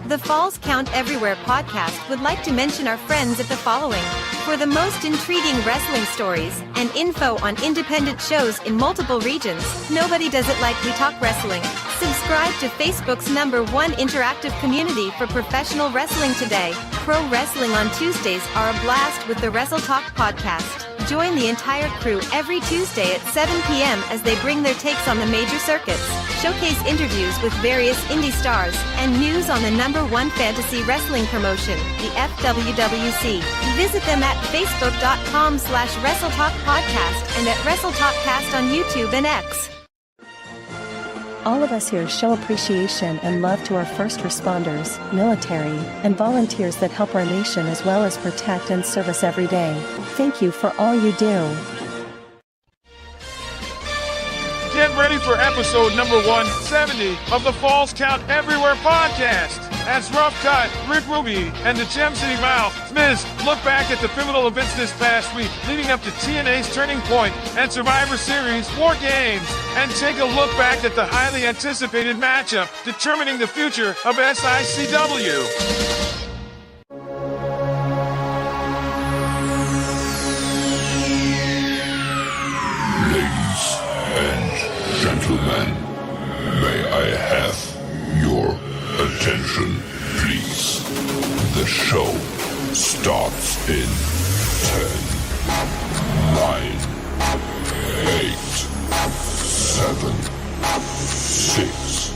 The Falls Count Everywhere podcast would like to mention our friends at the following. For the most intriguing wrestling stories and info on independent shows in multiple regions, nobody does it like We Talk Wrestling. Subscribe to Facebook's #1 interactive community for professional wrestling today. Pro wrestling on Tuesdays are a blast with the Wrestle Talk podcast. Join the entire crew every Tuesday at 7 p.m. as they bring their takes on the major circuits, showcase interviews with various indie stars, and news on the #1 fantasy wrestling promotion, the FWWC. Visit them at facebook.com/WrestleTalkPodcast and at WrestleTalkCast on YouTube and X. All of us here show appreciation and love to our first responders, military, and volunteers that help our nation as well as protect and serve us every day. Thank you for all you do. Get ready for episode number 170 of the Falls Count Everywhere podcast. As Rough Cut, Rick Ruby, and the Gem City Mouth, Zmiz look back at the pivotal events this past week leading up to TNA's Turning Point and Survivor Series WarGames, and take a look back at the highly anticipated matchup determining the future of SICW. Gentlemen, may I have your attention, please? The show starts in 10, 9, 8, 7, 6,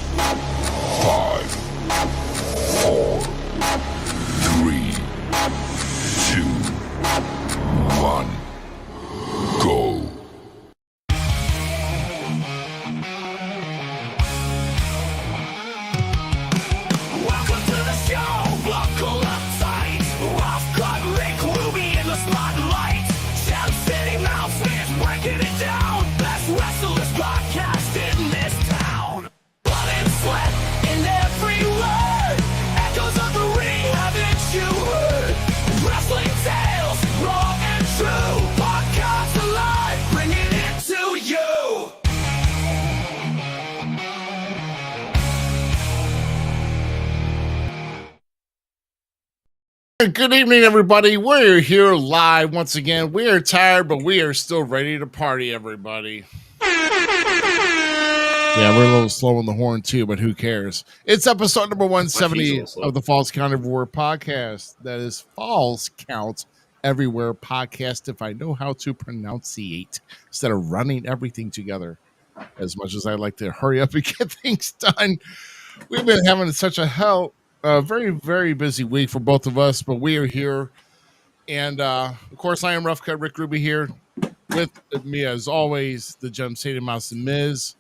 5, 4, 3, 2, 1, go. Good evening, everybody. We're here live once again. We are tired, but we are still ready to party, everybody. Yeah, we're a little slow on the horn, too, but who cares? It's episode number 170 of the Falls Count Everywhere podcast. That is Falls Count Everywhere podcast, if I know how to pronunciate, instead of running everything together. As much as I like to hurry up and get things done, we've been having such a very, very busy week for both of us, but we are here. And, of course, I am Rough Cut Rick Ruby here with me, as always, the Gem City Mouse and Miz.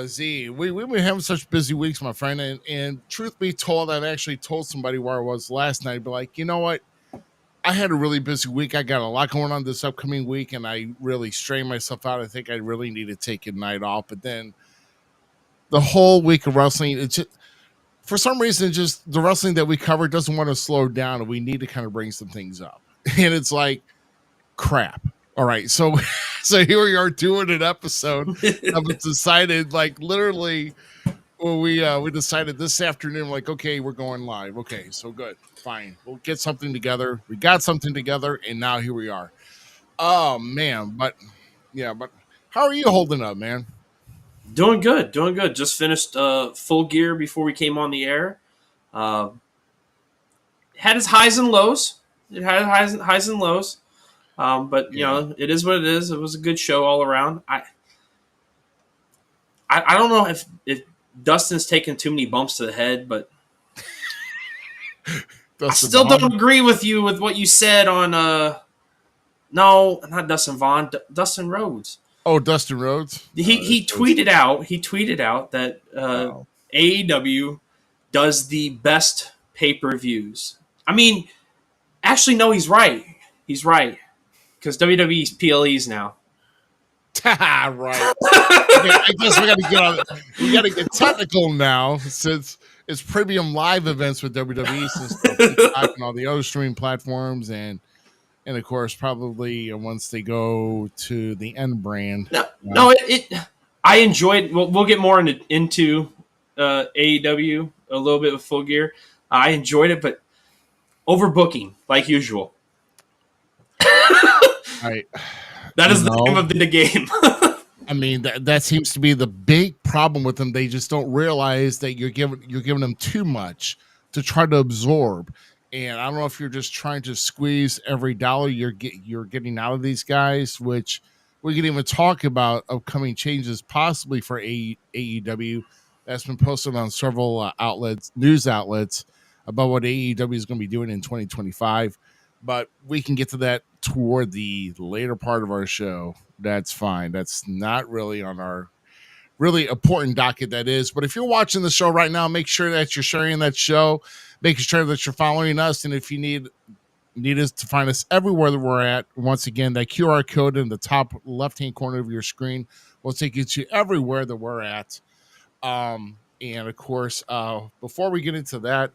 Z, we've been having such busy weeks, my friend. And truth be told, I've actually told somebody where I was last night, but like, you know what? I had a really busy week. I got a lot going on this upcoming week, and I really strained myself out. I think I really need to take a night off. But then the whole week of wrestling, it's just, for some reason, just the wrestling that we cover doesn't want to slow down, and we need to kind of bring some things up. And it's like, crap. All right, so here we are doing an episode. I've decided, like, literally, well, we decided this afternoon, like, okay, we're going live. Okay, so good, fine. We'll get something together. We got something together, and now here we are. Oh, man, but how are you holding up, man? Doing good. Just finished Full Gear before we came on the air. Had its highs and lows. But you know, it is what it is. It was a good show all around. I don't know if Dustin's taken too many bumps to the head, but I still don't agree with you with what you said on no, not Dustin Vaughn, Dustin Rhodes. Oh, Dustin Rhodes. He tweeted out that AEW does the best pay-per-views. I mean, actually, no, he's right. He's right, because WWE's PLEs now. Right. I guess we got to get technical now, since it's premium live events with WWE, since and all the other streaming platforms, and of course, probably once they go to the N brand. I enjoyed. We'll get more into AEW a little bit with Full Gear. I enjoyed it, but overbooking like usual. That is the name of the game. I mean, that seems to be the big problem with them. They just don't realize that you're giving them too much to try to absorb. And I don't know if you're just trying to squeeze every dollar you're getting out of these guys, which we can even talk about upcoming changes possibly for AEW. That's been posted on several news outlets about what AEW is going to be doing in 2025. But we can get to that toward the later part of our show. That's fine. That's not really on our really important docket, that is. But if you're watching the show right now, make sure that you're sharing that show, making sure that you're following us. And if you need us to find us everywhere that we're at, once again, that QR code in the top left-hand corner of your screen will take you to everywhere that we're at. And of course, before we get into that,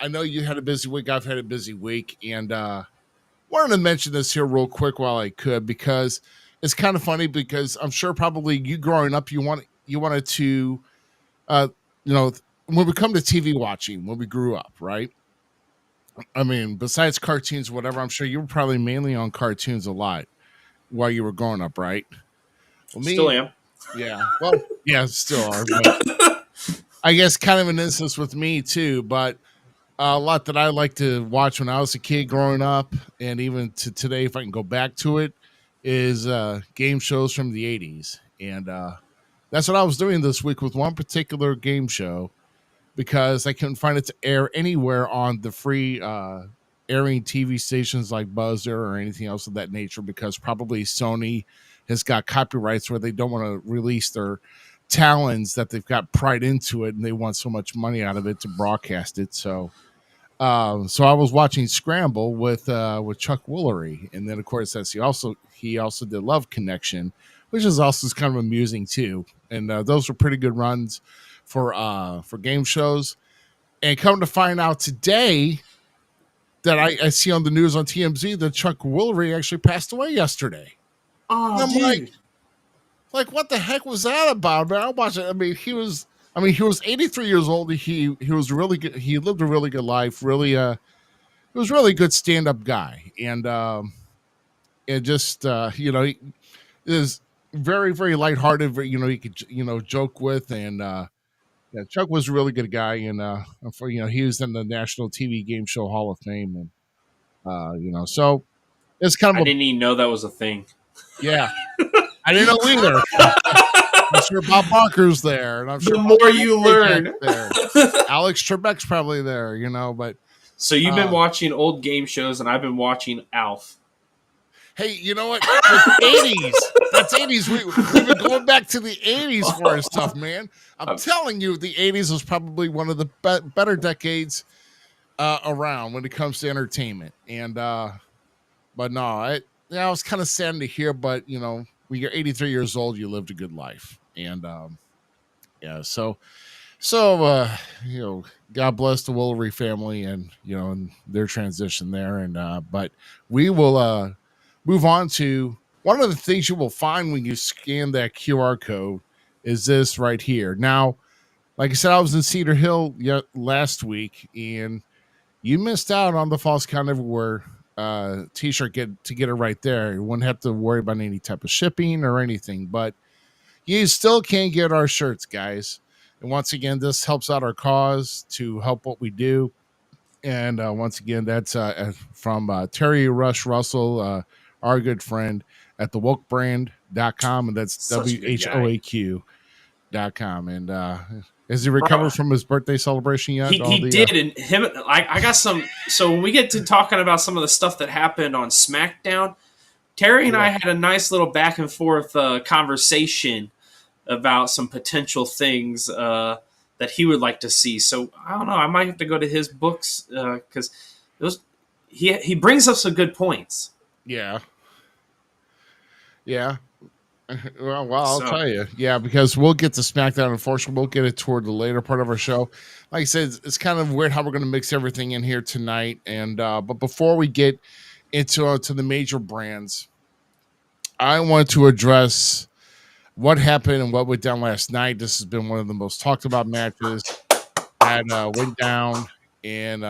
I know you had a busy week. I've had a busy week, and wanted to mention this here real quick while I could, because it's kind of funny, because I'm sure probably you growing up, you wanted to, when we come to TV watching, when we grew up, right? I mean, besides cartoons, whatever, I'm sure you were probably mainly on cartoons a lot while you were growing up, right? Well, Still am. Yeah. Well, yeah, still are. But I guess kind of an instance with me too, but a lot that I like to watch when I was a kid growing up, and even to today, if I can go back to it, is game shows from the 80s. And that's what I was doing this week with one particular game show, because I couldn't find it to air anywhere on the free airing TV stations like Buzzer or anything else of that nature, because probably Sony has got copyrights where they don't want to release their talents that they've got pride into it, and they want so much money out of it to broadcast it. So I was watching Scramble with Chuck Woolery, and then of course he also did Love Connection, which is also kind of amusing too. And those were pretty good runs for game shows. And come to find out today that I see on the news on TMZ that Chuck Woolery actually passed away yesterday. Oh, and I'm dude. like, what the heck was that about, man? I watched it. I mean, he was 83 years old. He was really good. He lived a really good life. Really, he was really good stand-up guy. And it just, he is very, very lighthearted. He could, joke with. And Chuck was a really good guy. And, he was in the National TV Game Show Hall of Fame. And, so it's kind of I didn't even know that was a thing. Yeah. I didn't know either. I'm sure Bob Barker's there, and I'm sure the more you learn. There. Alex Trebek's probably there, but so you've been watching old game shows, and I've been watching Alf. Hey, you know what? The 80s. That's 80s. We've been going back to the 80s for our stuff, man. I'm telling you, the 80s was probably one of the better decades around when it comes to entertainment. And but no, I was kind of saddened to hear, but when you're 83 years old, you lived a good life. And so God bless the Woolery family and and their transition there. And but we will move on to one of the things you will find when you scan that QR code is this right here. Now, like I said, I was in Cedar Hill last week, and you missed out on the Falls Count Everywhere t-shirt to get it right there. You wouldn't have to worry about any type of shipping or anything, but you still can get our shirts, guys. And once again, this helps out our cause to help what we do. And once again, that's from Terry Rush Russell, our good friend at thewokebrand.com, and that's WHOAQ.com. And has he recovered from his birthday celebration yet? He did, and I got some. So when we get to talking about some of the stuff that happened on SmackDown, Terry and I had a nice little back and forth conversation about some potential things that he would like to see. So I don't know. I might have to go to his books because he brings up some good points. Yeah. Well, I'll tell you. Yeah, because we'll get to SmackDown. Unfortunately, we'll get it toward the later part of our show. Like I said, it's kind of weird how we're going to mix everything in here tonight. And but before we get into the major brands, I want to address what happened and what went down last night. This has been one of the most talked about matches that went down in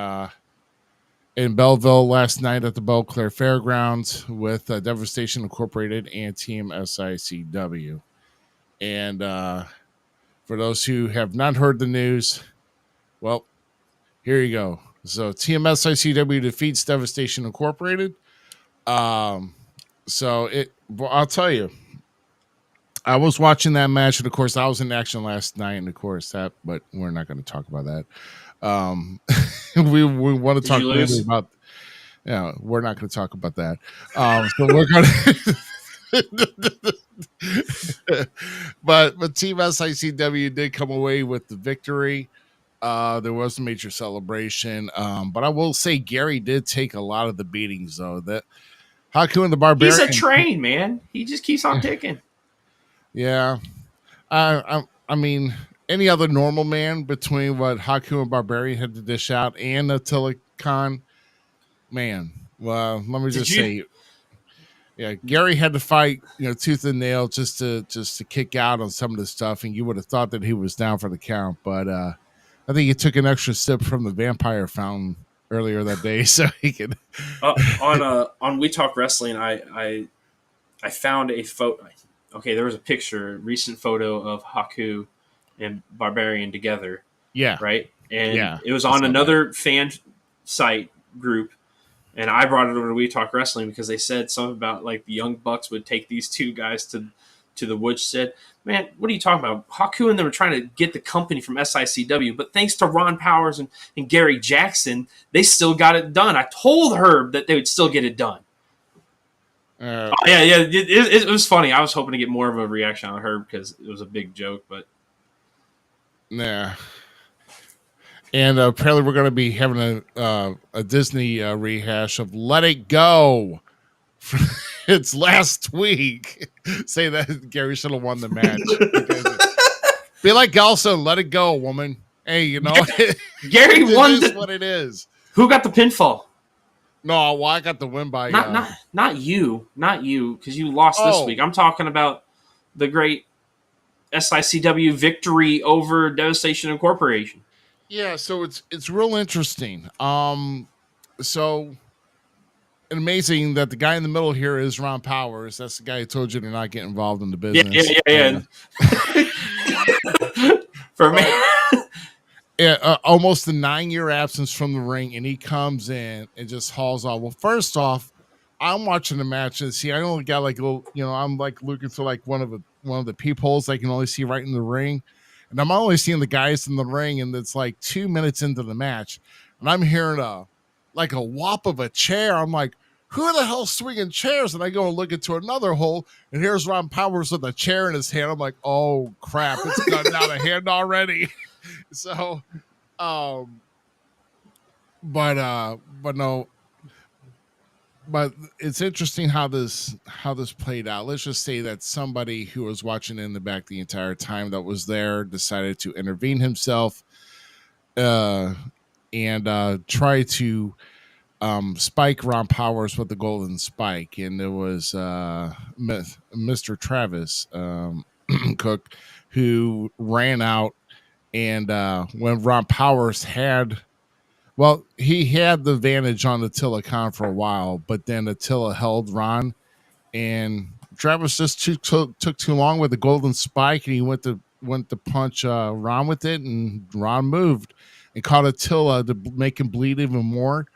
Belleville last night at the Belle Clare Fairgrounds with Devastation Incorporated and Team SICW. And for those who have not heard the news, well, here you go. So Team SICW defeats Devastation Incorporated. I'll tell you, I was watching that match, and of course, I was in action last night, and of course, but we're not going to talk about that. We want to talk mainly about. Yeah, we're not going to talk about that. So we're going to. But Team SICW did come away with the victory. There was a major celebration, but I will say Gary did take a lot of the beatings, though. That Haku and the Barbarian. He's a train, man. He just keeps on ticking. Yeah, I mean, any other normal man between what Haku and Barbarian had to dish out and Attila Khan, man. Well, let me just say, yeah, Gary had to fight, tooth and nail just to kick out on some of the stuff, and you would have thought that he was down for the count, but I think he took an extra sip from the vampire fountain earlier that day, so he could. On We Talk Wrestling, I found a photo. Okay, there was a recent photo of Haku and Barbarian together. Yeah. Right? And it was on another fan site group, and I brought it over to We Talk Wrestling because they said something about like the Young Bucks would take these two guys to the woods. Said, man, what are you talking about? Haku and them were trying to get the company from SICW, but thanks to Ron Powers and Gary Jackson, they still got it done. I told Herb that they would still get it done. It was funny. I was hoping to get more of a reaction on Herb because it was a big joke, but yeah. And apparently, we're going to be having a Disney rehash of "Let It Go." It's last week. Say that Gary should have won the match. Be like Galson, let it go, woman. Hey, Gary won. It is what it is. Who got the pinfall? No, well, I got the win by not you, because you lost this week. I'm talking about the great SICW victory over Devastation Incorporation. Yeah, so it's real interesting. So amazing that the guy in the middle here is Ron Powers. That's the guy who told you to not get involved in the business. Yeah. For me. Almost a 9-year absence from the ring, and he comes in and just hauls off. Well, first off, I'm watching the match, and I only got like a little, I'm like looking for like one of the peepholes I can only see right in the ring, and I'm only seeing the guys in the ring, and it's like 2 minutes into the match, and I'm hearing a whop of a chair. I'm like, who the hell's swinging chairs? And I go and look into another hole, and here's Ron Powers with a chair in his hand. I'm like, oh crap, it's gotten out of hand already. So, but it's interesting how this played out. Let's just say that somebody who was watching in the back the entire time that was there decided to intervene himself, and try to spike Ron Powers with the golden spike, and it was Mr. Travis Cook who ran out. And when Ron Powers he had the advantage on Attila Khan for a while, but then Attila held Ron, and Travis just took too long with the golden spike, and he went to punch Ron with it, and Ron moved and caught Attila to make him bleed even more.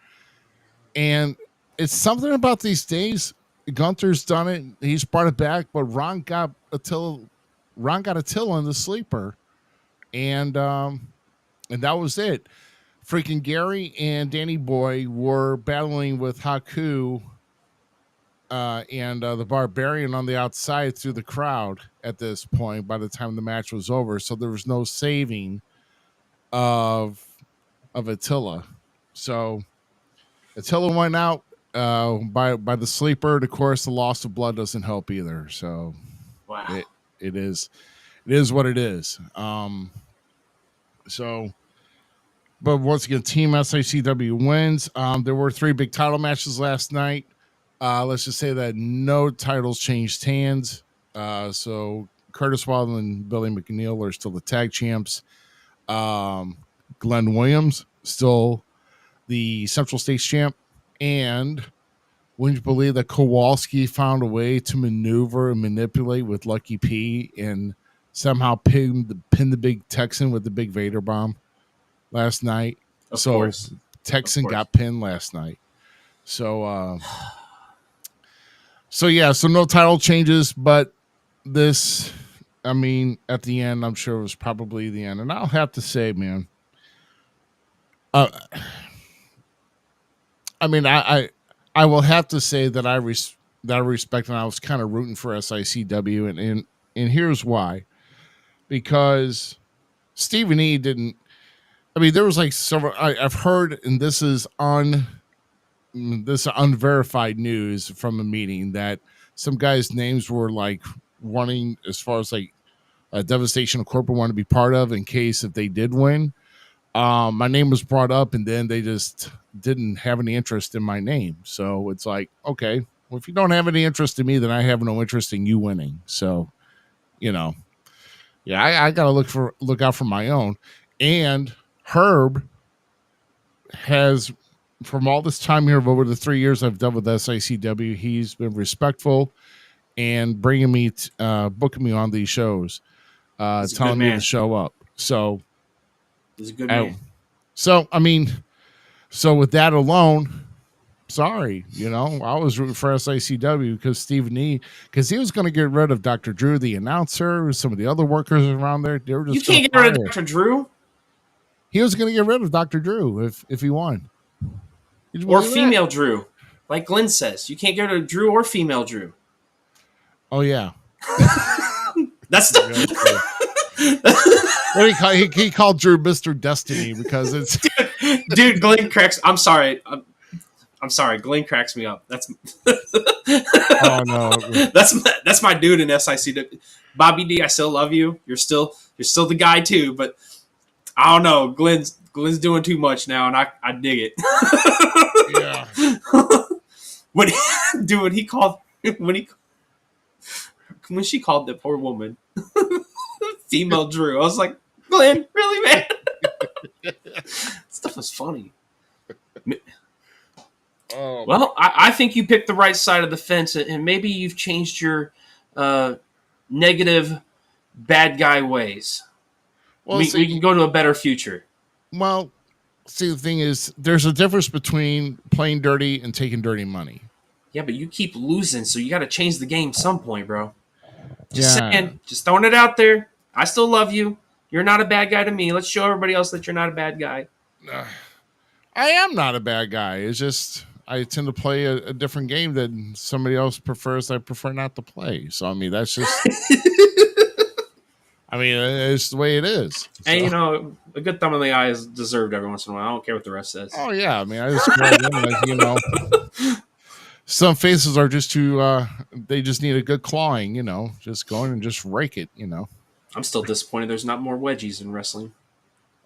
And it's something about these days. Gunther's done it; he's brought it back, but Ron got Attila in the sleeper. And that was it. Freaking Gary and Danny Boy were battling with Haku and the Barbarian on the outside through the crowd at this point by the time the match was over. So there was no saving of Attila. So Attila went out by the sleeper. And of course, the loss of blood doesn't help either. So wow. It is what it is. But once again, Team SICW wins. There were 3 big title matches last night. Let's just say that no titles changed hands. So Curtis Wilde and Billy McNeil are still the tag champs. Glenn Williams, still the Central States champ. And wouldn't you believe that Kowalski found a way to maneuver and manipulate with Lucky P and somehow pin the big Texan with the big Vader bomb last night? Of course. Texan got pinned last night. So, so no title changes, but this, I mean, at the end, I'm sure it was probably the end. And I'll have to say, man, I mean, I will have to say that I respect, and I was kind of rooting for SICW, and here's why. Because Stephen E. didn't, I mean, there was like several, I've heard, and this is unverified news from a meeting, that some guys' names were like running as far as like a Devastation Corporate wanted to be part of in case if they did win. My name was brought up, and then they just didn't have any interest in my name. So it's like, okay, well, if you don't have any interest in me, then I have no interest in you winning. So, yeah, I got to look out for my own. And Herb has, from all this time here of over the 3 years I've done with SICW, he's been respectful and bringing me, booking me on these shows, telling me to show up. So he's a good man. So, I mean, so with that alone, sorry, I was rooting for SICW because Stephen E., because he was going to get rid of Dr. Drew, the announcer, some of the other workers around there. They were just, you can't get rid of Dr. Drew? He was going to get rid of Dr. Drew if he won. Or female Drew. Like Glenn says, you can't get rid of Drew or female Drew. Oh, yeah. That's he called Drew Mr. Destiny because it's dude. Glenn cracks. I'm sorry. Glenn cracks me up. That's oh no. That's my dude in SICW. Bobby D, I still love you. You're still the guy too. But I don't know. Glenn's doing too much now, and I dig it. Yeah. When she called the poor woman female Drew, I was like, Glenn, really, man? Stuff was funny. Oh, well, I think you picked the right side of the fence, and maybe you've changed your negative bad guy ways. Well, we can go to a better future. Well, see, the thing is, there's a difference between playing dirty and taking dirty money. Yeah, but you keep losing, so you got to change the game some point, bro. Just saying, just throwing it out there. I still love you. You're not a bad guy to me. Let's show everybody else that you're not a bad guy. I am not a bad guy. It's just I tend to play a different game that somebody else prefers. I prefer not to play. So, I mean, that's just... I mean, it's the way it is. And, a good thumb in the eye is deserved every once in a while. I don't care what the rest says. Oh, yeah. I mean, I just some faces are just too, they just need a good clawing, just go in and just rake it, I'm still disappointed there's not more wedgies in wrestling.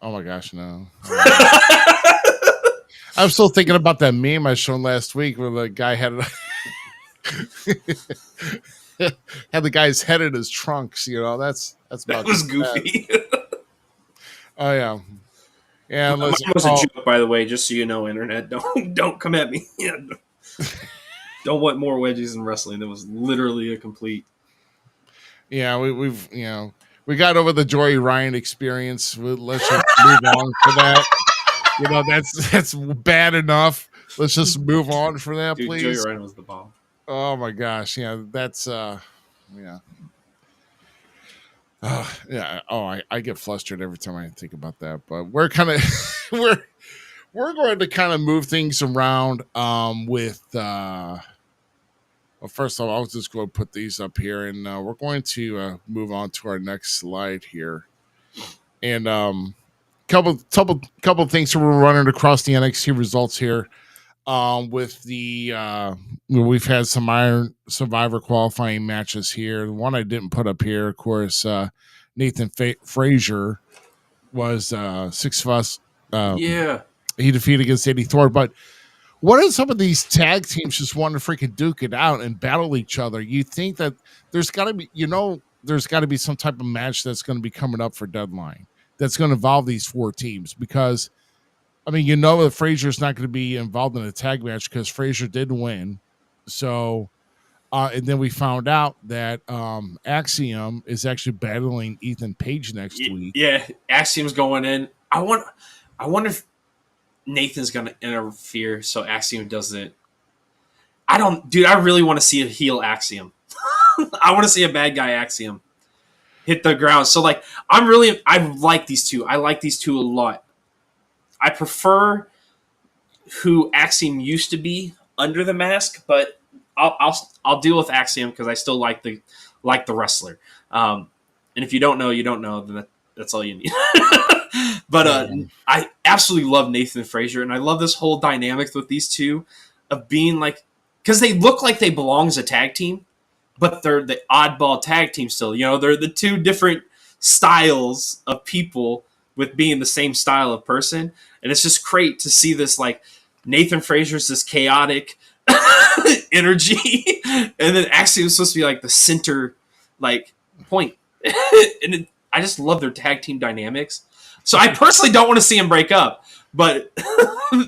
Oh, my gosh, no. I'm still thinking about that meme I showed last week where the guy had had the guy's head in his trunks, that's about that was goofy. Oh yeah. Yeah, that was a joke, by the way, just so you know, internet. Don't come at me. Don't want more wedgies in wrestling. It was literally a complete. Yeah, we've we got over the Joey Ryan experience. Let's just move on for that. That's bad enough. Let's just move on for that, dude, please. Joey Ryan was the bomb. Oh my gosh, yeah, that's yeah. Yeah. Oh, I get flustered every time I think about that. But we're kind of we're going to kind of move things around with well, first of all, I was just going to put these up here, and we're going to move on to our next slide here. And couple things that we're running across the NXT results here. With the we've had some Iron Survivor qualifying matches here. The one I didn't put up here, of course, Nathan Frazier was 6 of us. Yeah, he defeated against Eddie Thor. But what if some of these tag teams just want to freaking duke it out and battle each other? You think that there's got to be, there's got to be some type of match that's going to be coming up for Deadline. that's going to involve these 4 teams, because I mean, you know that Frazier's not going to be involved in a tag match because Frazier did win. So, and then we found out that Axiom is actually battling Ethan Page next week. Yeah, Axiom's going in. I wonder if Nathan's going to interfere so Axiom doesn't. I really want to see a heel Axiom. I want to see a bad guy Axiom hit the ground. So, like, I like these two. I like these two a lot. I prefer who Axiom used to be under the mask, but I'll deal with Axiom because I still like the wrestler. And if you don't know, you don't know. Then that's all you need. But I absolutely love Nathan Frazier, and I love this whole dynamic with these two of being like, because they look like they belong as a tag team, but they're the oddball tag team still. You know, they're the two different styles of people with being the same style of person. And it's just great to see this, like, Nathan Frazier's this chaotic energy, and then Axiom's supposed to be like the center, like, point. And I just love their tag team dynamics. So I personally don't want to see them break up, but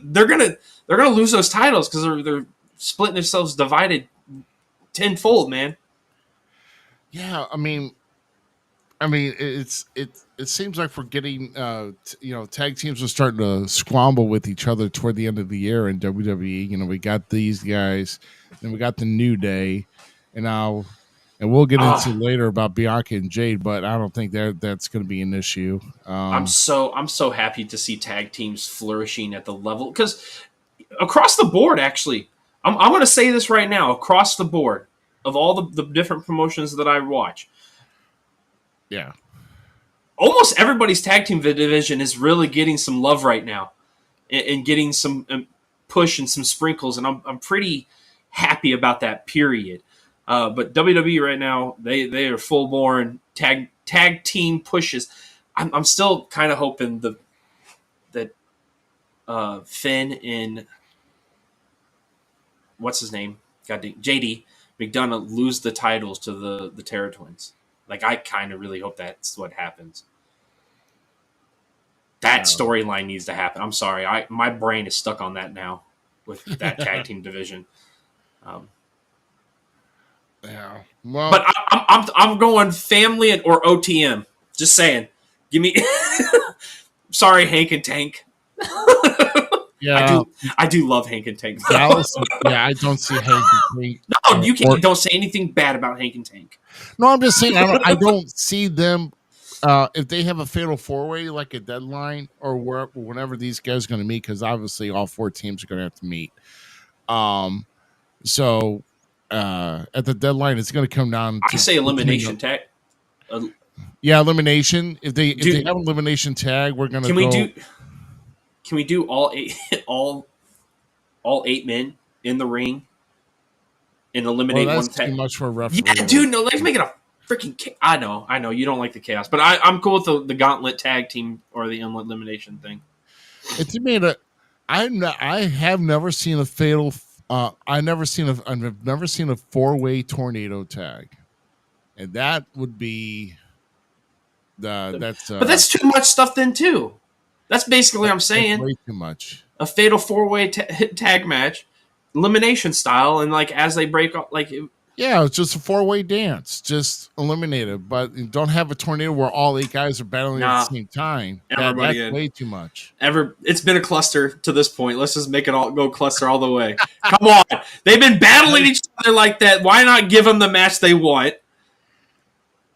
they're gonna lose those titles because they're splitting themselves divided tenfold, man. Yeah, I mean, it seems like we're getting tag teams are starting to squabble with each other toward the end of the year in WWE. You know, we got these guys, and we got the New Day, and we'll get into later about Bianca and Jade, but I don't think that's going to be an issue. I'm so happy to see tag teams flourishing at the level, because across the board, actually, I'm going to say this right now, across the board of all the different promotions that I watch. Yeah. Almost everybody's tag team division is really getting some love right now and getting some push and some sprinkles, and I'm pretty happy about that, period. But WWE right now, they are full-born tag team pushes. I'm still kind of hoping that Finn and what's his name? JD McDonough lose the titles to the Terror Twins. Like, I kind of really hope that's what happens. That storyline needs to happen. I'm sorry. My brain is stuck on that now with that tag team division. Yeah. Well, but I'm going family or OTM. Just saying. Give me. Sorry, Hank and Tank. Yeah, I do love Hank and Tank. I don't see Hank and Tank. No, you can't. Don't say anything bad about Hank and Tank. No, I'm just saying I don't see them. If they have a fatal 4-way, like a deadline or whenever these guys are going to meet, because obviously all 4 teams are going to have to meet. So at the deadline, it's going to come down. I say elimination tag. Yeah, elimination. If they have an elimination tag, we're going to. Can we do all 8 men in the ring and eliminate one tag? That's too much for a referee. Yeah, dude, no, let's make it a freaking. I know, you don't like the chaos, but I'm cool with the gauntlet tag team or the elimination thing. It's made I have never seen a fatal. I've never seen a 4-way tornado tag, and that would be that's. But that's too much stuff then too. That's basically what I'm saying. Way too much. A fatal 4-way tag match, elimination style, and like as they break up, like. Yeah, it's just a 4-way dance. Just eliminate it. But don't have a tornado where all 8 guys are battling at the same time. That's way too much. It's been a cluster to this point. Let's just make it all go cluster all the way. Come on. They've been battling each other like that. Why not give them the match they want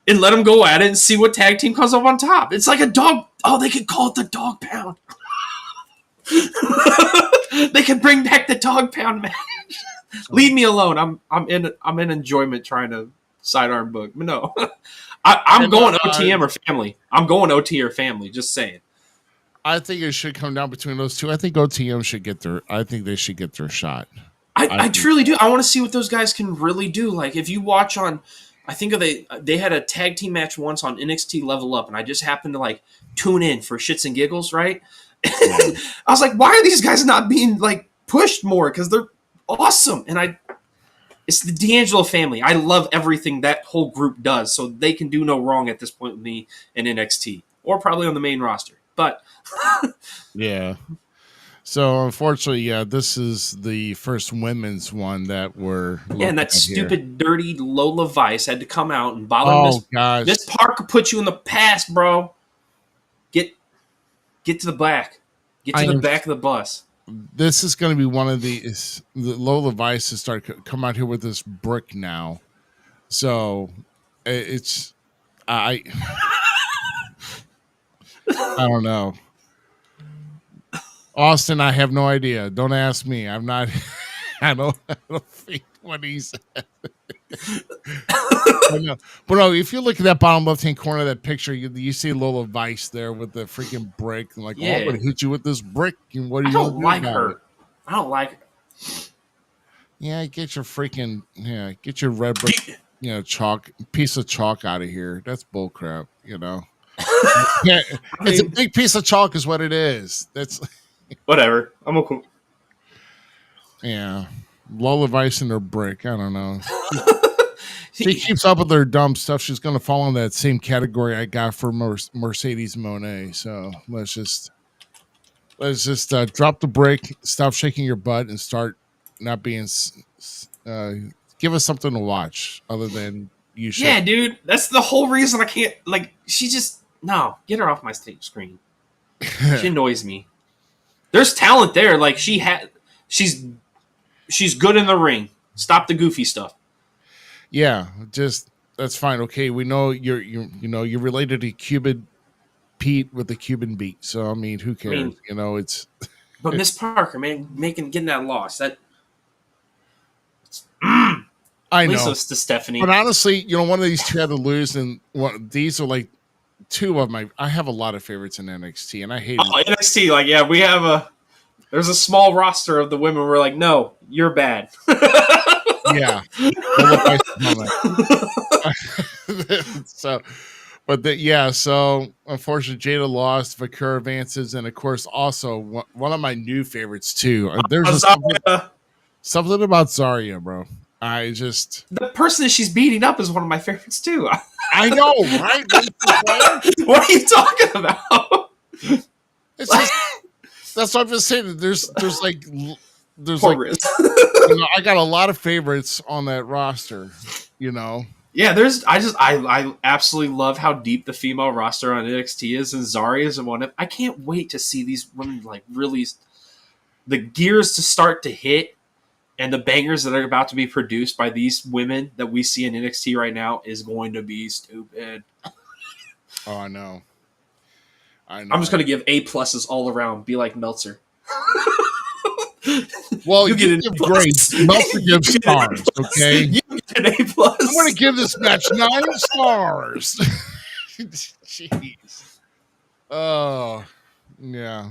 and let them go at it and see what tag team comes up on top? It's like a dog. Oh, they could call it the dog pound. They could bring back the dog pound match. Leave me alone. I'm in enjoyment trying to sidearm book. But no, I'm going OTM or family. I'm going OT or family. Just saying. I think it should come down between those two. I think OTM should get their. I think they should get their shot. I truly do. I want to see what those guys can really do. Like if you watch on, I think they had a tag team match once on NXT Level Up, and I just happened to like tune in for shits and giggles, right? I was like, why are these guys not being like pushed more? Because they're awesome, and it's the D'Angelo family. I love everything that whole group does, so they can do no wrong at this point with me in NXT. or probably on the main roster. But Yeah. So unfortunately, yeah, this is the first women's one that we're yeah, and that looking at here. stupid, dirty Lola Vice had to come out and bother Oh gosh, Miss Parker put you in the past, bro. Get to the back. Get to the back of the bus. This is going to be one of the Lola Vice to start come out here with this brick now. So it's I don't know. Austin, I have no idea. Don't ask me. I'm not. I don't think what he said. But no, if you look at that bottom left-hand corner of that picture, you see Lola Vice there with the freaking brick. And like, oh, I'm going to hit you with this brick. And what are you going to do like about her. it? I don't like her. Yeah, get your red brick, chalk piece of chalk out of here. That's bullcrap, Yeah, it's a big piece of chalk, is what it is. That's whatever. I'm okay. Yeah, Lola Vice and her brick. I don't know. She keeps up with her dumb stuff. She's going to fall in that same category I got for Mercedes Monet. So let's just drop the brake, stop shaking your butt, and start not being. Give us something to watch other than you. Yeah, dude, that's the whole reason I can't. Like, she just get her off my screen. She annoys me. There's talent there. Like she's good in the ring. Stop the goofy stuff. Yeah, just that's fine. Okay, we know you're related to Cuban Pete with the Cuban beat. So I mean, who cares? It's. But Miss Parker, man, getting that loss. That I know. To Stephanie. But honestly, one of these two had to lose, and these are like two of my. I have a lot of favorites in NXT, and I hate NXT. Like, yeah, we have there's a small roster of the women. We're like, no, you're bad. Yeah. So unfortunately Jada lost, Vakura advances, and of course also one of my new favorites too. There's something about Zarya, bro. The person that she's beating up is one of my favorites too. I know, right? What are you talking about? It's just, that's what I'm just saying. There's I got a lot of favorites on that roster, Yeah, I absolutely love how deep the female roster on NXT is, and Zarya is one of. I can't wait to see these women really the gears to start to hit, and the bangers that are about to be produced by these women that we see in NXT right now is going to be stupid. Oh, I know. I'm just going to give A+ all around. Be like Meltzer. Well, you give grades. Meltzer gives stars, okay? You get an A+. I'm going to give this match 9 stars. Jeez. Oh, yeah.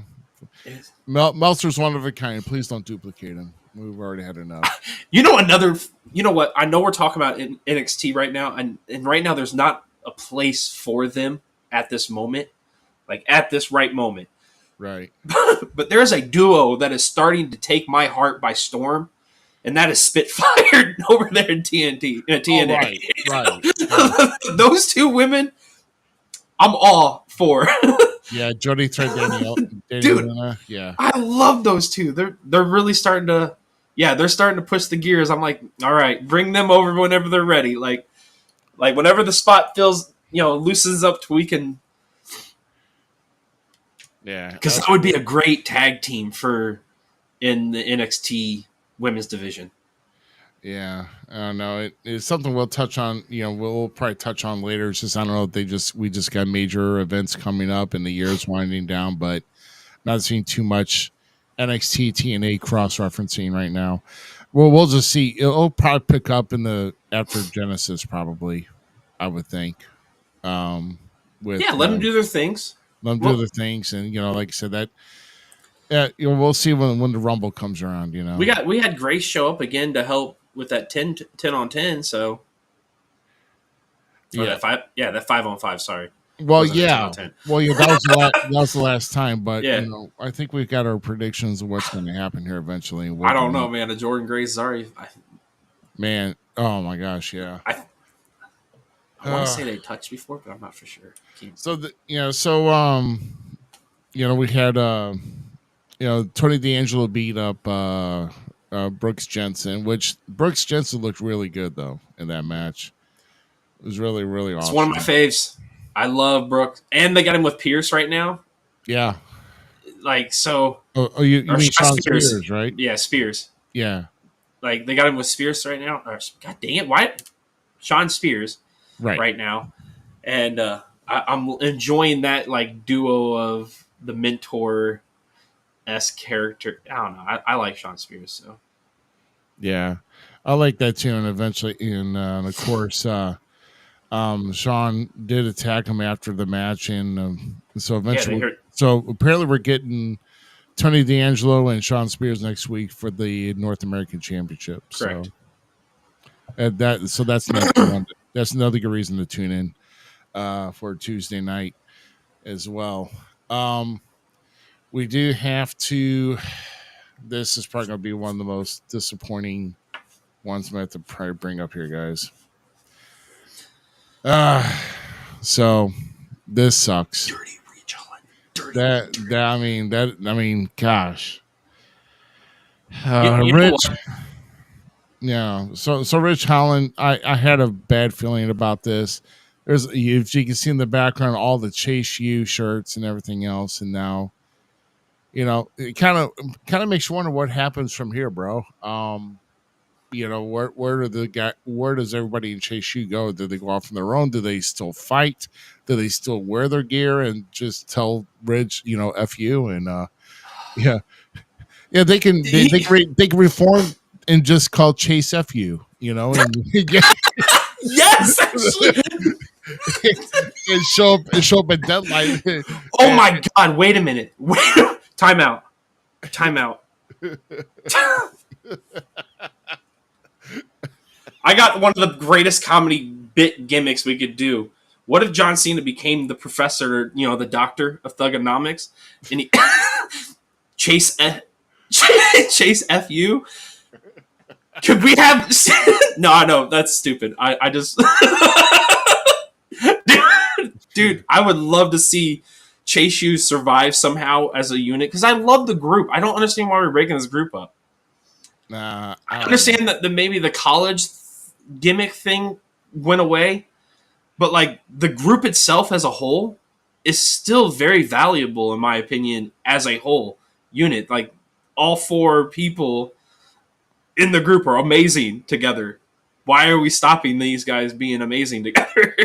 Meltzer's one of a kind. Please don't duplicate him. We've already had enough. You know what? I know we're talking about in NXT right now, and right now there's not a place for them at this moment, like at this right moment. Right. But there's a duo that is starting to take my heart by storm, and that is Spitfire over there in TNA. Right. Those two women, I'm all for. Yeah, Jody Thread Danielle. Dude, yeah. I love those two. They're really starting to they're starting to push the gears. I'm like, all right, bring them over whenever they're ready. Like whenever the spot feels, loosens up to we can. Yeah. Because that would be a great tag team in the NXT women's division. Yeah, I don't know. It's something we'll touch on. We'll probably touch on later. It's just I don't know. We just got major events coming up, and the year's winding down. But not seeing too much NXT TNA cross referencing right now. Well, we'll just see. It'll probably pick up after Genesis, probably. I would think. Let them do their things. Let them do their things, and like I said that. Yeah, we'll see when the Rumble comes around. We had Grace show up again to help with that 10 on 10. So that 5 on 5. Sorry. Well, yeah. Well, yeah. That was the last time, but I think we've got our predictions of what's going to happen here eventually. I don't know, man. The Jordan Grace, sorry, man. Oh my gosh, yeah. I want to say they touched before, but I'm not for sure. So we had Tony D'Angelo beat up Brooks Jensen, which Brooks Jensen looked really good though in that match. It was really, really awesome. It's one of my faves. I love Brooks, and they got him with Pierce right now. Yeah, like so. Oh, you mean Sean Spears, right? Yeah, Spears. Yeah, like they got him with Spears right now. God dang it! Why, Sean Spears? Right now, and I'm enjoying that like duo of the mentor-esque character. I don't know. I like Sean Spears, so yeah, I like that too. And eventually, of course, Sean did attack him after the match, and so eventually, so apparently, we're getting Tony D'Angelo and Sean Spears next week for the North American Championship. Correct. So that's another one. That's another good reason to tune in for Tuesday night as well. We do have to. This is probably going to be one of the most disappointing ones I'm going to have to probably bring up here, guys. So this sucks. Dirty Rich Holland. I mean, gosh. You Rich. Yeah, so Rich Holland, I had a bad feeling about this. If you can see in the background all the Chase U shirts and everything else, and now, it kind of makes you wonder what happens from here, bro. Where does everybody in Chase U go? Do they go off on their own? Do they still fight? Do they still wear their gear and just tell Rich, F you? And yeah, they can reform and just call Chase FU, and yes, actually. and show up at deadline. Oh my God! Wait a minute. Time out. I got one of the greatest comedy bit gimmicks we could do. What if John Cena became the professor, the doctor of thugonomics, and he Chase FU? Could we have? No, that's stupid. I just, dude, I would love to see Chase U survive somehow as a unit because I love the group. I don't understand why we're breaking this group up. I understand that maybe the college gimmick thing went away, but like the group itself as a whole is still very valuable in my opinion as a whole unit. Like all four people in the group are amazing together. Why are we stopping these guys being amazing together?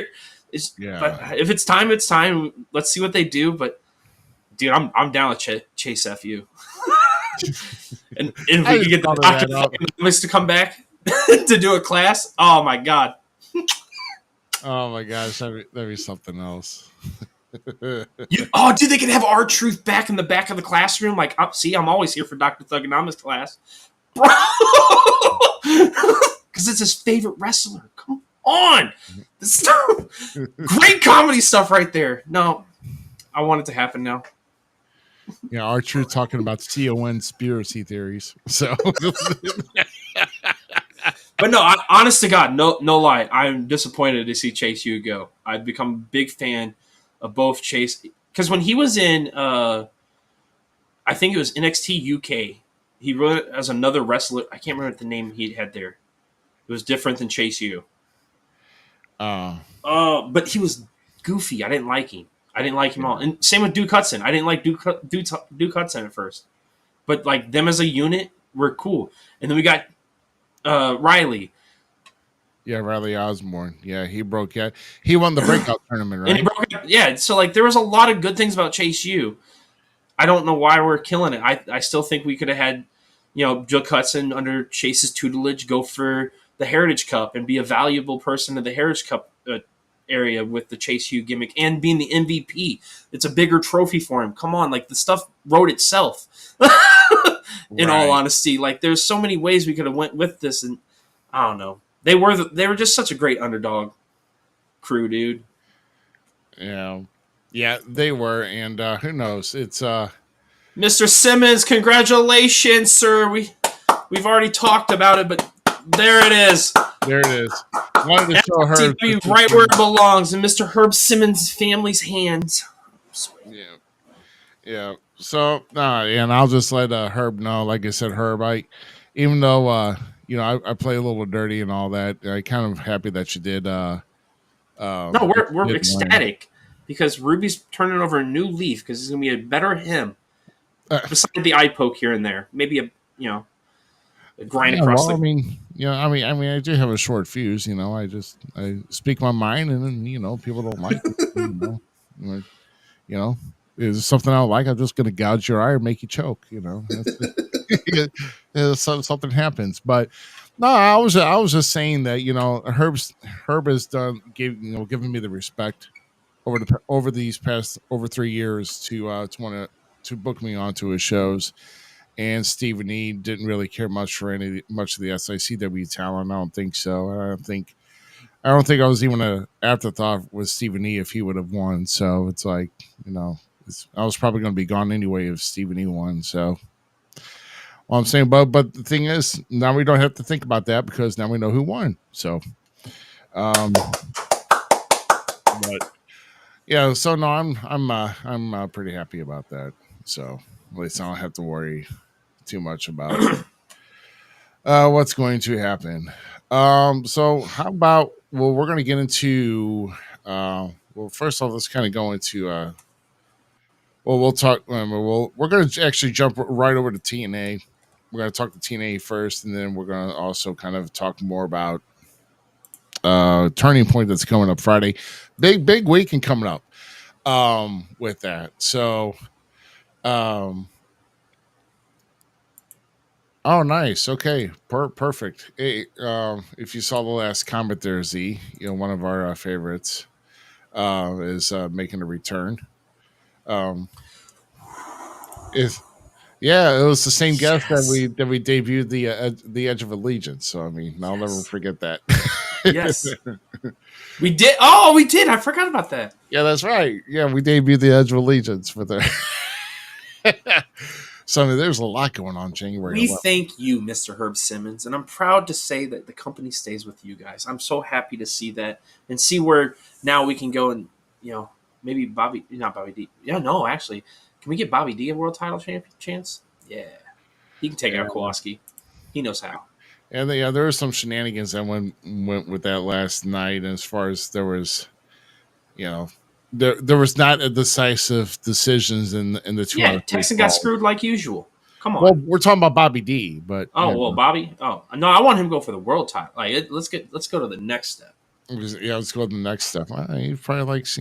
But if it's time, it's time. Let's see what they do. But dude, I'm down with Chase FU. and if we could get the Dr. to come back to do a class, oh my God. Oh my gosh, that'd be something else. Dude, they could have R-Truth back in the back of the classroom. Like, I'm always here for Dr. Thugonomics class. Bro! Because it's his favorite wrestler. Come on! This stuff, great comedy stuff right there. No, I want it to happen now. Yeah, R-Truth talking about CON conspiracy theories. So, but no, honest to God, no lie, I'm disappointed to see Chase U go. I've become a big fan of both Chase because when he was in, I think it was NXT UK, he wrote it as another wrestler. I can't remember the name he had there. It was different than Chase U. But he was goofy. I didn't like him. I didn't like him all. And same with Duke Hudson. I didn't like Duke Hudson at first. But like them as a unit were cool. And then we got Riley. Yeah, Riley Osborne. Yeah, he broke out. He won the breakout tournament, right? And he broke out. Yeah, so like there was a lot of good things about Chase U. I don't know why we're killing it. I still think we could have had, Duke Hudson under Chase's tutelage go for the Heritage Cup and be a valuable person in the Heritage Cup area with the Chase U gimmick and being the MVP. It's a bigger trophy for him. Come on, like the stuff wrote itself. In all honesty, like there's so many ways we could have went with this, and I don't know. They were just such a great underdog crew, dude. Yeah, they were, and who knows? It's Mr. Simmons, congratulations, sir. We've already talked about it, but there it is. There it is. Wanted to show her SICW right where it belongs, in Mr. Herb Simmons' family's hands. Yeah. So, and I'll just let Herb know. Like I said, Herb, even though I play a little dirty and all that, I kind of happy that you did. No, we're ecstatic because Ruby's turning over a new leaf because he's gonna be a better him. Besides the eye poke here and there, maybe a grind across. I mean, I do have a short fuse. I speak my mind, and then people don't like it. Is something I don't like, I'm just going to gouge your eye or make you choke. Something happens. But no, I was just saying that Herb has given me the respect over these past 3 years to want to book me onto his shows. And Stephen E didn't really care much for much of the SICW talent. I don't think so. I don't think I was even an afterthought with Stephen E if he would have won. So it's like, I was probably going to be gone anyway if Stephen E won. So all I'm saying, but the thing is, now we don't have to think about that because now we know who won. So, but yeah, so no, I'm pretty happy about that. So at least I don't have to worry too much about what's going to happen. So how about, we're going to get into, first off, let's kind of go into, we'll talk, we're going to actually jump right over to TNA. We're going to talk to TNA first, and then we're going to also kind of talk more about Turning Point that's coming up Friday. Big weekend coming up with that. So, oh, nice. Okay, perfect. Hey, if you saw the last comment there, Z, one of our favorites is making a return. It was the same guest that we debuted the Edge of Allegiance. So I mean, I'll never forget that. Yes, we did. Oh, we did. I forgot about that. Yeah, that's right. Yeah, we debuted the Edge of Allegiance for the. So I mean, there's a lot going on January. We thank you, Mr. Herb Simmons, and I'm proud to say that the company stays with you guys. I'm so happy to see that and see where now we can go and maybe not Bobby D. Yeah, no, actually, can we get Bobby D a world title chance? Yeah, he can take out Kowalski. He knows how. And there were some shenanigans that went with that last night. And as far as there was, there was not a decisive decisions in the two. Yeah, Texan got screwed like usual. Come on. Well, we're talking about Bobby D, but Bobby. Oh no, I want him to go for the world title. Like, let's go to the next step. Yeah, let's go to the next step. He probably likes,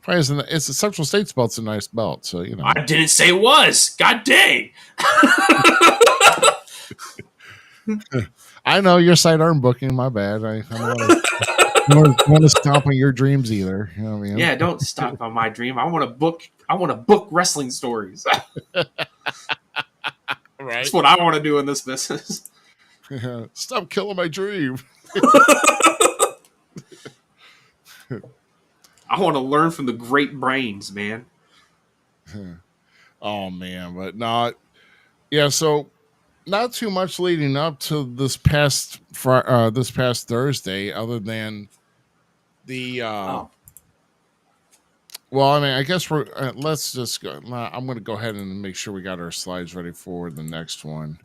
it's the Central States belt's a nice belt, so I didn't say it was. God dang. I know your sidearm booking. My bad. I don't want to stomp on your dreams either. You know what I mean? Yeah, don't stomp on my dream. I want to book wrestling stories. Right. That's what I want to do in this business. Stop killing my dream. I want to learn from the great brains, man. Oh man, but not. Yeah, so not too much leading up to this past Thursday, other than the. Well, I mean, I guess we're. Let's just go. I'm going to go ahead and make sure we got our slides ready for the next one,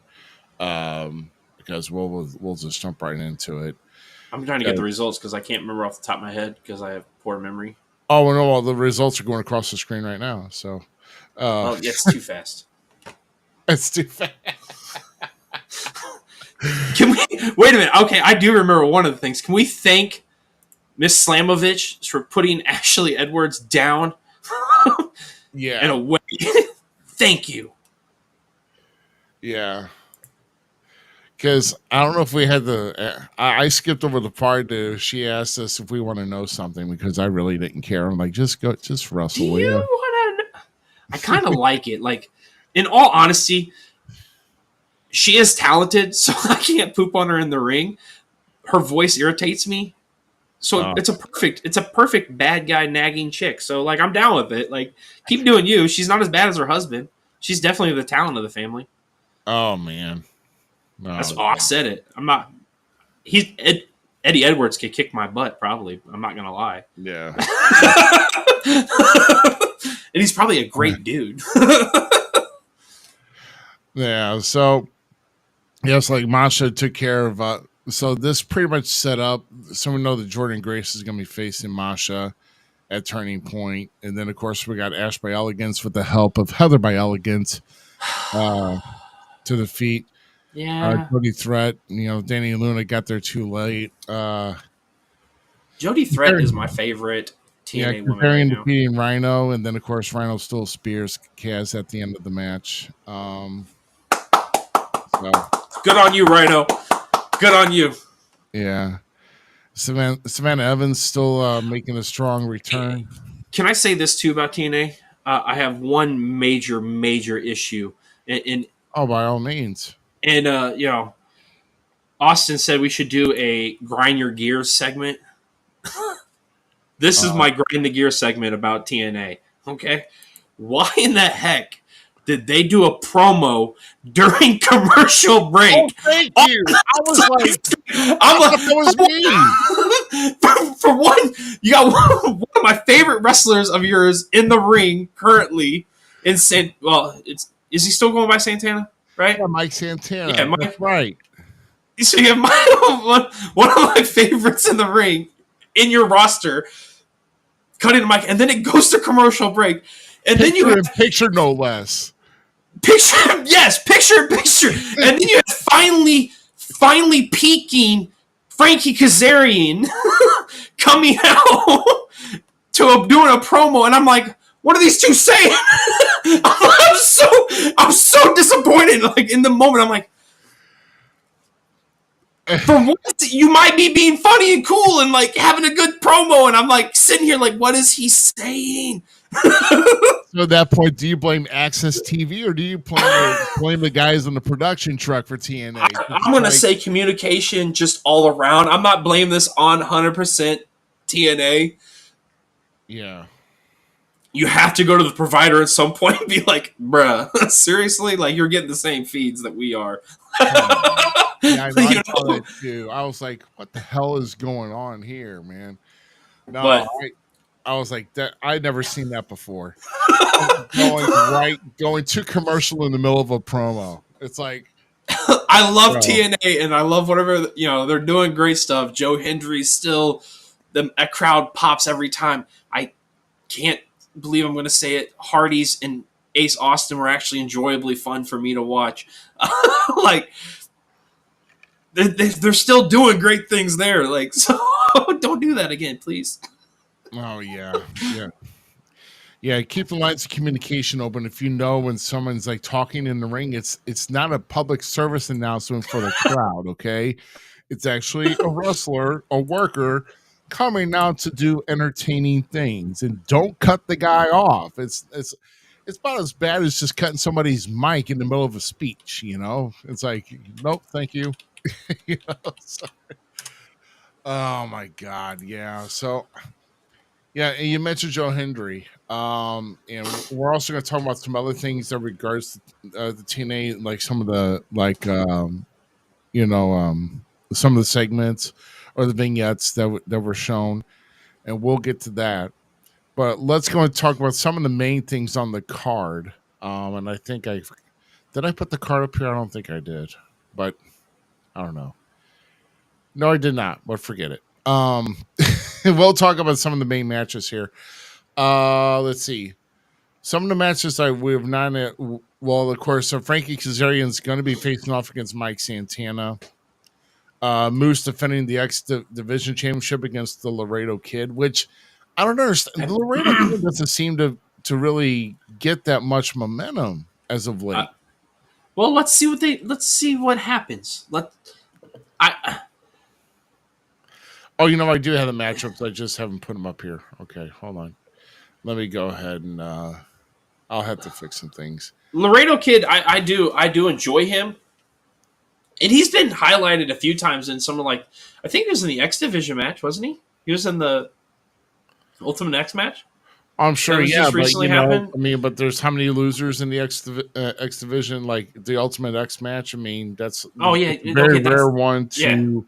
because we'll just jump right into it. I'm trying to get the results because I can't remember off the top of my head because I have poor memory. Oh no! Well, the results are going across the screen right now. So, it's too fast. It's too fast. Can we wait a minute? Okay, I do remember one of the things. Can we thank Miss Slamovich for putting Ashley Edwards down? Yeah, in a way. Thank you. Yeah. Because I don't know if we had I skipped over the part that she asked us if we want to know something because I really didn't care. I'm like, just wrestle. Do you want to? I kind of like it. Like, in all honesty, she is talented, so I can't poop on her in the ring. Her voice irritates me, so it's a perfect bad guy nagging chick. So like, I'm down with it. Like, keep doing you. She's not as bad as her husband. She's definitely the talent of the family. Oh man. No, I said it. I'm not. Eddie Edwards could kick my butt, probably. I'm not gonna lie. Yeah. And he's probably a great dude. Yeah. So, yes, like Masha took care of. So this pretty much set up. So we know that Jordan Grace is going to be facing Masha at Turning Point, and then of course we got Ash by Elegance with the help of Heather by Elegance to defeat Jody Threat. Danny and Luna got there too late. Jody Threat is my favorite TNA woman right now. Defeating Rhino, and then of course Rhino still spears Kaz at the end of the match. So good on you, Rhino. Good on you. Yeah. Savannah Evans still making a strong return. Can I say this too about TNA? I have one major issue. By all means. And Austin said we should do a grind your gears segment. This is my grind the gear segment about TNA. Okay, why in the heck did they do a promo during commercial break? Oh, thank you. I was like, that was me. For one, you got one of my favorite wrestlers of yours in the ring currently. Is he still going by Santana? Right? Yeah, Mike Santana. Yeah, Mike. That's right. So you have one of my favorites in the ring in your roster. Cutting the mic, and then it goes to commercial break, and then you have picture no less. Picture, and then you have finally peaking Frankie Kazarian coming out to doing a promo, and I'm like, what are these two saying? I'm so disappointed. Like in the moment, I'm like, for what? You might be being funny and cool and like having a good promo, and I'm like sitting here like, what is he saying? So at that point, do you blame Access TV or do you blame the guys on the production truck for TNA? I'm going to say communication just all around. I'm not blaming this on 100% TNA. Yeah. You have to go to the provider at some point and be like, bruh, seriously? Like, you're getting the same feeds that we are. Yeah, I saw that too. I was like, what the hell is going on here, man? No, but I was like, that I'd never seen that before. going to commercial in the middle of a promo. It's like, I love TNA and I love whatever, they're doing great stuff. Joe Hendry's still, a crowd pops every time. I can't believe I'm going to say it. Hardy's and Ace Austin were actually enjoyably fun for me to watch. Like, they're still doing great things there. Like, so don't do that again, please. Oh, yeah. Yeah, keep the lines of communication open. If you know when someone's like talking in the ring, it's not a public service announcement for the crowd, okay? It's actually a wrestler, a worker coming out to do entertaining things, and don't cut the guy off. It's about as bad as just cutting somebody's mic in the middle of a speech, It's like, nope, thank you. Sorry. Oh my God, yeah. So yeah, and you mentioned Joe Hendry. And we're also going to talk about some other things that regards to the TNA, like some of the some of the segments or the vignettes that were shown, and we'll get to that. But let's go and talk about some of the main things on the card. And I think did I put the card up here? I don't think I did, but I don't know. No, I did not, but forget it. We'll talk about some of the main matches here. Let's see. Some of the matches we have not. Well, of course, Frankie Kazarian is going to be facing off against Mike Santana. Moose defending the X Division Championship against the Laredo Kid, which I don't understand. The Laredo Kid doesn't seem to really get that much momentum as of late. Well, let's see what happens. Oh, I do have the matchups. I just haven't put them up here. Okay, hold on. Let me go ahead and I'll have to fix some things. Laredo Kid, I do enjoy him. And he's been highlighted a few times in some I think he was in the X Division match, wasn't he? He was in the Ultimate X match? I'm sure, yeah. But, recently happened? But there's how many losers in the X Division, like the Ultimate X match? That's very rare one to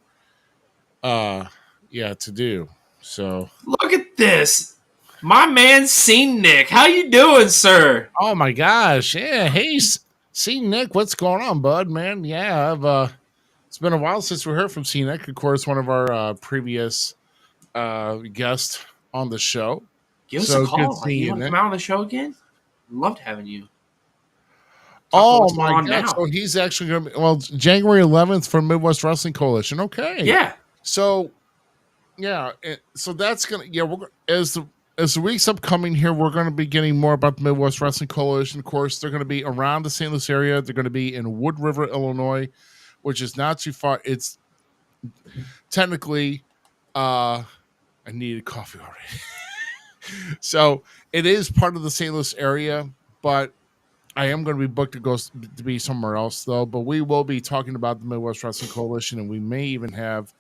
to do. So Look at this. My man, Scene Nick. How you doing, sir? oh my gosh, yeah. Hey, see Nick, what's going on, bud? Man, yeah, I've it's been a while since we heard from C Nick. Of course, one of our previous guests on the show. Give us So a good call. Like, you seeing want to Nick. come out on the show again? Loved having you. Talk about Oh what's going my on god! now. So he's actually going to be January 11th from Midwest Wrestling Coalition. Okay, Yeah. So so that's gonna as the weeks upcoming here, we're going to be getting more about the Midwest Wrestling Coalition. Of course, they're going to be around the St. Louis area. They're going to be in Wood River, Illinois, which is not too far. It's technically, I needed coffee already. So it is part of the St. Louis area, but I am going to be booked to go to be somewhere else, though. But we will be talking about the Midwest Wrestling Coalition, and we may even have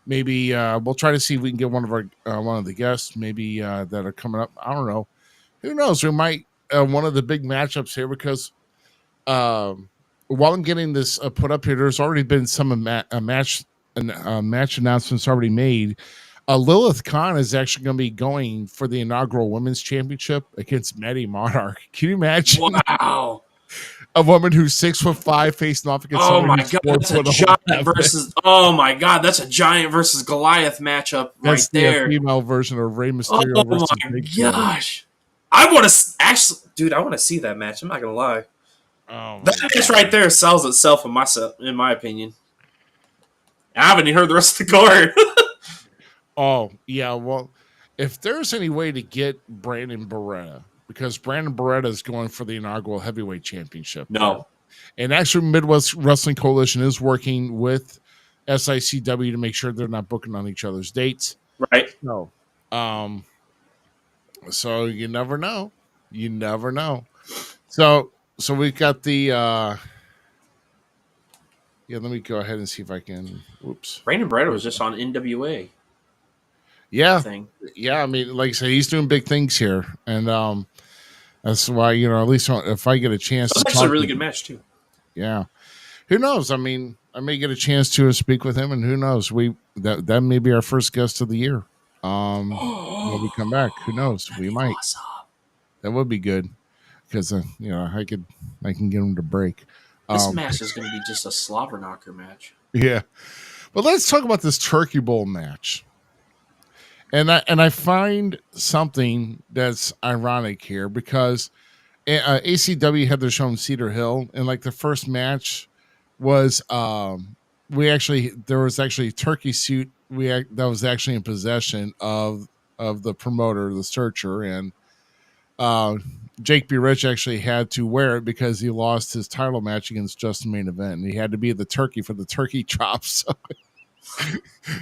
we'll try to see if we can get one of the guests maybe that are coming up. I don't know. Who knows? We might one of the big matchups here because while I'm getting this put up here, there's already been some match announcements already made. Lilith Khan is actually going to be going for the inaugural Women's Championship against Maddie Monarch. Can you imagine? Wow. A woman who's 6'5" facing off against Oh someone my who's god, 4 that's a foot giant versus. Oh my god, that's a giant versus Goliath matchup That's right there. the female version of Rey Mysterio Oh versus my Big Show. gosh, I want to actually, dude. I want to see that match. I'm not gonna lie. Oh, That match right there sells itself in my opinion. I haven't even heard the rest of the card. Oh, yeah. Well, if there's any way to get Brandon Beretta, because Brandon Beretta is going for the inaugural heavyweight championship. No. And actually, Midwest Wrestling Coalition is working with SICW to make sure they're not booking on each other's dates. Right. No. So you never know. You never know. So we got the let me go ahead and see if I can. Whoops. Brandon Beretta was just on NWA. Yeah. Thing. Yeah. I mean, like I said, he's doing big things here. And that's why, at least if I get a chance That was actually a really good match, too. Yeah. Who knows? I mean, I may get a chance to speak with him, and who knows? That may be our first guest of the year. When we come back, who knows? We might. Awesome. That would be good because I can get him to break. This match is going to be just a slobber knocker match. Yeah, but let's talk about this Turkey Bowl match. And I find something that's ironic here because ACW had their show in Cedar Hill, and like the first match was there was actually a turkey suit that was actually in possession of the promoter, the searcher, and Jake B. Rich actually had to wear it because he lost his title match against Justin Main Event, and he had to be the turkey for the turkey chops.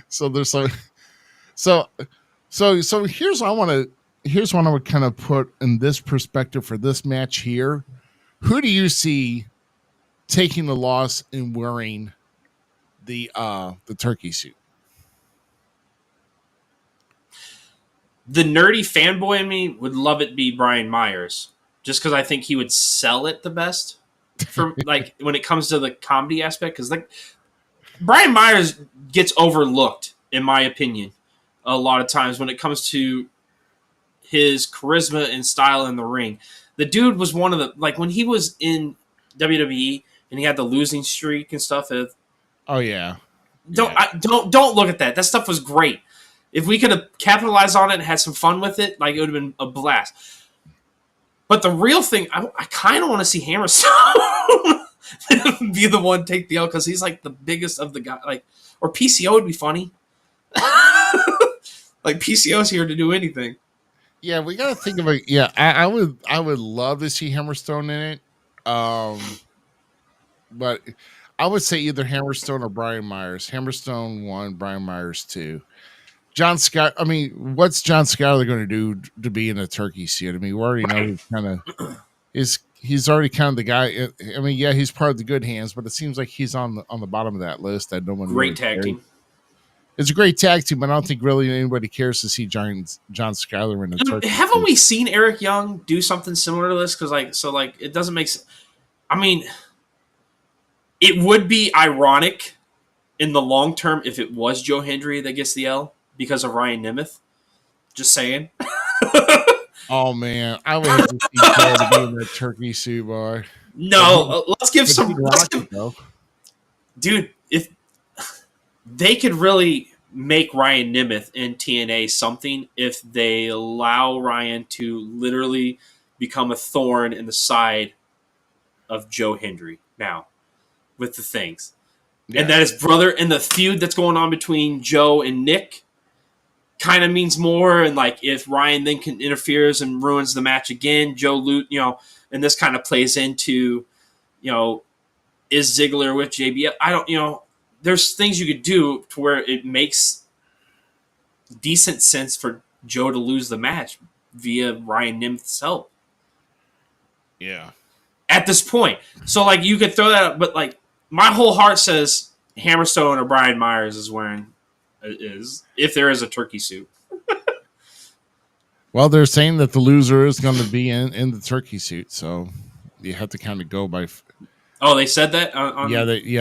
So there's so here's what I would kind of put in this perspective for this match here. Who do you see taking the loss and wearing the turkey suit? The nerdy fanboy in me would love it be Brian Myers, just because I think he would sell it the best for like when it comes to the comedy aspect. Because like Brian Myers gets overlooked, in my opinion, a lot of times when it comes to his charisma and style in the ring. The dude was one of the when he was in WWE and he had the losing streak and stuff. Oh yeah. Don't look at that. That stuff was great. If we could have capitalized on it and had some fun with it, it would have been a blast. But the real thing, I kind of want to see Hammerstone be the one take the L because he's like the biggest of the guy. Or PCO would be funny. PCO's here to do anything. Yeah, we got to think of it. Yeah, I would love to see Hammerstone in it. But I would say either Hammerstone or Brian Myers. Hammerstone 1, Brian Myers 2. John Scott. I mean, what's John Schuyler going to do to be in a turkey suit? I mean, we already know he's already kind of the guy. I mean, yeah, he's part of the good hands, but it seems like he's on the bottom of that list. I don't want great tag team. It's a great tag team, but I don't think really anybody cares to see John Schuyler in a turkey. Haven't we seen Eric Young do something similar to this? Because it doesn't make sense. I mean, it would be ironic in the long term if it was Joe Hendry that gets the L because of Ryan Nemeth. Just saying. Oh man, I would hate to see Joe to be in that turkey suit, boy. No, let's give some. Dude, if they could really make Ryan Nemeth in TNA something, if they allow Ryan to literally become a thorn in the side of Joe Hendry now with the things. Yeah. And that his brother and the feud that's going on between Joe and Nick kind of means more. And like if Ryan then interferes and ruins the match again, and this kind of plays into, is Ziggler with JBL? I don't, there's things you could do to where it makes decent sense for Joe to lose the match via Ryan Nemeth's help. Yeah. At this point. So, like, you could throw that up, but, like, my whole heart says Hammerstone or Brian Myers is if there is a turkey suit. Well, they're saying that the loser is going to be in the turkey suit, so you have to kind of go by... Oh, they said that?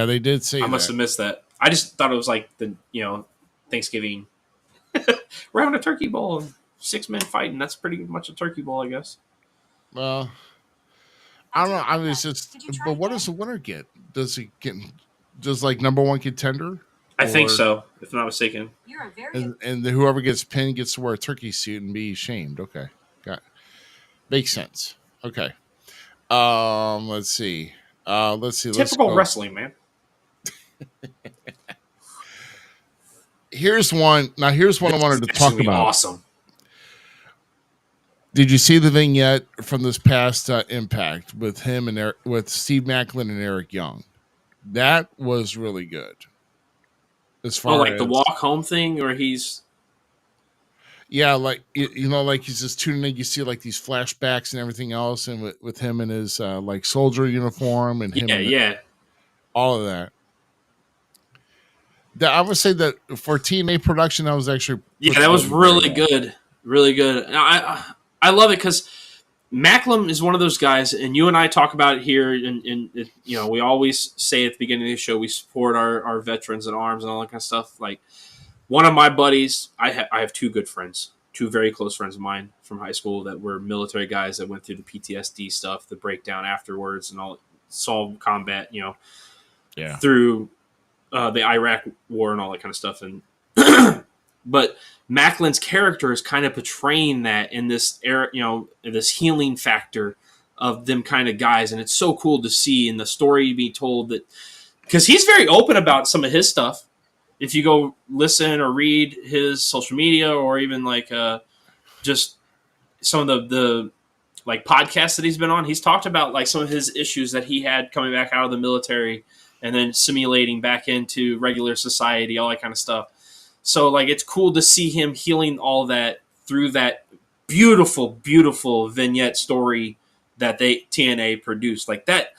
They did say that. I must have missed that. I just thought it was like the Thanksgiving. We're having a turkey bowl and 6 men fighting. That's pretty much a turkey bowl, I guess. Well, I don't know. I mean, but what does the winner get? Does he get just like number one contender? I think so, if I'm not mistaken. And whoever gets pinned gets to wear a turkey suit and be shamed. Okay, got it. Makes sense. Okay. Let's see. Typical wrestling, man. Here's one. Now, here's what I wanted to talk about. Awesome. Did you see the vignette from this past Impact with him and with Steve Macklin and Eric Young? That was really good. As far as the walk home thing, or he's. Yeah, like like he's just tuning in. You see like these flashbacks and everything else, and with him in his like soldier uniform and him, all of that. I would say that for TNA production, that was actually that was really good, really good. I love it because Macklin is one of those guys, and you and I talk about it here, and we always say at the beginning of the show we support our veterans in arms and all that kind of stuff. Like one of my buddies, I have two good friends, two very close friends of mine from high school that were military guys that went through the PTSD stuff, the breakdown afterwards, and all saw combat, through the Iraq War and all that kind of stuff, and but Macklin's character is kind of portraying that in this era, this healing factor of them kind of guys, and it's so cool to see in the story being told that because he's very open about some of his stuff. If you go listen or read his social media, or even like just some of the like podcasts that he's been on, he's talked about like some of his issues that he had coming back out of the military and then simulating back into regular society, all that kind of stuff. So, like, it's cool to see him healing all that through that beautiful, beautiful vignette story that TNA produced. Like that,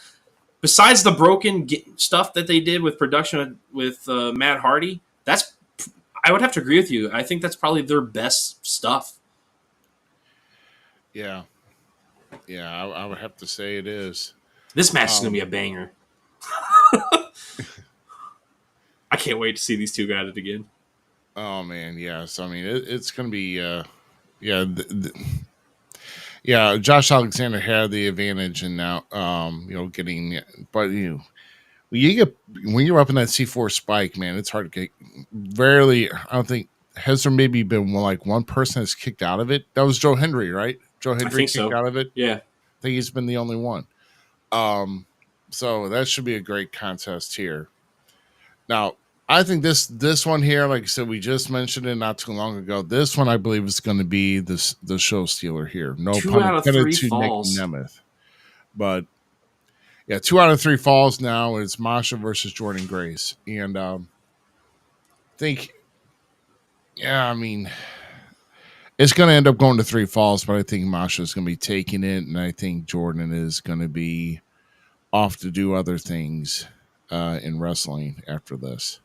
besides the broken stuff that they did with production with Matt Hardy, I would have to agree with you. I think that's probably their best stuff. Yeah. Yeah, I would have to say it is. This match is going to be a banger. I can't wait to see these two go at it again. Oh man, yes. I mean, it's going to be, Josh Alexander had the advantage, and now, getting, but when you're up in that C4 spike, man, it's hard to get. Rarely, I don't think has there maybe been like one person that's kicked out of it. That was Joe Hendry, right? Joe Hendry kicked out of it. Yeah, I think he's been the only one. So that should be a great contest here. Now, I think this one here, like I said, we just mentioned it not too long ago. This one, I believe, is going to be the show stealer here. No pun intended to Nick Nemeth. But, yeah, 2 out of 3 falls now. It's Masha versus Jordan Grace. And I think, I mean, it's going to end up going to 3 falls, but I think Masha is going to be taking it, and I think Jordan is going to be off to do other things in wrestling after this.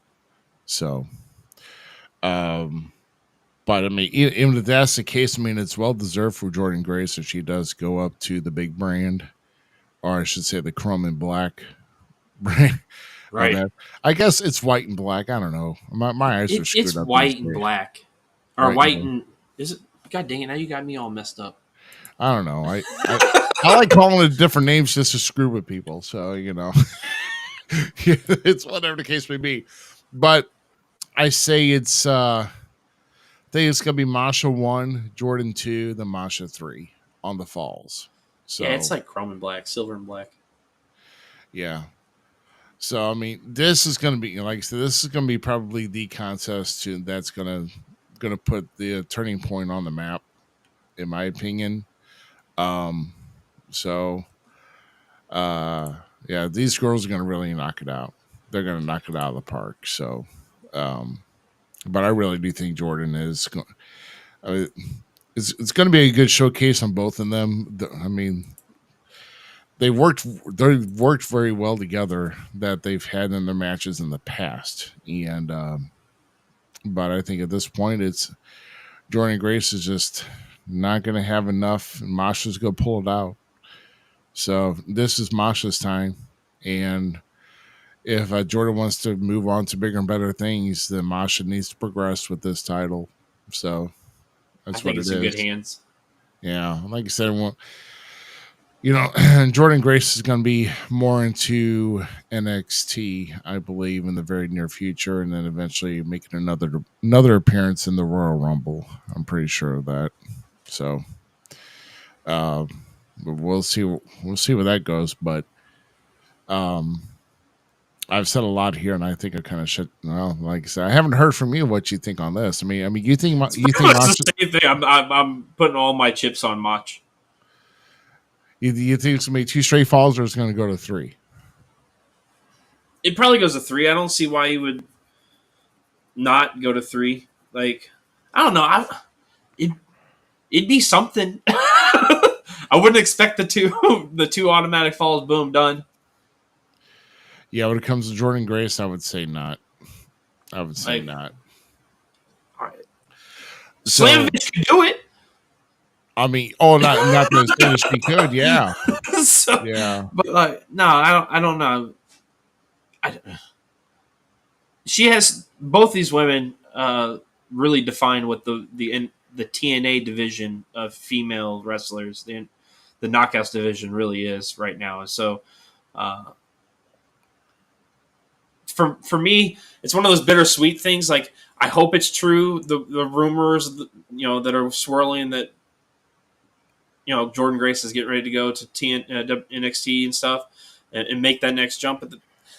So, but I mean, even if that's the case, I mean, it's well deserved for Jordan Grace if she does go up to the big brand, or I should say the Chrome and Black brand. Right. that. I guess it's white and black. I don't know. My eyes are screwed It's up. white these and days. black. Or Right, white yeah. and is it? God dang it! Now you got me all messed up. I don't know. I like calling it different names just to screw with people. So it's whatever the case may be. But I say it's I think it's gonna be Masha 1, Jordan 2, then Masha 3 on the falls. So Yeah, it's like chrome and black, silver and black. yeah. So I mean, this is gonna be, like I said, this is gonna be probably the contest that's gonna put the turning point on the map, in my opinion. So yeah, these girls are gonna really knock it out. They're gonna knock it out of the park. So but I really do think Jordan is it's going to be a good showcase on both of them. I mean, they've worked very well together that they've had in their matches in the past, and but I think at this point it's Jordan Grace is just not going to have enough, and Masha's going to pull it out. So this is Masha's time, and if Jordan wants to move on to bigger and better things, then Masha needs to progress with this title. So that's what it is. I think it's in good hands. Yeah, like I said, Jordan Grace is going to be more into NXT, I believe, in the very near future, and then eventually making another appearance in the Royal Rumble. I'm pretty sure of that. So, but we'll see. We'll see where that goes. But, I've said a lot here, and I think I kind of should. Well, like I said, I haven't heard from you what you think on this. I mean, you think It's the same thing. I'm putting all my chips on Mach. You think it's gonna be 2 straight falls, or it's gonna go to 3? It probably goes to 3. I don't see why you would not go to 3. Like, I don't know. It'd be something. I wouldn't expect the two automatic falls. Boom, done. Yeah, when it comes to Jordan Grace, I would say not. I would say not. All right. Slamovich could do it. I mean, not the finish she could, yeah. So, yeah. But no, I don't know. She has both these women really define what the TNA division of female wrestlers, the Knockouts division really is right now. And so for me, it's one of those bittersweet things. Like, I hope it's true. The rumors, that are swirling that, Jordan Grace is getting ready to go to NXT and stuff and make that next jump. But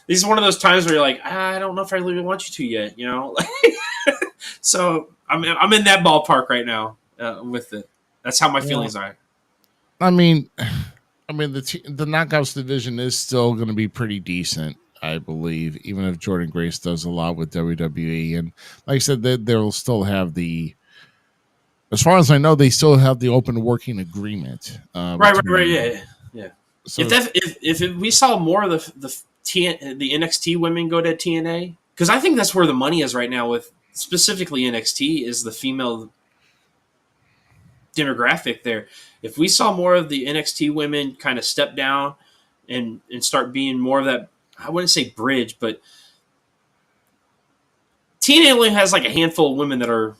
this is one of those times where you're like, I don't know if I really want you to yet, So I'm in that ballpark right now with it. That's how my feelings are. I mean, the Knockouts division is still going to be pretty decent, I believe, even if Jordan Grace does a lot with WWE. And like I said, they'll still have as far as I know, they still have the open working agreement. Right, yeah. So if we saw more of the NXT women go to TNA, because I think that's where the money is right now with specifically NXT is the female demographic there. If we saw more of the NXT women kind of step down and start being more of that, I wouldn't say bridge, but TNA only has like a handful of women that are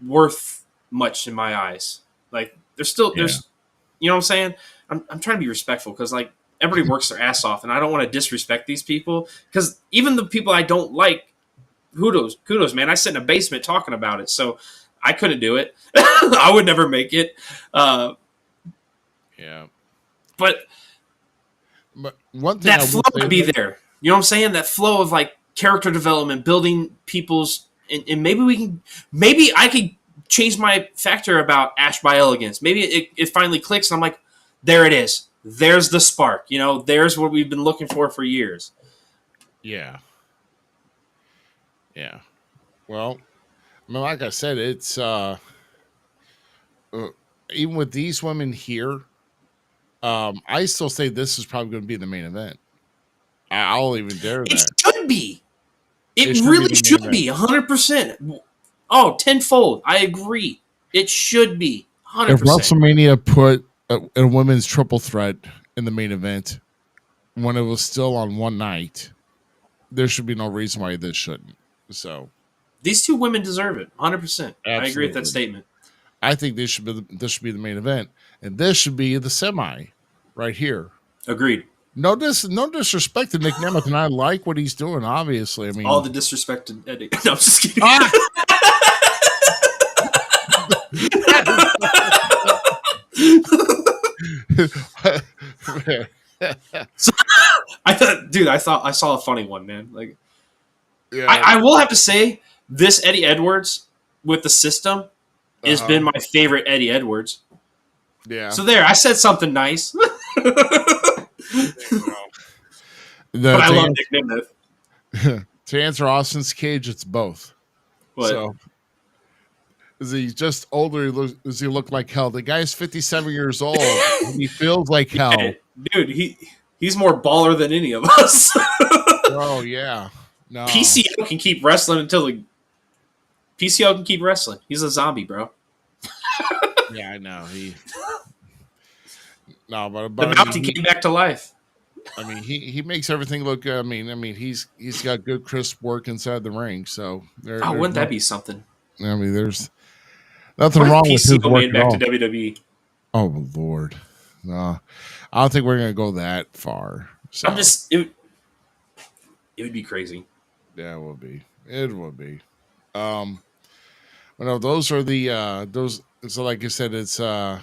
worth much in my eyes. Like, there's you know what I'm saying? I'm trying to be respectful because like everybody works their ass off, and I don't want to disrespect these people because even the people I don't like, kudos, man. I sit in a basement talking about it, so I couldn't do it. I would never make it. Yeah, but one thing that flow would be there. You know what I'm saying? That flow of like character development, building people's, and maybe I could change my factor about Ash by Elegance. Maybe it finally clicks, and I'm like, there it is. There's the spark. There's what we've been looking for years. Yeah. Yeah. Well, I mean, like I said, it's even with these women here, I still say this is probably going to be the main event. I'll even dare that. It should be. It really should be 100%. Oh, tenfold. I agree. It should be 100%. If WrestleMania put a women's triple threat in the main event when it was still on one night, there should be no reason why this shouldn't. So These two women deserve it, 100%. I agree with that Absolutely. statement. I think this should be the main event, and this should be the semi right here. Agreed. No disrespect to Nick Nemeth, and I like what he's doing. Obviously, I mean, All the disrespect to Eddie. No, I'm just kidding. I saw a funny one, man. Like, yeah, I will have to say, this Eddie Edwards with the system has been my favorite Eddie Edwards. yeah. So there, I said something nice. But I love Nick Nemeth. To answer Austin's Cage, it's both. What? So, is he just older? Does he look like hell? The guy's 57 years old. He feels like hell. Yeah, dude, he's more baller than any of us. Oh yeah, no. PCO can keep wrestling until the PCO can keep wrestling. He's a zombie, bro. Yeah, I know. No, but The Mountie came back to life. I mean, he makes everything look good. I mean, he's got good crisp work inside the ring. So Wouldn't that be something? I mean, there's nothing wrong with his PCO work made at back all. to WWE. Oh Lord, no, I don't think we're gonna go that far. So it would be crazy. yeah, it would be. It would be. No, those are the those. So like I said, it's the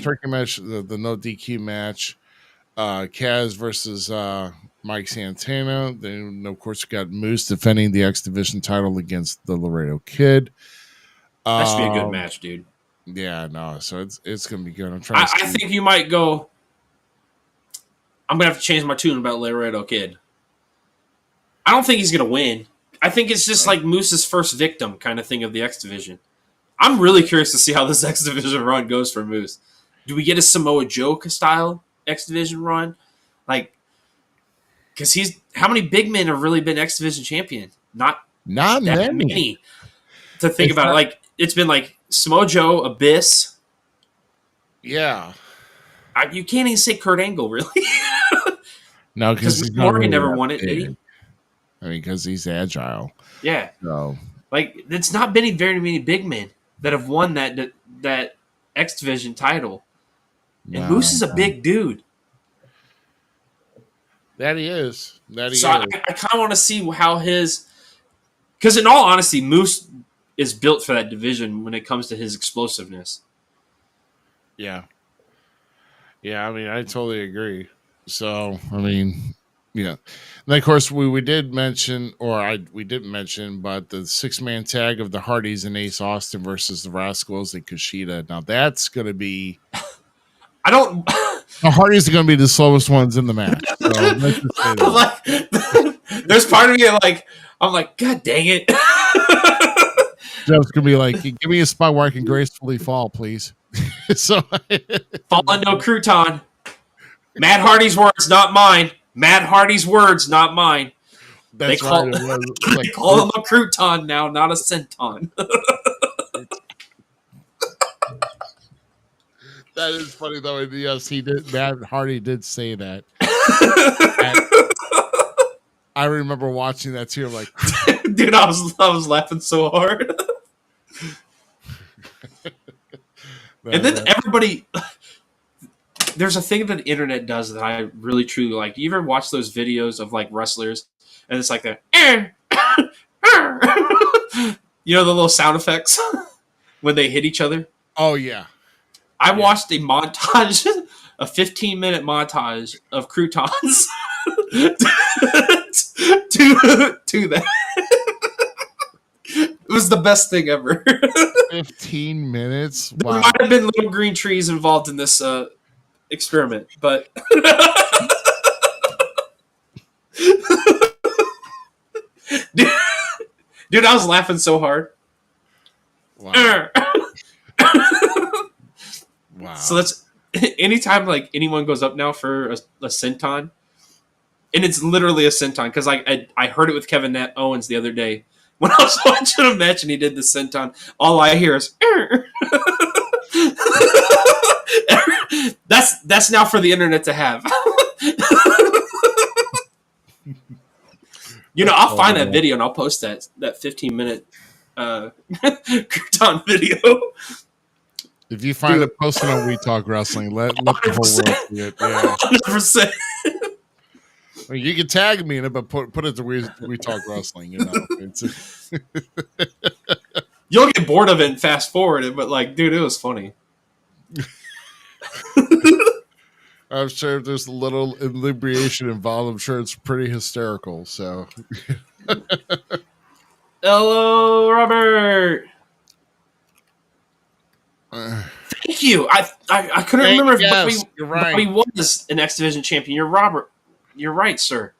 turkey match, the no DQ match. Kaz versus Mike Santana. Then, of course, we got Moose defending the X Division title against the Laredo Kid. That should be a good match, dude. Yeah, no. So it's gonna be good. I think you might go. I'm gonna have to change my tune about Laredo Kid. I don't think he's gonna win. I think it's just like Moose's first victim kind of thing of the X Division. I'm really curious to see how this X Division run goes for Moose. Do we get a Samoa Joe style X Division run? Like, because how many big men have really been X Division champion? Not that many. To think about it, like it's been like Samoa Joe, Abyss. Yeah. You can't even say Kurt Angle, really. No, because Morgan never won it, did he? I mean, because he's agile. Yeah. So, like, it's not been very many big men that have won that X Division title. And Moose is a big dude. That he is. So I kind of want to see how his... Because in all honesty, Moose is built for that division when it comes to his explosiveness. Yeah. Yeah, I mean, I totally agree. So, I mean, yeah. And of course, we did mention, we didn't mention, but the 6-man tag of the Hardys and Ace Austin versus the Rascals and Kushida. Now, that's going to be... The Hardys are going to be the slowest ones in the match. So let's just say that. There's part of me I'm like, God dang it. Jeff's going to be like, give me a spot where I can gracefully fall, please. So fall into a crouton. Matt Hardy's words, not mine. Matt Hardy's words, not mine. They call him a crouton now, not a centon. That is funny though. Yes, he did. Matt Hardy did say that. I remember watching that too. I'm like, dude, I was laughing so hard. And then everybody, there's a thing that the internet does that I really truly like. Do you ever watch those videos of like wrestlers and it's like that, you know, the little sound effects when they hit each other? Oh yeah. I watched a montage, a 15-minute montage of croutons to that. It was the best thing ever. 15 minutes? Wow. There might have been little green trees involved in this experiment, but... Dude, I was laughing so hard. Wow. Wow. So that's anytime like anyone goes up now for a senton, and it's literally a senton because I heard it with Kevin Owens the other day when I was watching a match and he did the senton. All I hear is that's now for the internet to have. I'll find that video and I'll post that 15-minute crouton video. If you find it, post it on We Talk Wrestling. Let the whole world see it. Yeah. 100%. I mean, you can tag me in it, but put it to We Talk Wrestling. It's You'll get bored of it and fast forward it, but like, dude, it was funny. I'm sure if there's a little inebriation involved, I'm sure it's pretty hysterical. So, hello, Robert. Thank you. I couldn't remember if Bobby was an X Division champion. You're Robert. You're right, sir.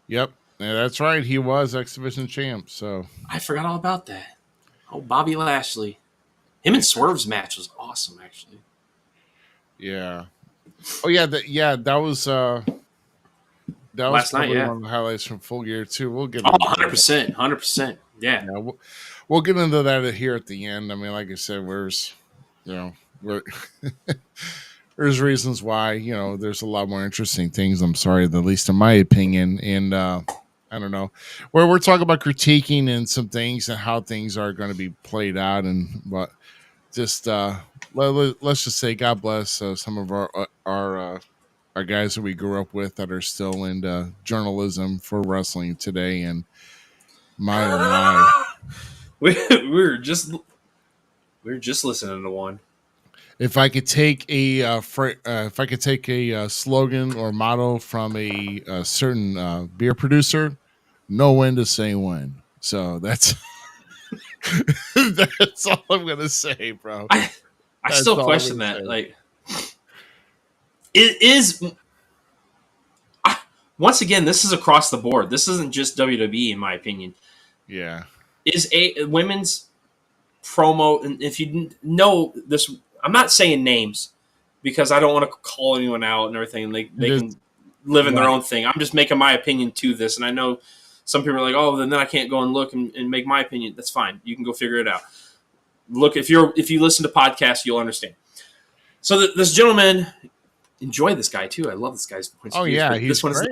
Yep, yeah, that's right. He was X Division champ. So I forgot all about that. Oh, Bobby Lashley. Him and Swerve's match was awesome, actually. Yeah. Oh yeah, that was last night. Yeah, one of the highlights from Full Gear too. We'll get 100%. Yeah. We'll get into that here at the end. I mean, like I said, there's reasons why, there's a lot more interesting things. I'm sorry, at least in my opinion. And I don't know, where we're talking about critiquing and some things and how things are going to be played out, and but just let's just say God bless some of our guys that we grew up with that are still into journalism for wrestling today. And my we were just listening to one. If I could take a slogan or motto from a certain beer producer, know when to say when. So that's that's all I'm gonna say, bro. I still question that. Say. Like, it is. Once again, this is across the board. This isn't just WWE, in my opinion. Yeah, is a women's promo, and if you know this. I'm not saying names because I don't want to call anyone out and everything. They can live in their own thing. I'm just making my opinion to this. And I know some people are like, oh, then I can't go and look and make my opinion. That's fine. You can go figure it out. Look, if you listen to podcasts, you'll understand. So this gentleman, enjoy this guy too. I love this guy's points of view. Yeah, he's great.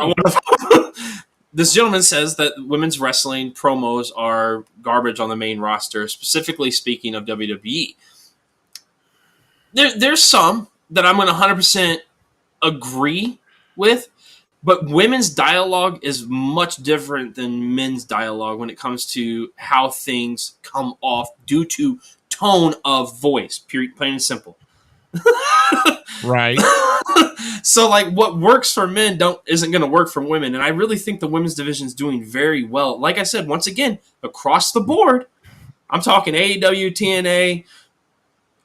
This gentleman says that women's wrestling promos are garbage on the main roster, specifically speaking of WWE. There's some that I'm going to 100% agree with, but women's dialogue is much different than men's dialogue when it comes to how things come off due to tone of voice, plain and simple. Right. So, like, what works for men isn't going to work for women, and I really think the women's division is doing very well. Like I said, once again, across the board, I'm talking AEW, TNA.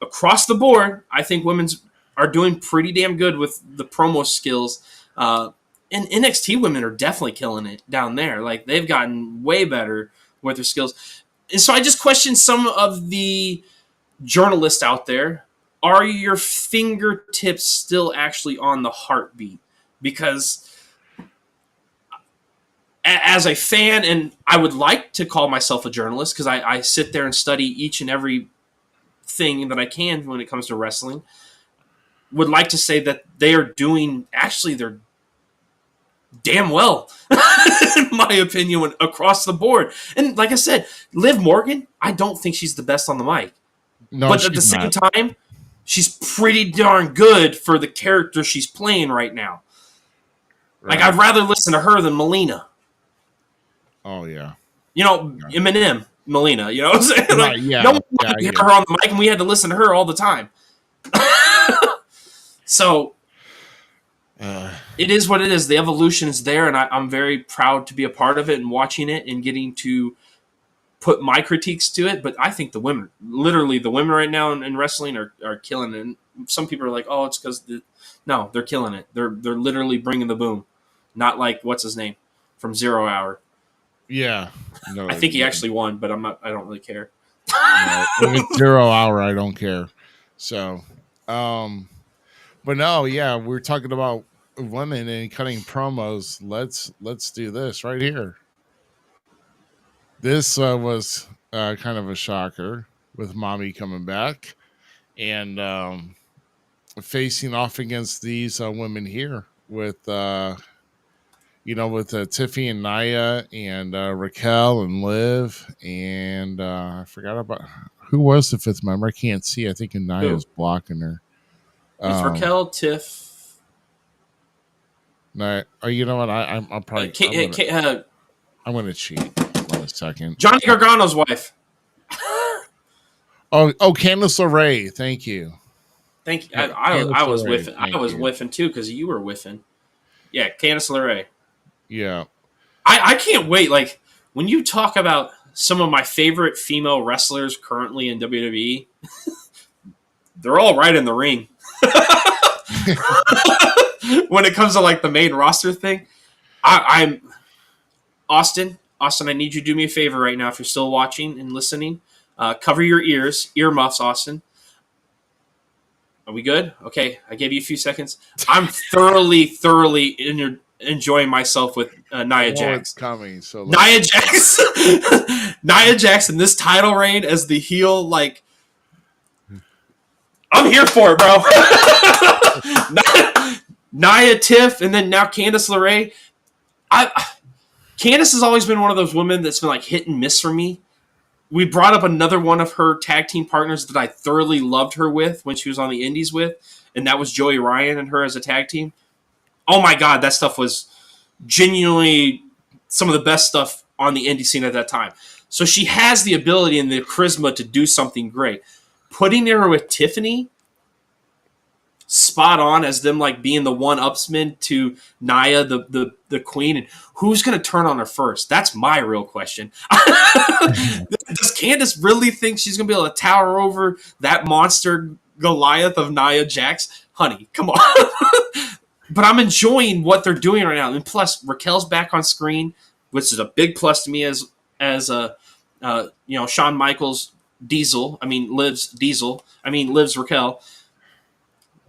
Across the board, I think women's are doing pretty damn good with the promo skills. And NXT women are definitely killing it down there. Like, they've gotten way better with their skills. And so I just question some of the journalists out there. Are your fingertips still actually on the heartbeat? Because as a fan, and I would like to call myself a journalist because I sit there and study each and every thing that I can when it comes to wrestling, would like to say that they are doing, actually they're damn well, in my opinion, across the board. And like I said, Liv Morgan, I don't think she's the best on the mic. No, but at the same time, she's pretty darn good for the character she's playing right now. Right. Like, I'd rather listen to her than Melina. Oh, yeah. Eminem. Melina, you know what I'm saying? Like, yeah, no one wanted to hear her on the mic, and we had to listen to her all the time. So, it is what it is. The evolution is there, and I'm very proud to be a part of it and watching it and getting to put my critiques to it. But I think the women right now in wrestling are killing it. And some people are like, oh, it's because no, they're killing it. They're literally bringing the boom. Not like, what's his name from 0 Hour. Yeah, no, I think he actually won, but I don't really care. No, if it's 0 Hour, I don't care. So, but no, yeah, we're talking about women and cutting promos. Let's do this right here. This was kind of a shocker with Mommy coming back and facing off against these women here with with Tiffy and Naya and Raquel and Liv, and I forgot about who was the fifth member. I can't see. I think Naya's blocking her. It's Raquel, Tiff. No, you know what? I'm probably I'm gonna cheat. Hold on a second. Johnny Gargano's wife. Oh, Candice LeRae. Thank you. Thank you. I was whiffing. I was whiffing too because you were whiffing. Yeah, Candice LeRae. Yeah. I can't wait. Like when you talk about some of my favorite female wrestlers currently in WWE, they're all right in the ring. When it comes to like the main roster thing, I'm Austin. I need you to do me a favor right now if you're still watching and listening. Cover your earmuffs, Austin. Are we good? Okay, I gave you a few seconds. I'm thoroughly enjoying myself with Nia Jax. Coming, so Nia Jax, Nia Jax in this title reign as the heel, like I'm here for it, bro. Nia, Tiff, and then now Candice LeRae. Candice has always been one of those women that's been like hit and miss for me. We brought up another one of her tag team partners that I thoroughly loved her with when she was on the Indies with, and that was Joey Ryan and her as a tag team. Oh my God, that stuff was genuinely some of the best stuff on the indie scene at that time. So she has the ability and the charisma to do something great. Putting her with Tiffany, spot on as them like being the one-upsman to Nia, the queen, and who's going to turn on her first? That's my real question. Does Candice really think she's going to be able to tower over that monster Goliath of Nia Jax? Honey, come on. But I'm enjoying what they're doing right now. And plus, Raquel's back on screen, which is a big plus to me as Shawn Michaels Liv's Raquel.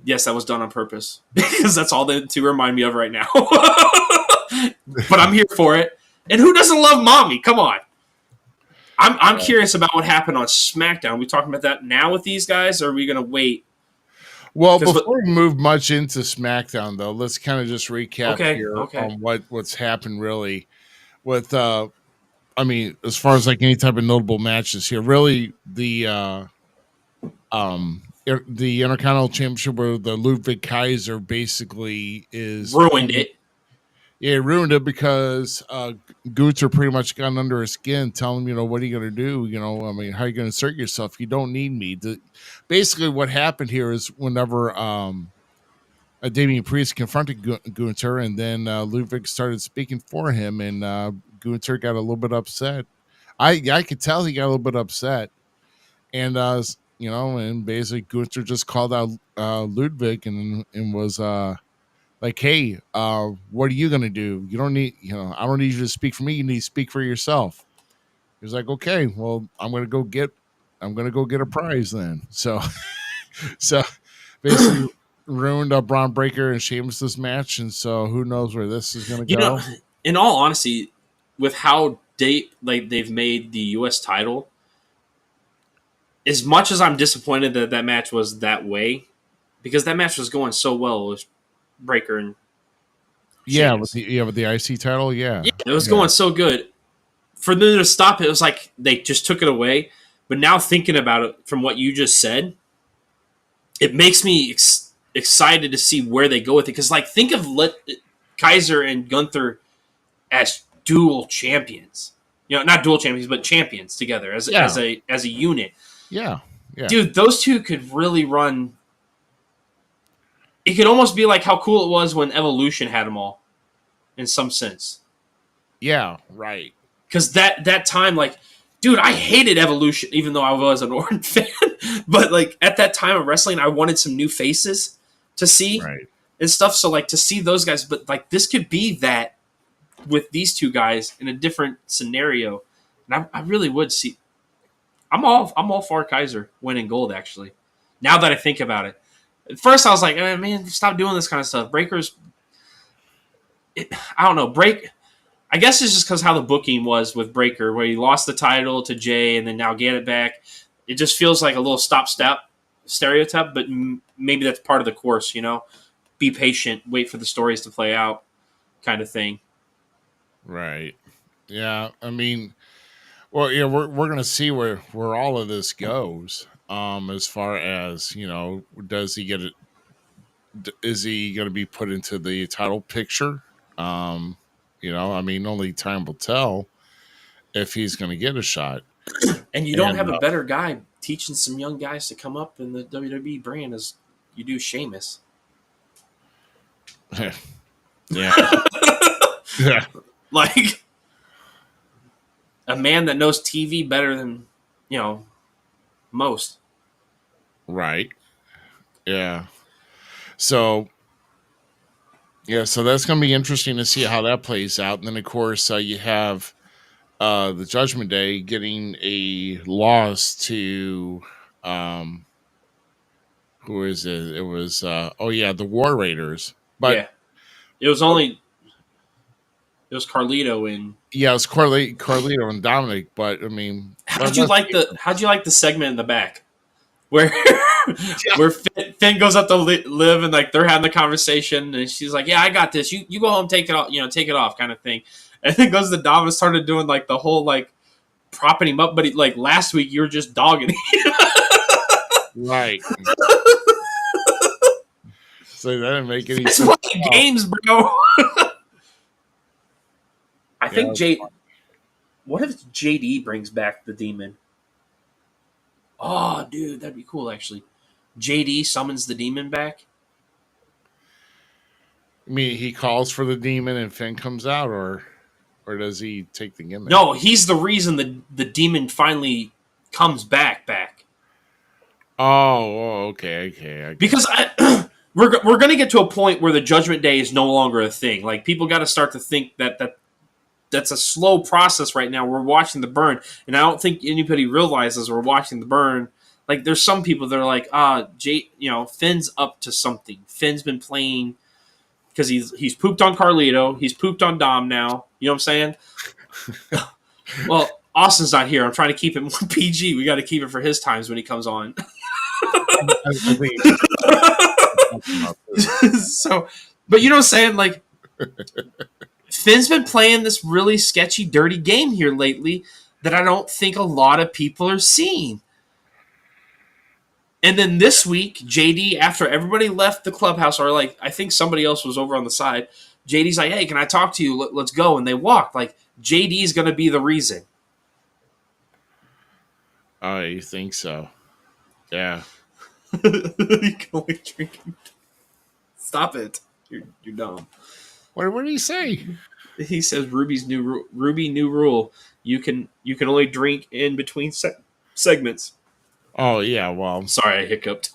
Yes, that was done on purpose because that's all to remind me of right now. But I'm here for it. And who doesn't love mommy? Come on. I'm curious about what happened on SmackDown. Are we talking about that now with these guys, or are we going to wait? Well, before we move much into SmackDown, though, let's kind of just recap here on what's happened really with, as far as like any type of notable matches here. Really, the Intercontinental Championship where the Ludwig Kaiser basically is ruined it. Yeah, it ruined it because Gunther pretty much got under his skin, telling him, what are you going to do? How are you going to insert yourself? You don't need me. Basically, what happened here is whenever Damian Priest confronted Gunther, and then Ludwig started speaking for him, and Gunther got a little bit upset. I could tell he got a little bit upset, and and basically Gunther just called out Ludwig and was like, hey, what are you going to do? You don't need, I don't need you to speak for me. You need to speak for yourself. He was like, okay, well, I'm going to go get a prize then. So basically ruined Braun Breaker and Sheamus's match. And so who knows where this is going to go. In all honesty, with how they've made the U.S. title, as much as I'm disappointed that match was that way, because that match was going so well with Breaker and Sheamus. with the IC title, it was going so good. For them to stop it was like they just took it away. But now thinking about it from what you just said, it makes me excited to see where they go with it. Because think of Kaiser and Gunther as dual champions. Not dual champions, but champions together as a unit. Yeah. Dude, those two could really run. It could almost be like how cool it was when Evolution had them all, in some sense. Yeah, right. Because that time, dude, I hated Evolution, even though I was an Orton fan. But at that time of wrestling, I wanted some new faces to see and stuff. So to see those guys, but this could be that with these two guys in a different scenario, and I really would see. I'm all for Kaiser winning gold. Actually, now that I think about it. At first, I was like, man, stop doing this kind of stuff. Breaker's... I don't know. I guess it's just because how the booking was with Breaker, where he lost the title to Jay and then now get it back. It just feels like a little stop-step stereotype, but maybe that's part of the course, Be patient, wait for the stories to play out kind of thing. Right. Yeah. I mean, well, yeah, we're gonna see where all of this goes. As far as does he get it? Is he going to be put into the title picture? I mean, only time will tell if he's going to get a shot. And you don't And have a better guy teaching some young guys to come up in the WWE brand as you do Sheamus. yeah, yeah, Like a man that knows TV better than most. right, yeah. So so that's going to be interesting to see how that plays out. And then, of course, you have the Judgment Day getting a loss to who is it? It was the War Raiders. But yeah, it was Carlito and yeah, it's Carlito and Dominic. But I mean, how'd you like the segment in the back where where Finn goes up to Liv and like they're having the conversation and she's like, yeah, I got this. You go home, take it off, take it off, kind of thing. And then goes to Dom and started doing like the whole like propping him up, but like last week you were just dogging him. Right. So that didn't make any sense. It's fucking games, bro. I think what if JD brings back the demon? Oh, dude, that'd be cool, actually. JD summons the demon back. I mean, he calls for the demon and Finn comes out, or does he take the gimmick? No, he's the reason the demon finally comes back. Oh, okay. Because we're going to get to a point where the Judgment Day is no longer a thing. Like, people got to start to think that's a slow process right now. We're watching the burn, and I don't think anybody realizes we're watching the burn. Like, there's some people that are like, Finn's up to something. Finn's been playing because he's pooped on Carlito. He's pooped on Dom now. You know what I'm saying? Well, Austin's not here. I'm trying to keep it more PG. We got to keep it for his times when he comes on. So, but you know what I'm saying? Like, Finn's been playing this really sketchy, dirty game here lately that I don't think a lot of people are seeing. And then this week, JD, after everybody left the clubhouse, or like I think somebody else was over on the side, JD's like, hey, can I talk to you? Let's go. And they walked. Like, JD's going to be the reason. Oh, you think so? Yeah. You can only drink. Stop it. You're dumb. What did he say? He says Ruby new rule. You can only drink in between segments. Oh yeah, well, sorry, I hiccuped.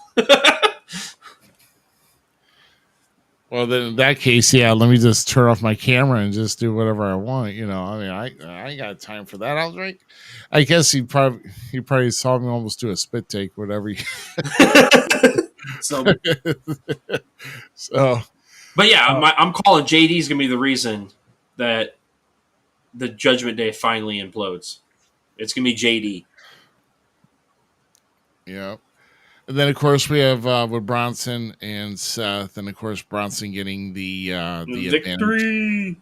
Well, then in that case, yeah, let me just turn off my camera and just do whatever I want. I mean, I ain't got time for that. I'll drink. I guess he probably saw me almost do a spit take, whatever. So, but yeah, I'm calling JD's gonna be the reason that the Judgment Day finally implodes. It's gonna be JD. Yeah. And then, of course, we have with Bronson and Seth, and of course, Bronson getting the victory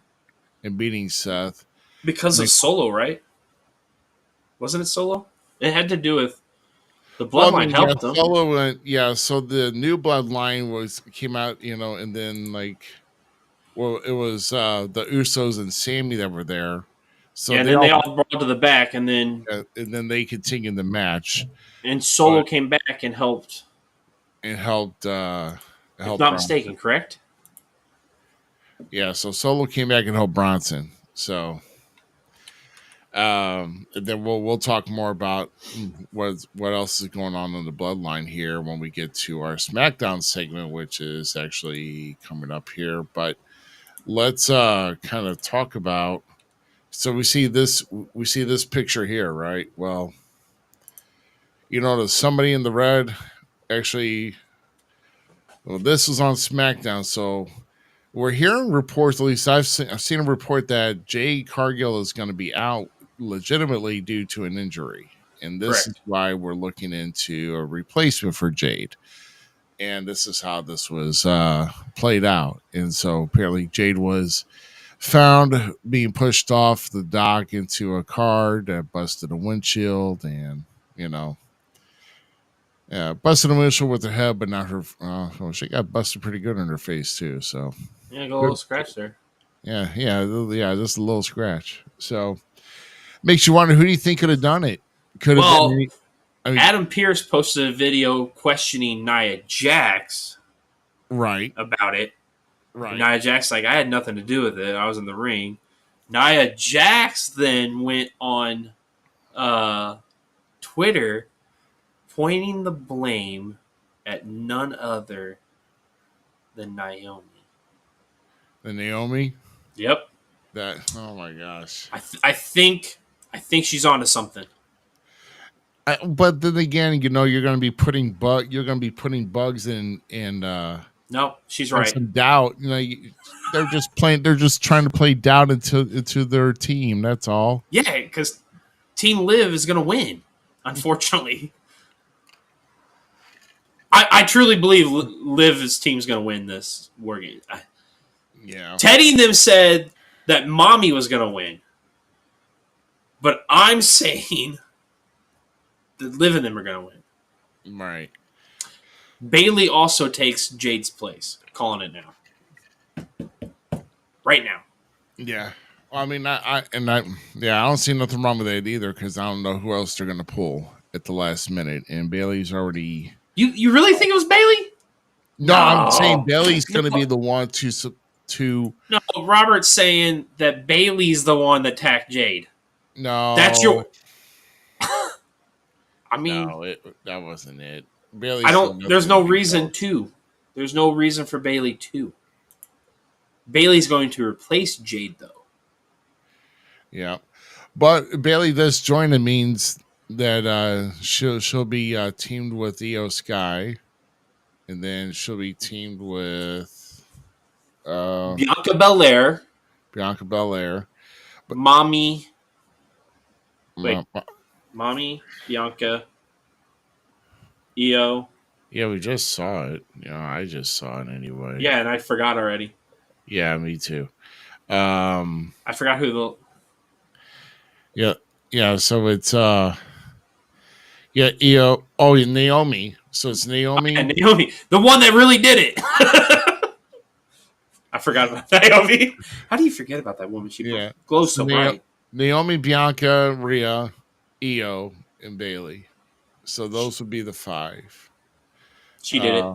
and beating Seth because of Solo, right? Wasn't it Solo? It had to do with the bloodline helped them. Solo went, so the new bloodline came out, and then it was the Usos and Sammy that were there. So and then they all brought to the back, and then they continued the match. And Solo came back and helped. If not mistaken, correct? Yeah, so Solo came back and helped Bronson. So, and then we'll talk more about what else is going on in the bloodline here when we get to our SmackDown segment, which is actually coming up here. But let's kind of talk about. So we see this picture here, right? Well, there's somebody in the red. Actually, this was on SmackDown, so we're hearing reports. At least I've seen a report that Jade Cargill is going to be out legitimately due to an injury, and this is why we're looking into a replacement for Jade. And this is how this was played out. And so apparently Jade was found being pushed off the dock into a car that busted a windshield, and busted a windshield with her head, but not her. Well, she got busted pretty good in her face too. So Yeah, got a little scratch there. yeah, just a little scratch. So makes you wonder, who do you think could have done it? Could have Well, been. Adam Pierce posted a video questioning Nia Jax Right. about it. Right. And Nia Jax like, I had nothing to do with it. I was in the ring. Nia Jax then went on Twitter pointing the blame at none other than Naomi. The Naomi? Yep. Oh my gosh. I think she's onto something. But then again, you're going to be putting bugs in No, she's right. some doubt. They're just trying to play doubt into their team. That's all. Yeah, because Team Liv is going to win. Unfortunately, I truly believe Liv's team's going to win this WarGames. Yeah. Teddy and them said that Mommy was going to win, but I'm saying that Liv and them are going to win. Right. Bailey also takes Jade's place. Calling it now. Right now. Yeah. Well, I mean, I don't see nothing wrong with it either, because I don't know who else they're going to pull at the last minute, and Bailey's already. You really think it was Bailey? No, I'm saying Bailey's going to be the one to. No, Robert's saying that Bailey's the one that attacked Jade. No, that's your. I mean, no, that wasn't it. Bailey. There's no reason to. There's no reason for Bailey to. Bailey's going to replace Jade, though. Yeah, but Bailey does join. It means that she'll be teamed with Io Sky, and then she'll be teamed with Bianca Belair. But Mommy. Wait. Mommy, Bianca, Io. Yeah, we just saw it. I just saw it anyway. Yeah, and I forgot already. Yeah, me too. I forgot who the. Yeah. So it's Io. Oh, Naomi. So it's Naomi. And Naomi, the one that really did it. I forgot about Naomi. How do you forget about that woman? She glows so bright. Naomi, Bianca, Rhea, Io, and Bailey. So those would be the 5. She did it.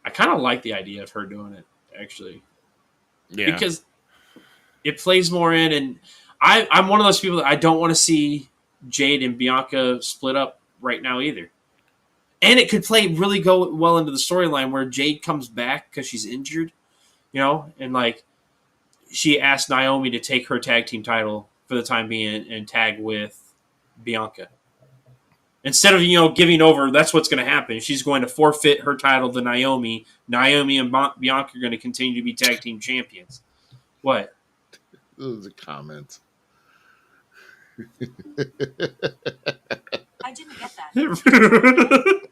I kind of like the idea of her doing it, actually. Yeah. Because it plays more in, and I'm one of those people that I don't want to see Jade and Bianca split up right now either. And it could really go well into the storyline where Jade comes back because she's injured, and like she asked Naomi to take her tag team title for the time being and tag with Bianca. Instead of, giving over, that's what's going to happen. She's going to forfeit her title to Naomi. Naomi and Bianca are going to continue to be tag team champions. What? This is a comment. I didn't get that.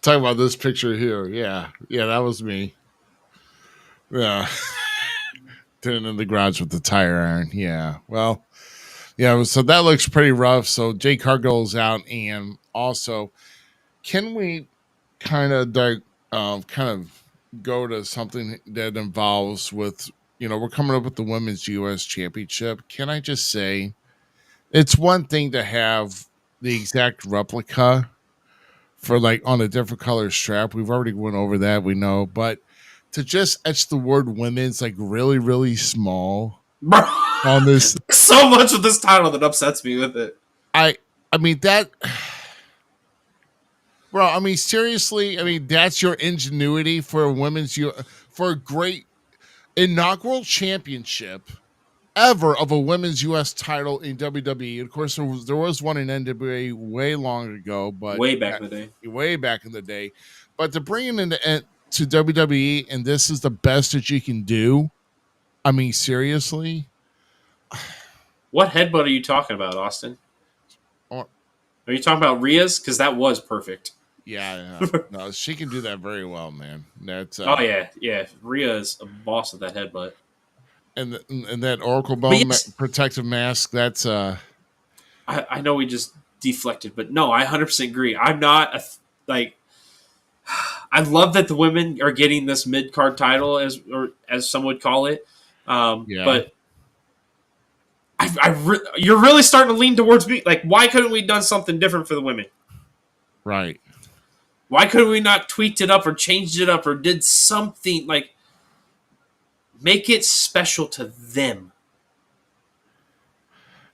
Talk about this picture here. Yeah, that was me. Yeah. Turning in the garage with the tire iron. Yeah. Well, yeah, so that looks pretty rough. So Jade Cargill's out, and also, can we kind of go to something that involves with, we're coming up with the Women's U.S. Championship. Can I just say, it's one thing to have the exact replica for on a different color strap. We've already went over that, we know, but to just etch the word women's really, really small on this. So much with this title that upsets me with it. I mean that, bro. I mean, seriously. I mean, that's your ingenuity for a great inaugural championship ever of a women's U.S. title in WWE. Of course, there was one in NWA way long ago, but way back in the day. But to bring it to WWE, and this is the best that you can do. I mean, seriously. What headbutt are you talking about, Austin? Are you talking about Rhea's? Because that was perfect. Yeah, no, she can do that very well, man. That's Oh yeah. Rhea is a boss of that headbutt. and that Oracle But Bone yes, protective mask. That's I know we just deflected, but no, I 100% agree. I'm not like. I love that the women are getting this mid card title, as some would call it. yeah, But you're really starting to lean towards me. Like, why couldn't we done something different for the women? right. Why couldn't we not tweaked it up or changed it up or did something like make it special to them?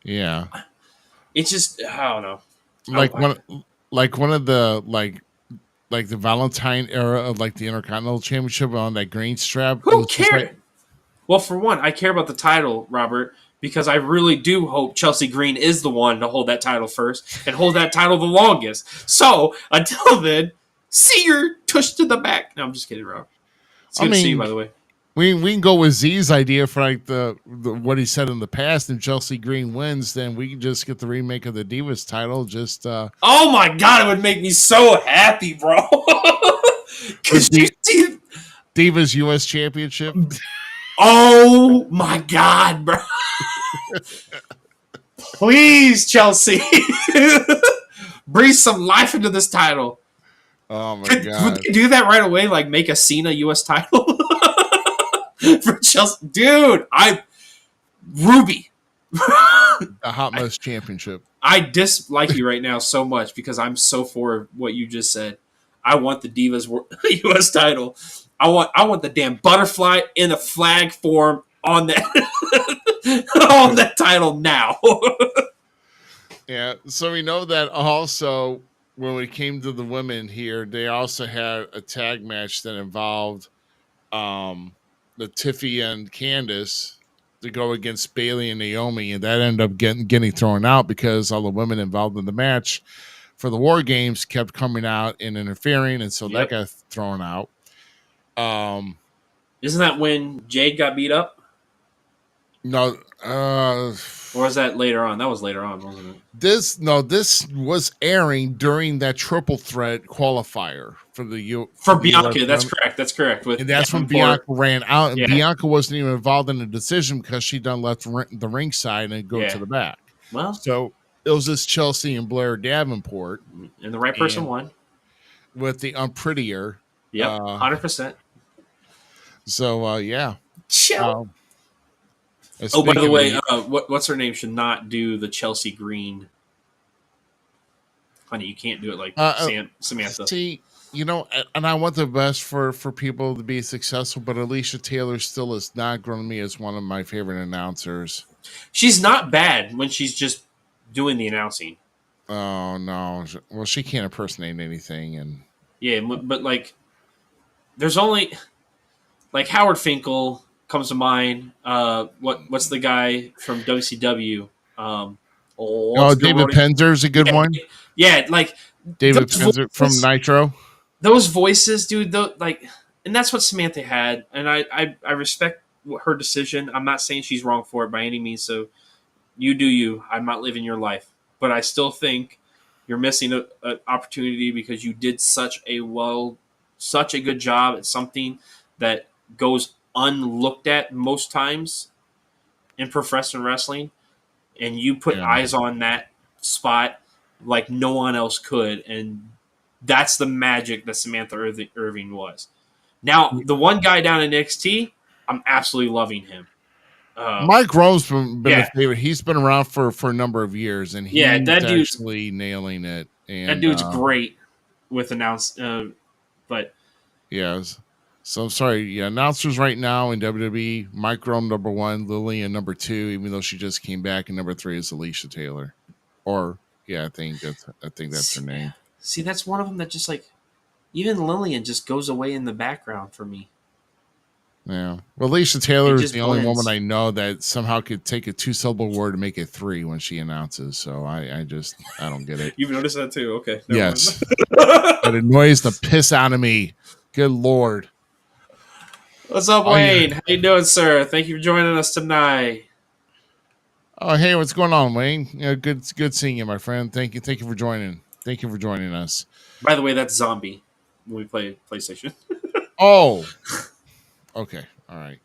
Yeah, It's just I don't know. like one of the like the Valentine era of like the Intercontinental Championship on that green strap. It Who was just cares? like, Well, for one, I care about the title, Robert, because I really do hope Chelsea Green is the one to hold that title first and hold that title the longest. So until then, see your tush to the back. No, I'm just kidding, Rob. It's good to see you, by the way. we can go with Z's idea for like the what he said in the past. If Chelsea Green wins, then we can just get the remake of the Divas title. Just Oh my god, it would make me so happy, bro. Because you see, Divas US Championship. oh my god, bro. Please, Chelsea, breathe some life into this title. Oh my Would god! they do that right away? Like make a Cena US title for Chelsea, dude. Ruby. The Hot Mess Championship. I dislike you right now so much because I'm so for what you just said. I want the Divas US title. I want the damn butterfly in a flag form on that on that title now. Yeah, so we know that also when we came to the women here, they also had a tag match that involved the Tiffy and Candice to go against Bailey and Naomi, and that ended up getting thrown out because all the women involved in the match for the War Games kept coming out and interfering, and so that got thrown out. Isn't that when Jade got beat up? No, or was that later on? That was later on, wasn't it? This was airing during that triple threat qualifier for the Bianca. That's correct. That's correct. And that's when Bianca ran out, and Bianca wasn't even involved in the decision because she done left the ring side and go to the back. Well, so it was just Chelsea and Blair Davenport, and the right person won with the unprettier. Yep, 100%. So yeah. Oh, by the way, what's her name should not do the Chelsea Green. Honey, you can't do it like Samantha. See, and I want the best for people to be successful, but Alicia Taylor still is not grown to me as one of my favorite announcers. She's not bad when she's just doing the announcing. Oh no! Well, she can't impersonate anything, and yeah, but like, there's only like Howard Finkel comes to mind. What's the guy from WCW? David Penzer's a good one. Yeah, like David Penzer from Nitro. Those voices, dude. And that's what Samantha had, and I respect her decision. I'm not saying she's wrong for it by any means. So you do you. I'm not living your life, but I still think you're missing an opportunity because you did such a good job at something that goes unlooked at most times in professional wrestling, and you put eyes on that spot like no one else could, and that's the magic that Samantha Irving was. Now, the one guy down in NXT, I'm absolutely loving him. Mike Rowe's been a favorite. He's been around for a number of years, and he's actually nailing it. And that dude's great with but yes. So I'm sorry. Yeah, announcers right now in WWE: Mike Rowe number 1, Lillian number 2. Even though she just came back, and number 3 is Alicia Taylor. I think that's her name. See, that's one of them that just like even Lillian just goes away in the background for me. Yeah. Well, Alicia Taylor is the only woman I know that somehow could take a 2-syllable word and make it 3 when she announces. So I don't get it. You've noticed that too? Okay. Yes. It annoys the piss out of me. Good Lord. What's up, Wayne? How you doing, sir? Thank you for joining us tonight. Oh, hey, what's going on, Wayne? Good seeing you, my friend. Thank you for joining. Thank you for joining us. By the way, that's Zombie when we play PlayStation. Oh, okay. All right.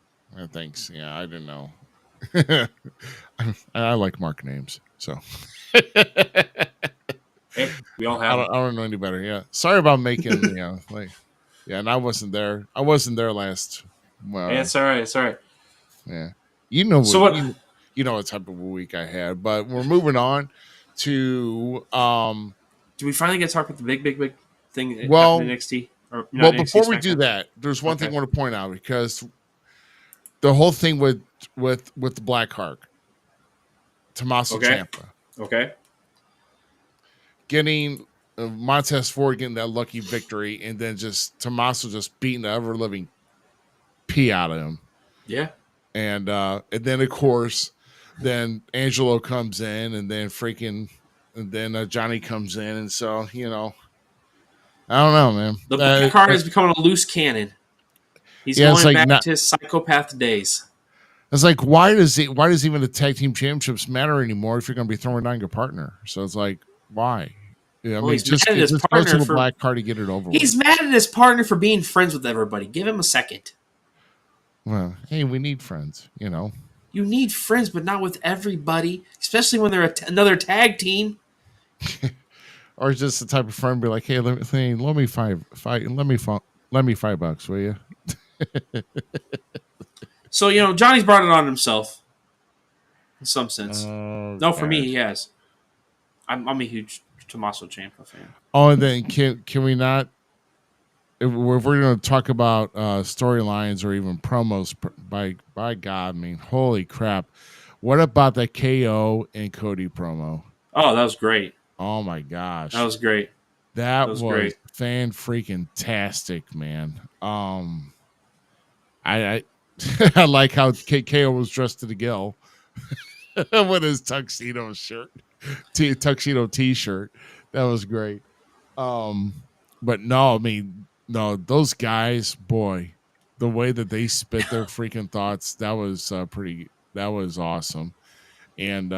Thanks. Yeah, I didn't know. I like Mark names, so Hey, we all have I them. don't know any better. Yeah, sorry about making and I wasn't there. I wasn't there last. Well, Hey, it's all right. It's all right. yeah, you know So what what? you know what type of a week I had, but we're moving on to Do we finally get to talk about the big thing that well happened in NXT? Or not well NXT, before we do SmackDown? that, there's one thing Okay. I want to point out because the whole thing with the Black Heart, Tommaso Okay. Ciampa. Okay. Getting Montez Ford getting that lucky victory, and then just Tommaso just beating the ever living pee out of him, Yeah. and then of course, then Angelo comes in, and then Johnny comes in, and so I don't know, man. The Black Heart is becoming a loose cannon. He's going back to his psychopath days. It's like why does even the tag team championships matter anymore if you're going to be throwing down your partner? So it's like why? Yeah, I mean, He's just mad at his go to partner the for Black Card to get it over He's with. mad at his partner for being friends with everybody. Give him a second. Well, hey, we need friends, You need friends, but not with everybody, especially when they're another tag team. Or just the type of friend be like, hey, let me $5, will you? So Johnny's brought it on himself, in some sense. Oh, No, for me, he has. I'm a huge Tommaso Ciampa fan. Oh, and then can we not? If we're going to talk about storylines or even promos, by God, I mean, holy crap! What about that KO and Cody promo? Oh, that was great. Oh my gosh, That was great. That was great. fan freaking tastic, man. I I like how KO was dressed to the gill with his tuxedo shirt, tuxedo T-shirt. That was great. But no, I mean, no, those guys, boy, the way that they spit their freaking thoughts, that was that was awesome. And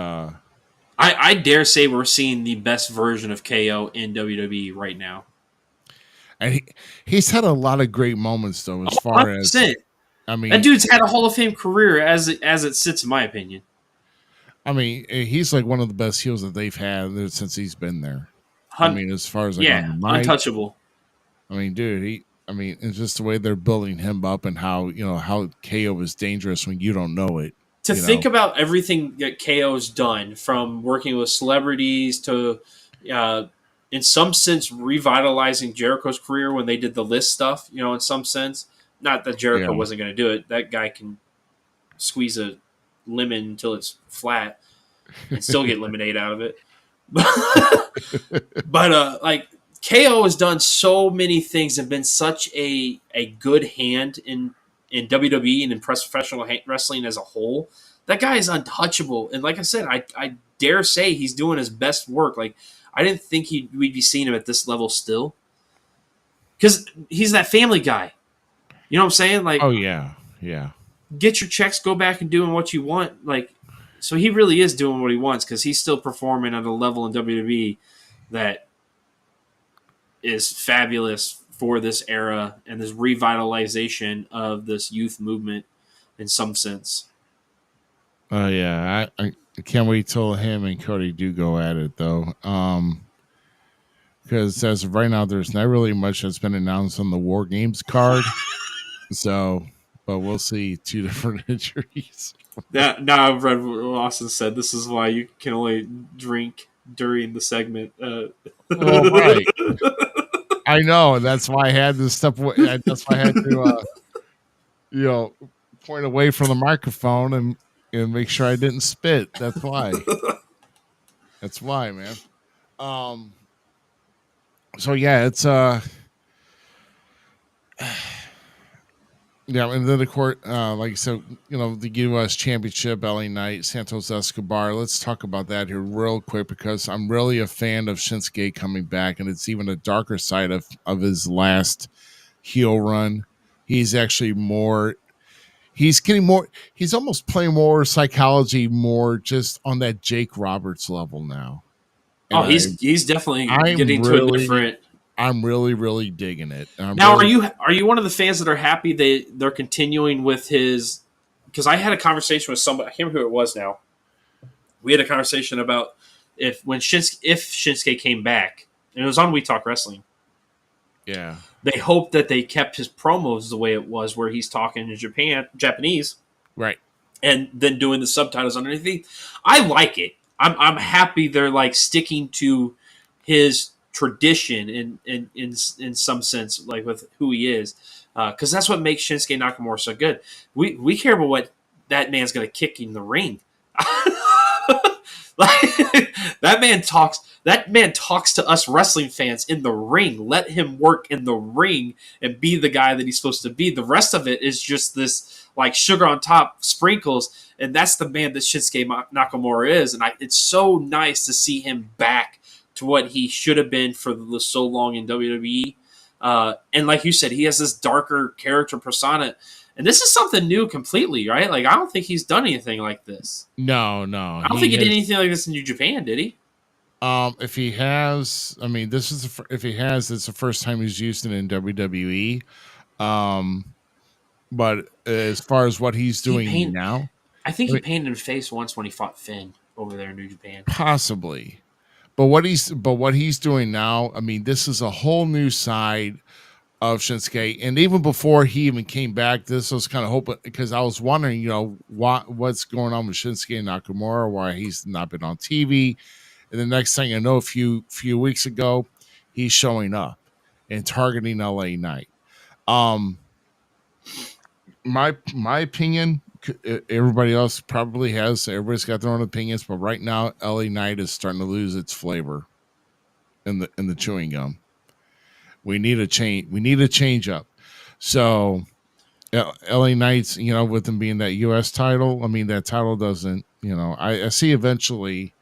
I dare say we're seeing the best version of KO in WWE right now. And he's had a lot of great moments though, as far 100%. as I mean, that dude's had a Hall of Fame career as it sits, in my opinion. I mean, he's like one of the best heels that they've had since he's been there. I mean, as far as untouchable. I mean, dude, it's just the way they're building him up and how how KO is dangerous when you don't know it. To think about everything that KO's done, from working with celebrities to, in some sense, revitalizing Jericho's career when they did the list stuff. In some sense, not that Jericho wasn't going to do it. That guy can squeeze a lemon until it's flat and still get lemonade out of it. But like KO has done so many things and been such a good hand in WWE and in professional wrestling as a whole. That guy is untouchable. And like I said, I dare say he's doing his best work. Like, I didn't think we'd be seeing him at this level still. Because he's that family guy. You know what I'm saying? Like, oh, yeah. Yeah. Get your checks, go back and doing what you want. Like, so he really is doing what he wants because he's still performing at a level in WWE that is fabulous for this era and this revitalization of this youth movement in some sense. Oh yeah, I can't wait till him and Cody do go at it though. Because as of right now, there's not really much that's been announced on the WarGames card. So, but we'll see 2 different injuries. Now I've read what Austin said. This is why you can only drink during the segment. Well, right. I know. That's why I had to step away. That's why I had to, point away from the microphone and make sure I didn't spit. That's why. That's why, man. So yeah, it's yeah, and then of course, like I said, the U.S. Championship, LA Knight, Santos Escobar. Let's talk about that here real quick because I'm really a fan of Shinsuke coming back, and it's even a darker side of his last heel run. He's actually more. He's getting more. He's almost playing more psychology, more just on that Jake Roberts level now. And he's definitely getting to a different. I'm really, really digging it. Now, are you one of the fans that are happy they're continuing with his? Because I had a conversation with somebody. I can't remember who it was now. We had a conversation about if Shinsuke came back, and it was on We Talk Wrestling. Yeah. They hoped that they kept his promos the way it was, where he's talking in Japanese, right, and then doing the subtitles underneath. I like it. I'm happy they're like sticking to his tradition in some sense, like with who he is, because that's what makes Shinsuke Nakamura so good. We care about what that man's going to kick in the ring. Like, that man talks to us wrestling fans in the ring. Let him work in the ring and be the guy that he's supposed to be. The rest of it is just this like sugar on top sprinkles, and that's the man that Shinsuke Nakamura is. And it's so nice to see him back to what he should have been for so long in WWE. And like you said, he has this darker character persona. And this is something new completely, right? Like, I don't think he's done anything like this. No. I don't think he did anything like this in New Japan, did he? If he has, I mean, if he has, it's the first time he's used it in WWE. But as far as what he's doing now, I think he painted his face once when he fought Finn over there in New Japan. Possibly. But what he's doing now, I mean, this is a whole new side of Shinsuke, and even before he even came back, this was kind of hoping, because I was wondering, what's going on with Shinsuke Nakamura, why he's not been on TV, and the next thing I know, a few weeks ago, he's showing up and targeting LA Knight. My opinion, everybody else probably has. Everybody's got their own opinions, but right now, LA Knight is starting to lose its flavor in the chewing gum. We need a change. We need a change up. So, LA Knights, with them being that U.S. title, I mean, that title doesn't, I see eventually,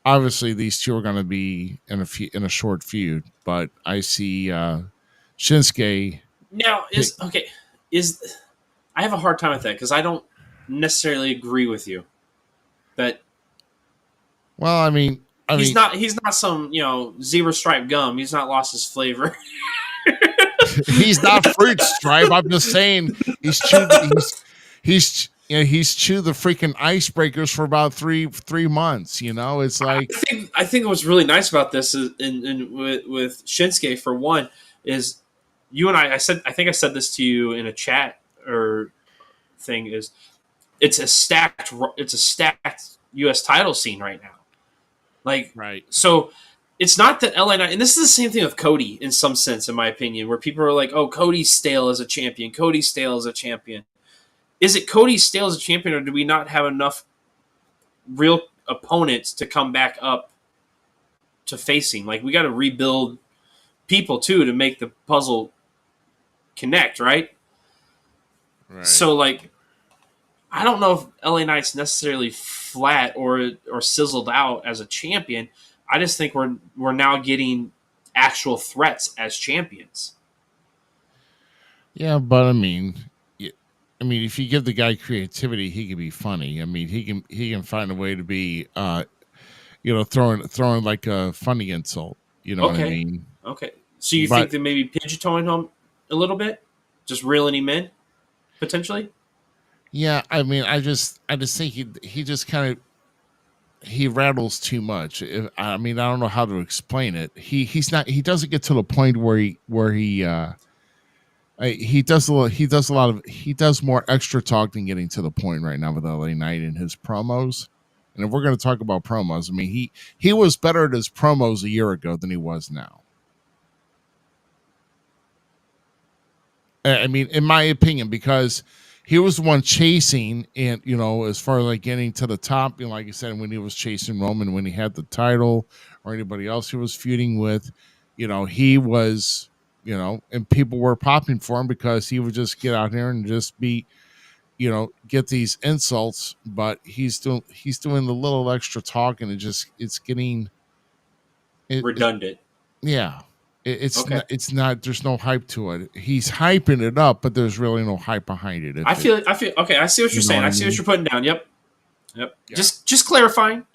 obviously these two are going to be in a short feud, but I see Shinsuke. Now, I have a hard time with that because I don't necessarily agree with you. That. Well, I mean, he's not some zebra stripe gum. He's not lost his flavor. He's not fruit stripe. I'm just saying he's chewed the freaking icebreakers for about three months. It's like I think what's really nice about this is with Shinsuke, for one, is you and I think I said this to you in a chat or thing, is it's a stacked U.S. title scene right now. Like, right. So it's not that LA Knight, and this is the same thing with Cody in some sense, in my opinion, where people are like, oh, Cody's stale as a champion. Cody's stale as a champion. Is it Cody's stale as a champion, or do we not have enough real opponents to come back up to facing? Like, we got to rebuild people, too, to make the puzzle connect, right? So, like, I don't know if LA Knight's necessarily flat or sizzled out as a champion. I just think we're now getting actual threats as champions. Yeah, but I mean, if you give the guy creativity, he can be funny. I mean, he can find a way to be, throwing like a funny insult. You know what I mean? Okay. So you think that maybe pigeon-toeing him a little bit, just reeling him in, potentially? Yeah, I mean, I just think he just kind of he rattles too much. I mean, I don't know how to explain it. He doesn't get to the point where he does more extra talk than getting to the point right now with LA Knight in his promos. And if we're going to talk about promos, I mean, he was better at his promos a year ago than he was now. I mean, in my opinion, because he was the one chasing, and as far as like getting to the top, like I said, when he was chasing Roman, when he had the title, or anybody else he was feuding with, he was, and people were popping for him because he would just get out here and just be, get these insults. But he's doing the little extra talk, and it's getting redundant. Yeah. It's not. There's no hype to it. He's hyping it up, but there's really no hype behind it. I feel. Okay, I see what you're saying. I see what you're putting down. Yep. Yeah. Just clarifying.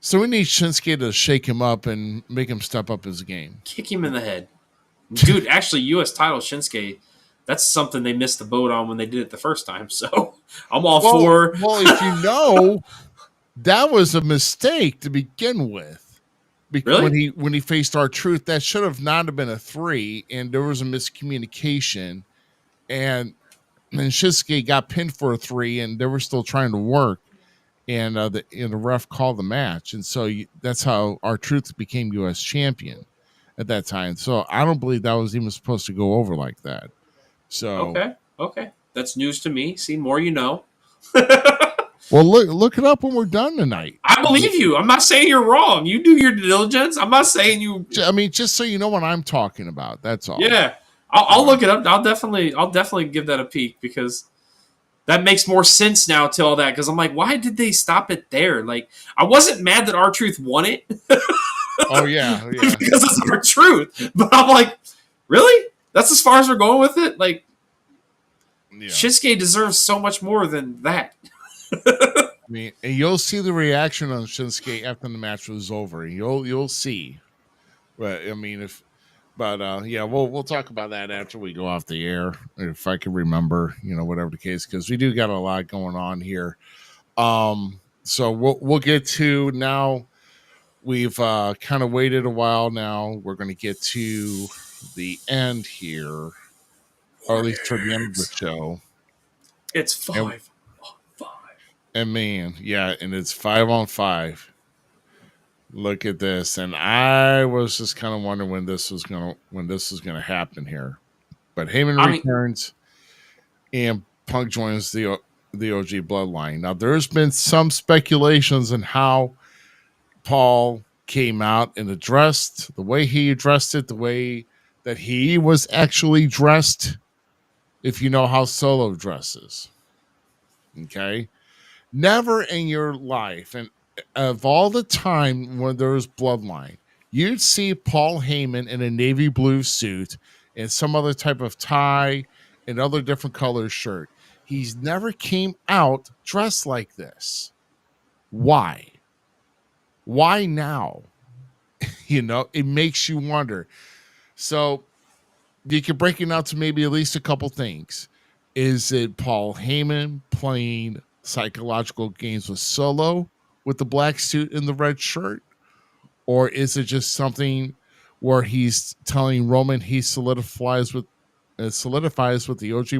So we need Shinsuke to shake him up and make him step up his game. Kick him in the head. Dude, actually, U.S. title Shinsuke, that's something they missed the boat on when they did it the first time. So I'm all for. Well, if you know, that was a mistake to begin with. Because Really? when he faced R-Truth, that should have not have been a 3, and there was a miscommunication. And Shinsuke got pinned for a 3, and they were still trying to work. And the ref called the match, and so that's how R-Truth became U.S. champion at that time. So I don't believe that was even supposed to go over like that. So Okay, that's news to me. See, more you know. well, look it up when we're done tonight. I believe you. I'm not saying you're wrong. You do your due diligence. I'm not saying you. I mean, just so you know what I'm talking about. That's all. Yeah, I'll look it up. I'll definitely give that a peek because that makes more sense now to all that. Because I'm like, why did they stop it there? Like, I wasn't mad that R-Truth won it. Oh yeah. Because it's R-Truth. But I'm like, really? That's as far as we're going with it? Like, Shinsuke deserves so much more than that. I mean, and you'll see the reaction on Shinsuke after the match was over. You'll see. But I mean, we'll talk about that after we go off the air, if I can remember, whatever the case, because we do got a lot going on here. So we'll get to now. We've kind of waited a while now. We're going to get to the end here, or at least toward the end of the show. It's 5-on-5. And man, and it's 5-on-5. Look at this, and I was just kind of wondering when this was gonna happen here. But Heyman returns, and Punk joins the OG Bloodline. Now, there's been some speculations on how Paul came out and addressed the way he addressed it, the way that he was actually dressed. If you know how Solo dresses, okay, never in your life and of all the time when there was Bloodline, you'd see Paul Heyman in a navy blue suit and some other type of tie and other different color shirt. He's never came out dressed like this. Why? Why now? It makes you wonder. So you can break it out to maybe at least a couple things. Is it Paul Heyman playing psychological games with Solo with the black suit and the red shirt? Or is it just something where he's telling Roman he solidifies with the OG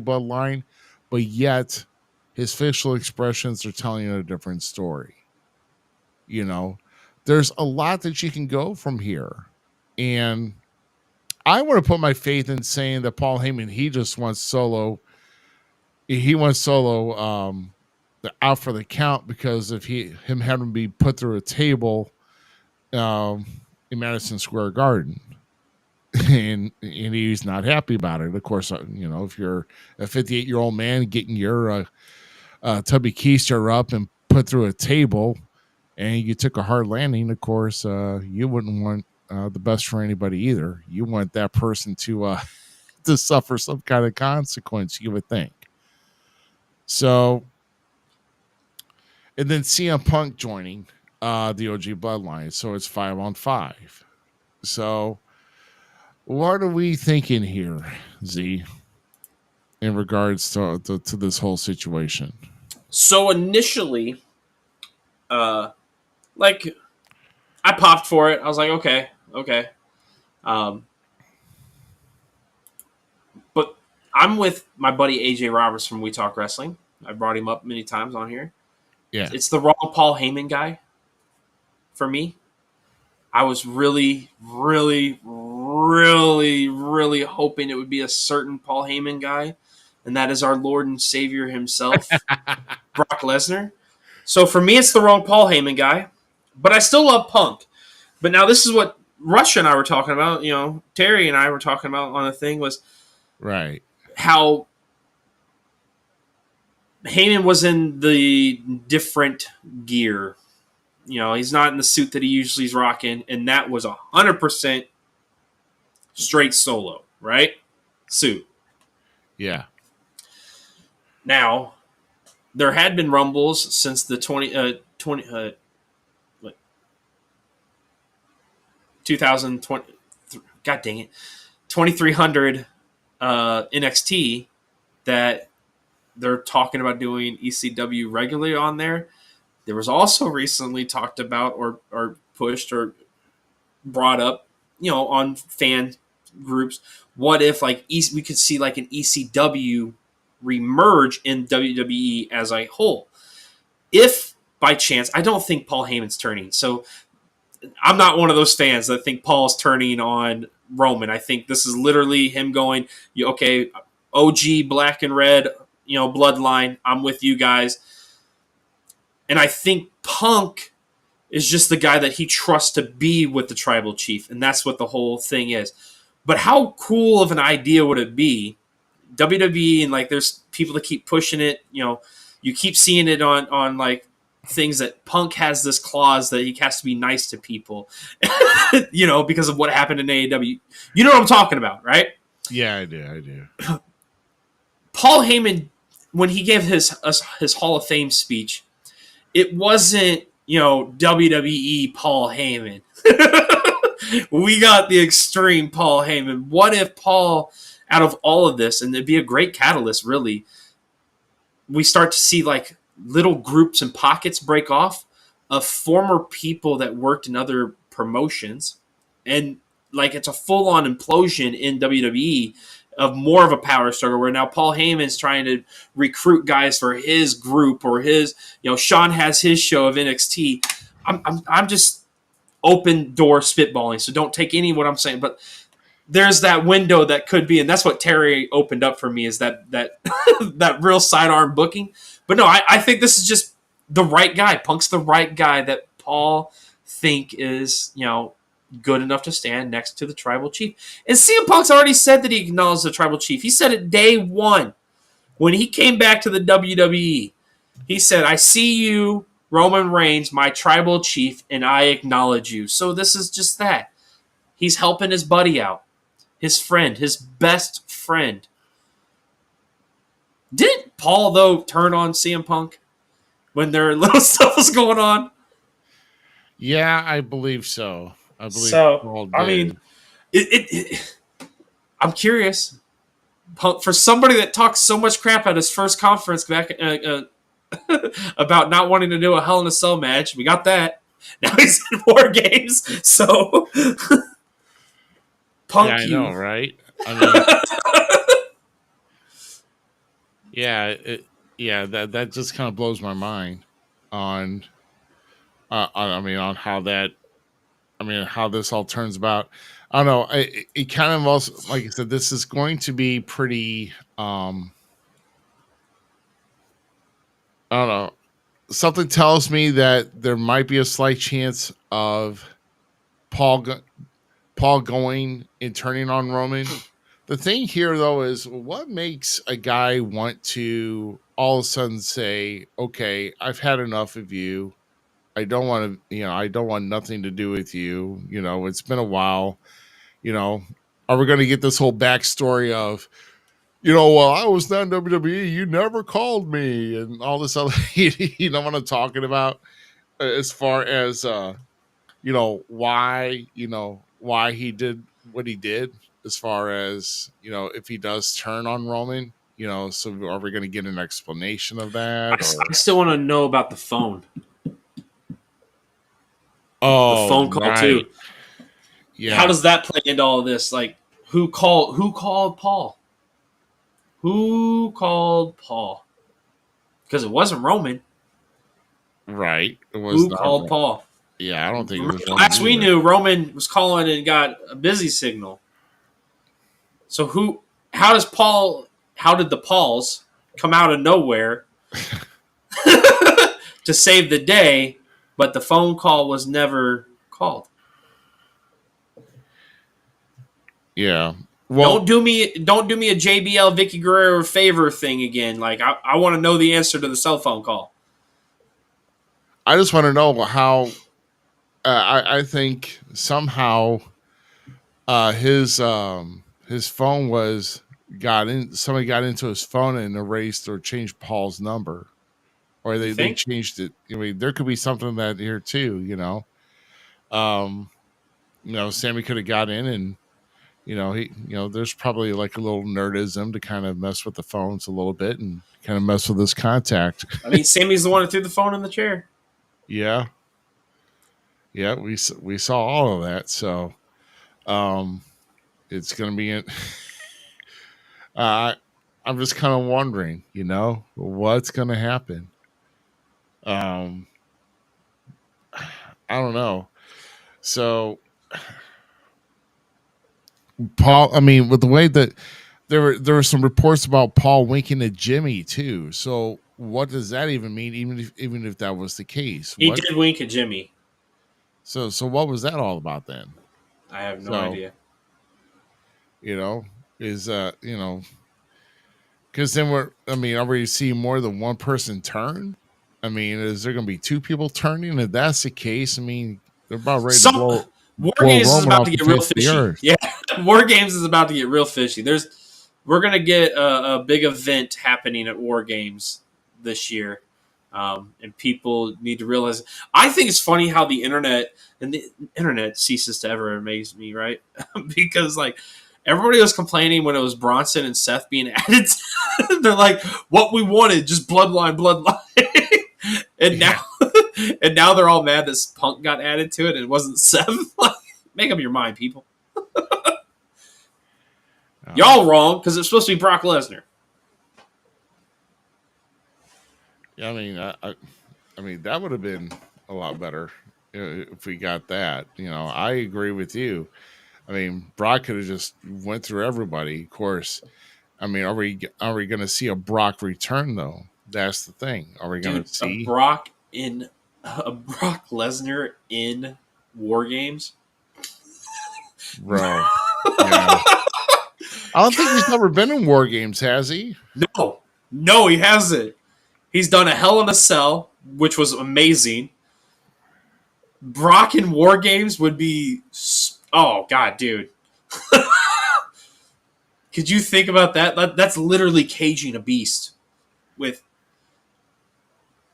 Bloodline, but yet his facial expressions are telling a different story? There's a lot that you can go from here. And I want to put my faith in saying that Paul Heyman, he just wants Solo. He wants Solo out for the count because of him having to be put through a table in Madison Square Garden. And he's not happy about it. Of course, if you're a 58-year-old man getting your tubby keister up and put through a table and you took a hard landing, of course, you wouldn't want the best for anybody either. You want that person to suffer some kind of consequence, you would think. So, and then CM Punk joining the OG Bloodline. So it's 5-on-5. So what are we thinking here, Z, in regards to this whole situation? So initially, I popped for it. I was like, okay. But I'm with my buddy AJ Roberts from We Talk Wrestling. I brought him up many times on here. Yeah. It's the wrong Paul Heyman guy for me. I was really, really, really, really hoping it would be a certain Paul Heyman guy, and that is our Lord and Savior himself, Brock Lesnar. So for me, it's the wrong Paul Heyman guy, but I still love Punk. But now this is what Russia and I were talking about, Terry and I were talking about on the thing was right how Heyman was in the different gear. He's not in the suit that he usually is rocking, and that was 100% straight Solo, right? Suit. Yeah. Now, there had been rumbles since the 2020. God dang it, 2300 NXT that they're talking about doing ECW regularly on there. There was also recently talked about or pushed or brought up, on fan groups. What if we could see like an ECW remerge in WWE as a whole? If by chance, I don't think Paul Heyman's turning. So I'm not one of those fans that think Paul's turning on Roman. I think this is literally him going, okay, OG black and red, bloodline. I'm with you guys. And I think Punk is just the guy that he trusts to be with the tribal chief. And that's what the whole thing is. But how cool of an idea would it be? WWE, and like there's people that keep pushing it. You keep seeing it on like things that Punk has this clause that he has to be nice to people, because of what happened in AEW. You know what I'm talking about, right? Yeah, I do. Paul Heyman, when he gave his Hall of Fame speech, it wasn't, WWE Paul Heyman. We got the extreme Paul Heyman. What if Paul, out of all of this, and it'd be a great catalyst, really, we start to see like little groups and pockets break off of former people that worked in other promotions, and like it's a full-on implosion in WWE of more of a power struggle where now Paul Heyman's trying to recruit guys for his group or his, Sean has his show of NXT. I'm just open door spitballing, so don't take any of what I'm saying, but there's that window that could be, and that's what Terry opened up for me, is that that real sidearm booking. But no, I think this is just the right guy. Punk's the right guy that Paul think is, good enough to stand next to the tribal chief. And CM Punk's already said that he acknowledged the tribal chief. He said it day one when he came back to the WWE. He said, I see you, Roman Reigns, my tribal chief, and I acknowledge you. So this is just that. He's helping his buddy out. His friend, his best friend. Didn't Paul, though, turn on CM Punk when their little stuff was going on? Yeah, I believe so. So, I mean, I'm curious. Punk, for somebody that talks so much crap at his first conference back about not wanting to do a Hell in a Cell match, we got that. Now he's in WarGames, so Punk. Yeah, I know, right? I mean, that just kind of blows my mind on how this all turns about. I don't know. It kind of also, like I said, this is going to be pretty. I don't know. Something tells me that there might be a slight chance of Paul going and turning on Roman. The thing here, though, is what makes a guy want to all of a sudden say, "Okay, I've had enough of you. I don't want to, I don't want nothing to do with you. It's been a while. Are we going to get this whole backstory of, well, I was not in WWE, you never called me, and all this other, you know what I'm talking about, as far as, why he did what he did, as far as, if he does turn on Roman, so are we going to get an explanation of that? I still want to know about the phone. Oh, the phone call right. too. Yeah. How does that play into all of this? Like, who called Paul? Who called Paul? Because it wasn't Roman. Right. It was who called Paul? Yeah, I don't think it was Roman. Last we knew, Roman was calling and got a busy signal. So how did the Pauls come out of nowhere to save the day, but the phone call was never called? Yeah. Well, don't do me a JBL Vicky Guerrero favor thing again. Like, I want to know the answer to the cell phone call. I just want to know how. I think somehow his phone somebody got into his phone and erased or changed Paul's number, or they changed it. I mean, there could be something that here too. Sammy could have got in and, there's probably like a little nerdism to kind of mess with the phones a little bit and kind of mess with his contact. I mean, Sammy's the one who threw the phone in the chair. Yeah. Yeah, we saw all of that. So it's going to be I'm just kind of wondering, what's going to happen. I don't know. So Paul, I mean, with the way that there were some reports about Paul winking at Jimmy too. So what does that even mean? Even if that was the case, He did wink at Jimmy. So what was that all about then? I have no idea. Because then are we seeing more than one person turn? I mean, is there going to be two people turning? If that's the case, I mean, they're about ready to blow. WarGames is about to get real fishy. Yeah, WarGames is about to get real fishy. We're going to get a big event happening at WarGames this year, and people need to realize. I think it's funny how the internet ceases to ever amaze me, right? Because like everybody was complaining when it was Bronson and Seth being added. They're like, "What we wanted, just bloodline." And now they're all mad that Punk got added to it and it wasn't Seth. Make up your mind, people. Y'all wrong because it's supposed to be Brock Lesnar. Yeah, I mean that would have been a lot better if we got that. I agree with you. I mean, Brock could have just went through everybody. Of course, I mean, are we going to see a Brock return though? That's the thing. Are we going to see a Brock Lesnar in WarGames? Bro, yeah. I don't think he's never been in WarGames, has he? No, he hasn't. He's done a Hell in a Cell, which was amazing. Brock in WarGames would be, oh god, dude. Could you think about that? That's literally caging a beast with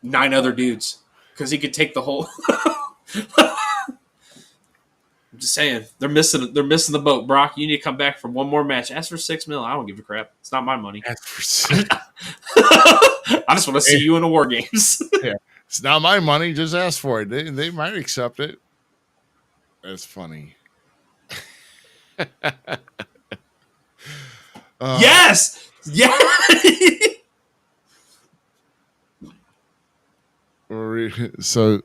9 other dudes because he could take the whole. I'm just saying they're missing the boat. Brock, you need to come back for one more match. Ask for $6 million. I don't give a crap. It's not my money. Ask for $6. I just want to see you in the WarGames. Yeah, it's not my money. Just ask for it. They might accept it. That's funny. Yes. So,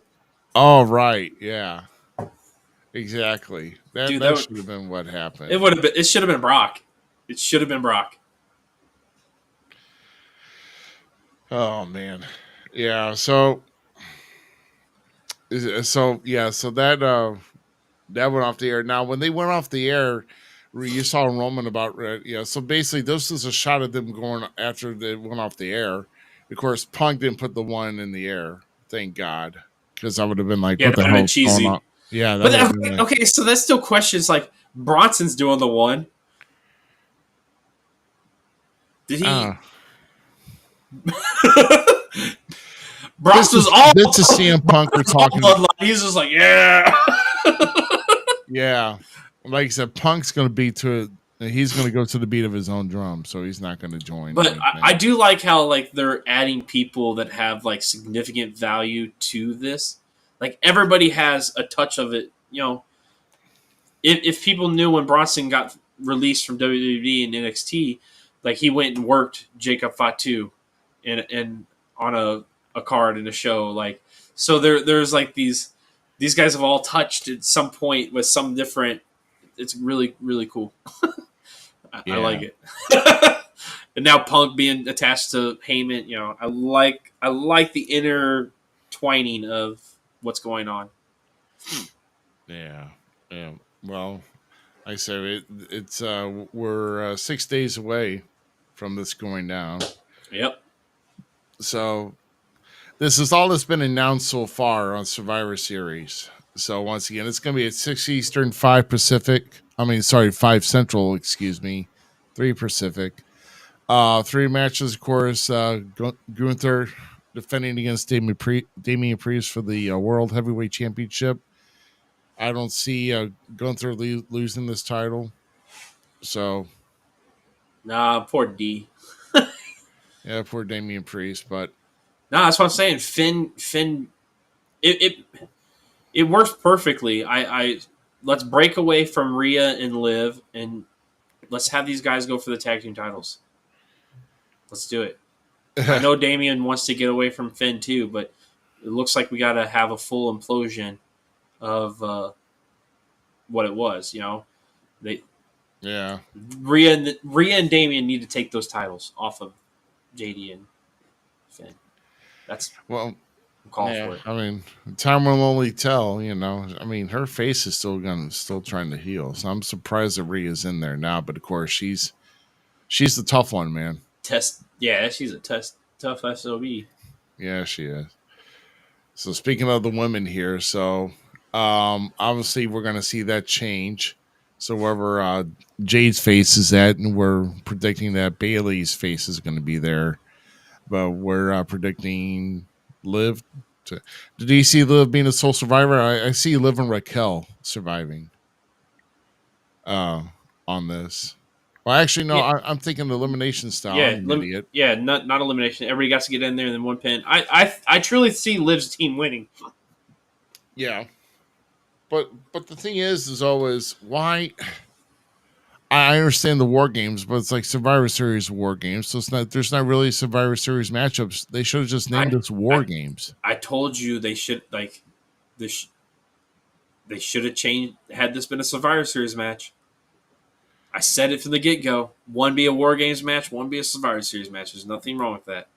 all right, yeah, exactly. That should have been what happened. It would have been. It should have been Brock. It should have been Brock. Oh man, yeah. So that went off the air. Now, when they went off the air, you saw Roman about So basically, this is a shot of them going after they went off the air. Of course, Punk didn't put the one in the air. Thank God, because I would have been like, yeah, what the hell cheesy. going on? Yeah, but okay, so that still questions like Bronson's doing the one. Did he? Bronson's all this is CM Punk we're talking about. He's just like, yeah. Yeah. Like I said, Punk's going to be he's going to go to the beat of his own drum, so he's not going to join. But I do like how like they're adding people that have like significant value to this. Like everybody has a touch of it. If people knew when Bronson got released from WWE and NXT, like he went and worked Jacob Fatu in on a card in a show. Like so, there's like these guys have all touched at some point with some different. It's really, really cool. I like it. And now Punk being attached to Heyman, I like the intertwining of what's going on. Yeah. Well, like I said it's we're 6 days away from this going down. Yep. So this is all that's been announced so far on Survivor Series. So once again, it's going to be at 6 Eastern, 5 Pacific. 5 Central, 3 Pacific. 3 matches, of course. Gunther defending against Damian Priest for the World Heavyweight Championship. I don't see Gunther losing this title. So, Nah, poor D. yeah, poor Damian Priest. But Nah, that's what I'm saying. Finn, it works perfectly. I let's break away from Rhea and Liv, and let's have these guys go for the tag team titles. Let's do it. I know Damian wants to get away from Finn too, but it looks like we got to have a full implosion of what it was. They yeah, Rhea and Damian need to take those titles off of JD and Finn. That's well, I'm calling yeah. for it. I mean, time will only tell. I mean, her face is still trying to heal. So I'm surprised that Rhea's in there now. But of course, she's the tough one, man. Yeah, she's a tough SOB. Yeah, she is. So speaking of the women here, so obviously we're gonna see that change. So wherever Jade's face is at, and we're predicting that Bailey's face is going to be there, but we're predicting Liv. Did you see Liv being a sole survivor? I see Liv and Raquel surviving on this. Well, actually, no. Yeah. I'm thinking elimination style. Yeah, I'm an idiot. yeah, not elimination. Everybody got to get in there and then one pin. I truly see Liv's team winning. Yeah, but the thing is always why. I understand the war games, but it's like Survivor Series war games, so there's not really Survivor Series matchups. They should have just named us war games. I told you they should this. They should have changed. Had this been a Survivor Series match, I said it from the get go. One be a War Games match, one be a Survivor Series match. There's nothing wrong with that.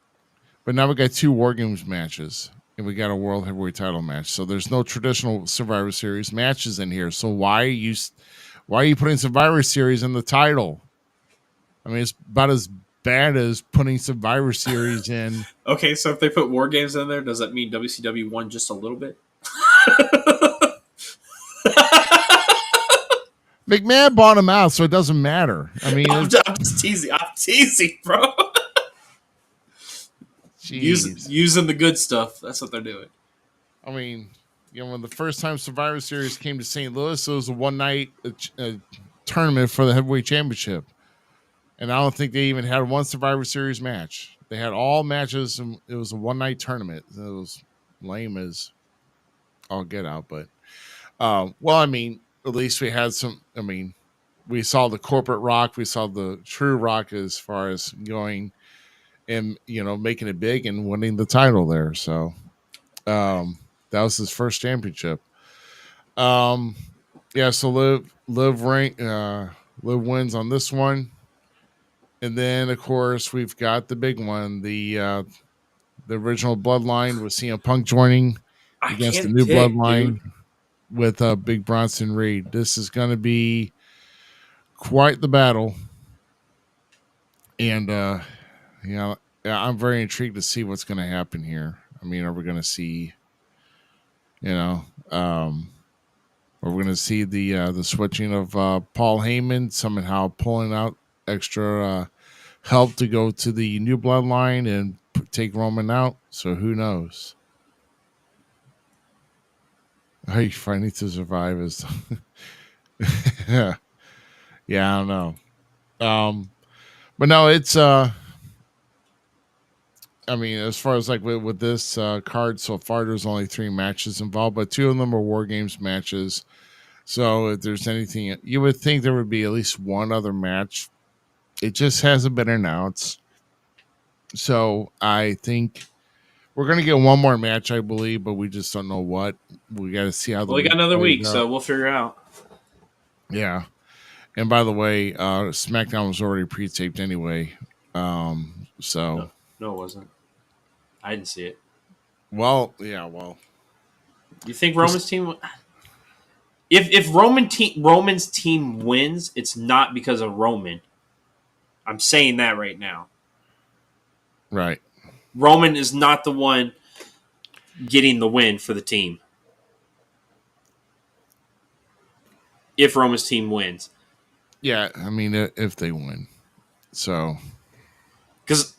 But now we got 2 war games matches, and we got a World Heavyweight Title match. So there's no traditional Survivor Series matches in here. So why are you putting Survivor Series in the title? I mean, it's about as bad as putting Survivor Series in. Okay, so if they put War Games in there, does that mean WCW won just a little bit? McMahon bought him out, so it doesn't matter. I mean, I'm just teasing. I'm teasing, bro. Using the good stuff. That's what they're doing. I mean, when the first time Survivor Series came to St. Louis, it was a one-night tournament for the Heavyweight Championship. And I don't think they even had one Survivor Series match. They had all matches, and it was a one-night tournament. It was lame as all get out. But, well, I mean, at least we had some. I mean, we saw the corporate Rock. We saw the true Rock as far as going and, making it big and winning the title there. So that was his first championship. Yeah, so Liv wins on this one. And then, of course, we've got the big one, the original Bloodline with CM Punk joining against the new Bloodline with Big Bronson Reed. This is going to be quite the battle. And, I'm very intrigued to see what's going to happen here. I mean, are we going to see, are we going to see the switching of Paul Heyman somehow pulling out extra help to go to the new Bloodline and take Roman out? So who knows? How you fighting to survive is yeah, I don't know. But no, it's I mean, as far as like with this card so far, there's only 3 matches involved, but 2 of them are War Games matches. So if there's anything, you would think there would be at least one other match. It just hasn't been announced. So I think we're going to get one more match, I believe, but we just don't know what. We got to see how we got another week, so we'll figure it out. Yeah. And by the way, SmackDown was already pre-taped anyway. So no, it wasn't. I didn't see it. Well, yeah, well. You think Roman's team? If Roman's team wins, it's not because of Roman. I'm saying that right now. Right. Roman is not the one getting the win for the team. If Roman's team wins. Yeah, I mean, if they win. So. Because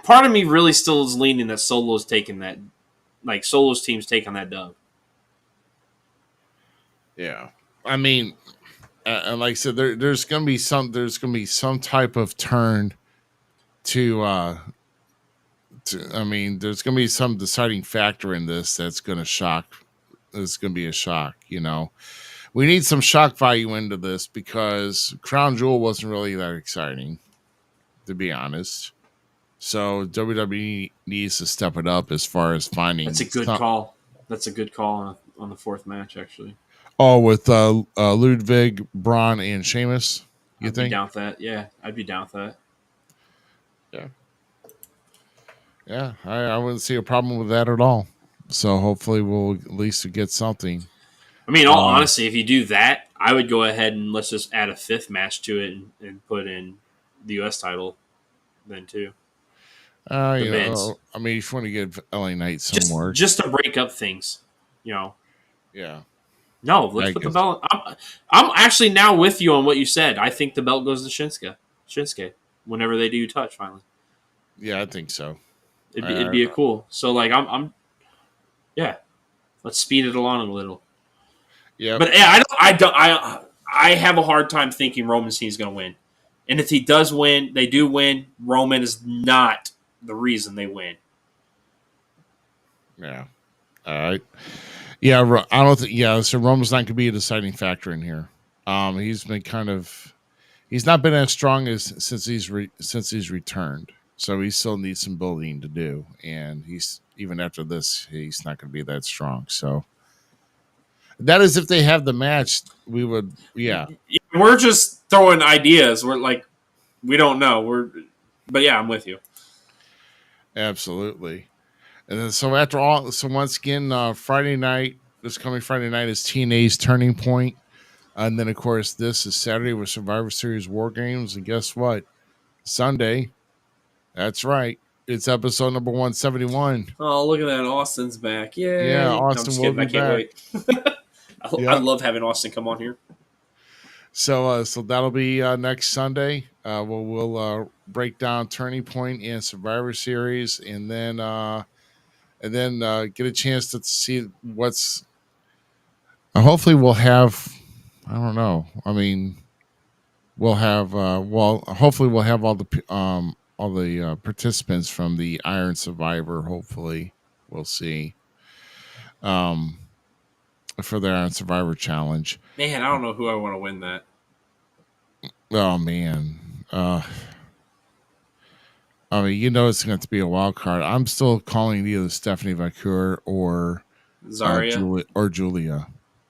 part of me really still is leaning that Solo's taking that. Like, Solo's team's taking that dub. Yeah. I mean, and like I said, there's gonna be some type of turn to I mean, there's gonna be some deciding factor in this that's gonna shock. It's gonna be a shock. We need some shock value into this because Crown Jewel wasn't really that exciting, to be honest. So WWE needs to step it up as far as finding. That's a good call. That's a good call on the fourth match, actually. Oh, with Ludwig, Braun, and Sheamus. I'd be down with that. Yeah, I'd be down with that. Yeah. Yeah, I wouldn't see a problem with that at all. So hopefully we'll at least get something. I mean, all honesty, if you do that, I would go ahead and let's just add a fifth match to it and put in the U.S. title then too. I mean, if you want to give LA Knight some work. Just to break up things, Yeah. No, let's put the belt. I'm actually now with you on what you said. I think the belt goes to Shinsuke whenever they do touch finally. Yeah, I think so. It'd be a cool. So like I'm yeah. Let's speed it along a little. Yeah. But I have a hard time thinking Roman Cena is going to win. And if he does win, they do win. Roman is not the reason they win. Yeah. All right. Yeah, I don't think. Yeah, so Roman's not going to be a deciding factor in here. He's not been as strong as since he's returned. So he still needs some building to do, and even after this, he's not going to be that strong. So that is if they have the match, we would. Yeah, we're just throwing ideas. We're like, we don't know. But yeah, I'm with you. Absolutely. And then so once again, this coming Friday night is TNA's Turning Point. And then, of course, this is Saturday with Survivor Series WarGames. And guess what? Sunday, that's right. It's episode number 171. Oh, look at that. Austin's back. Yay. Yeah, Austin will be back. I love having Austin come on here. So that'll be next Sunday. We'll break down Turning Point and Survivor Series, and then get a chance to see what's. Hopefully, we'll have. I don't know. I mean, we'll have. Hopefully, we'll have all the participants from the Iron Survivor. Hopefully, we'll see. For the Iron Survivor Challenge. Man, I don't know who I want to win that. Oh man. I mean, it's going to be a wild card. I'm still calling either Stephanie Vaquer or Zarya or Julia.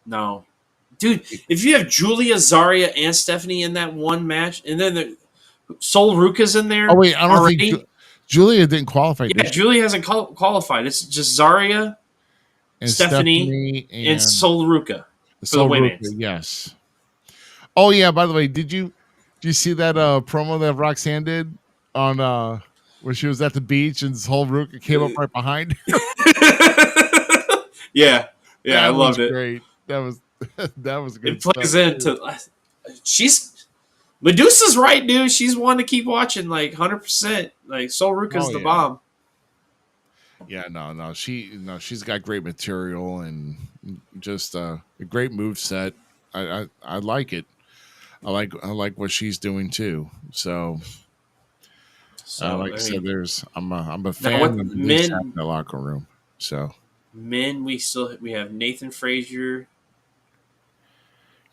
No, dude. If you have Julia, Zarya, and Stephanie in that one match, and then Sol Ruka's in there. Oh wait, I don't think Julia didn't qualify. Yeah, Julia hasn't qualified. It's just Zarya, and Stephanie and Sol Ruka for the women's. Yes. Oh yeah. By the way, did you see that promo that Roxanne did on where she was at the beach and Sol Ruka came up right behind her? Yeah, I loved it. Great. That was good. It plays into. Medusa's right, dude. She's one to keep watching, like 100%. Like Sol Ruka's the bomb. Yeah, no, she's got great material and just a great move set. I like it. I like what she's doing too. So like I said, I'm a fan of men in the locker room. So men, we have Nathan Frazier.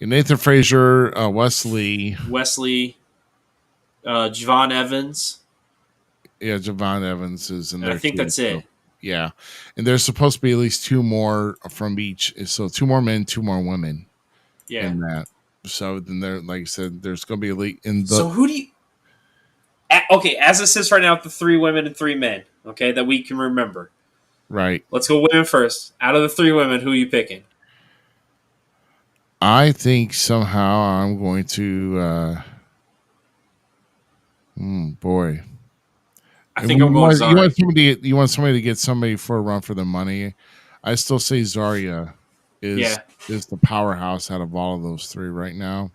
Nathan Frazier, Wesley, Javon Evans. Yeah, Javon Evans is in there. I think that's it. Yeah, and there's supposed to be at least two more from each. So 2 more men, 2 more women. Yeah, in that. So then there, like I said, there's going to be a league in the. So who do you? Okay, as it sits right now, the 3 women and 3 men. Okay, that we can remember. Right. Let's go women first. Out of the 3 women, who are you picking? I think somehow I'm going to. Boy. I think I'm going Zarya. You want somebody to get somebody for a run for the money. I still say Zarya is the powerhouse out of all of those 3 right now.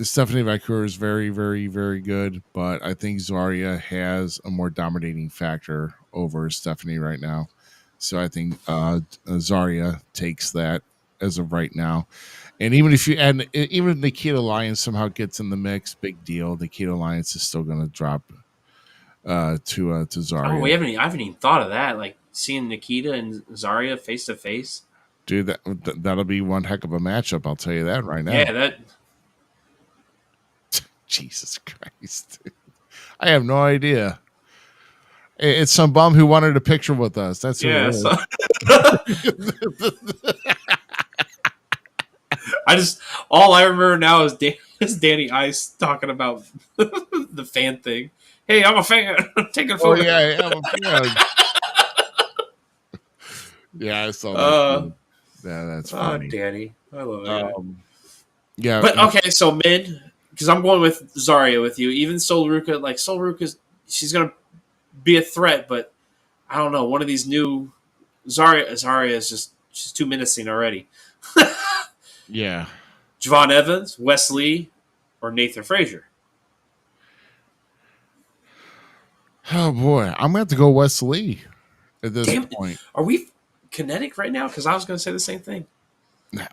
Stephanie Vaquer is very, very, very good, but I think Zarya has a more dominating factor over Stephanie right now. So I think Zarya takes that as of right now. And even if you add, even if Nikita Lyons somehow gets in the mix, big deal. Nikita Lyons is still going to drop to Zarya. Oh, I haven't even thought of that. Like seeing Nikita and Zarya face to face. Dude, that'll be one heck of a matchup. I'll tell you that right now. Yeah, that. Jesus Christ, I have no idea. It's some bum who wanted a picture with us. That's who it is. All I remember now is Danny Ice talking about the fan thing. Hey, I'm a fan. I'm taking a photo. Oh yeah, I'm a fan. Yeah, I saw that. Yeah, that's funny. Danny, I love that. Yeah, but okay, so mid, because I'm going with Zarya with you. Even Sol Ruka, she's gonna be a threat, but I don't know. One of these new Zarya is she's too menacing already. Yeah. Javon Evans, Wesley, or Nathan Frazier? Oh boy, I'm gonna have to go Wesley at this point. Are we kinetic right now? Because I was gonna say the same thing.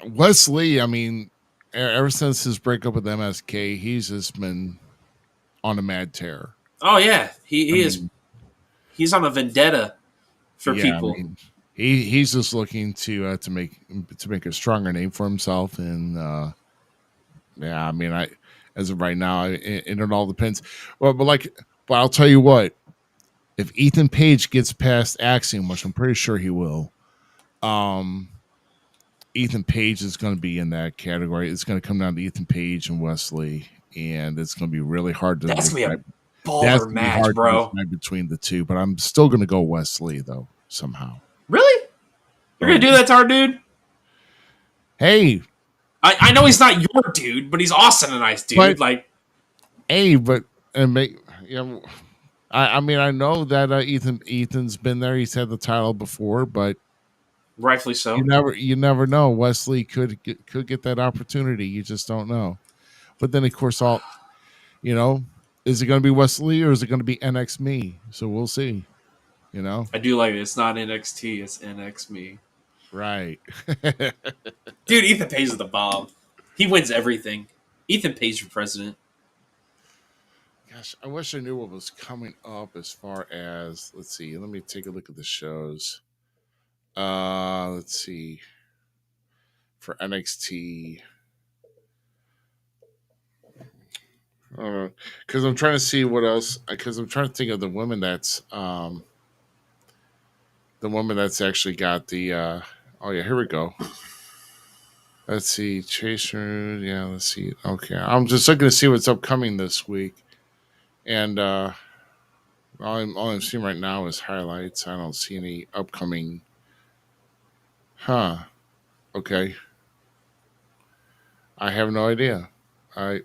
Wesley, I mean, ever since his breakup with MSK, he's just been on a mad tear. Oh yeah, he's on a vendetta for people. I mean, he's just looking to make a stronger name for himself, and yeah, I mean, as of right now, it all depends. Well, but I'll tell you what, if Ethan Page gets past Axiom, which I'm pretty sure he will, Ethan Page is going to be in that category. It's going to come down to Ethan Page and Wesley, and it's going to be really hard to. That's going to be a baller match, bro. Between the two, but I'm still going to go Wesley though somehow. Really? You're going to do that to our dude? Hey, I know he's not your dude, but he's Austin and I's dude. But, hey, but and make I mean, I know that Ethan's been there. He's had the title before, but rightfully so. You never know. Wesley could get that opportunity. You just don't know. But then, of course, is it going to be Wesley or is it going to be NX Me? So we'll see. I do like it. It's not NXT. It's NX Me. Right. Dude, Ethan Page is the bomb. He wins everything. Ethan Page for president. Gosh, I wish I knew what was coming up as far as, let's see. Let me take a look at the shows. Let's see. For NXT. Because I'm trying to see what else. Because I'm trying to think of the woman that's actually got the. Oh yeah, here we go. Let's see, Chaser. Yeah, let's see. Okay, I'm just looking to see what's upcoming this week, and all I'm seeing right now is highlights. I don't see any upcoming. Huh. Okay. I have no idea. I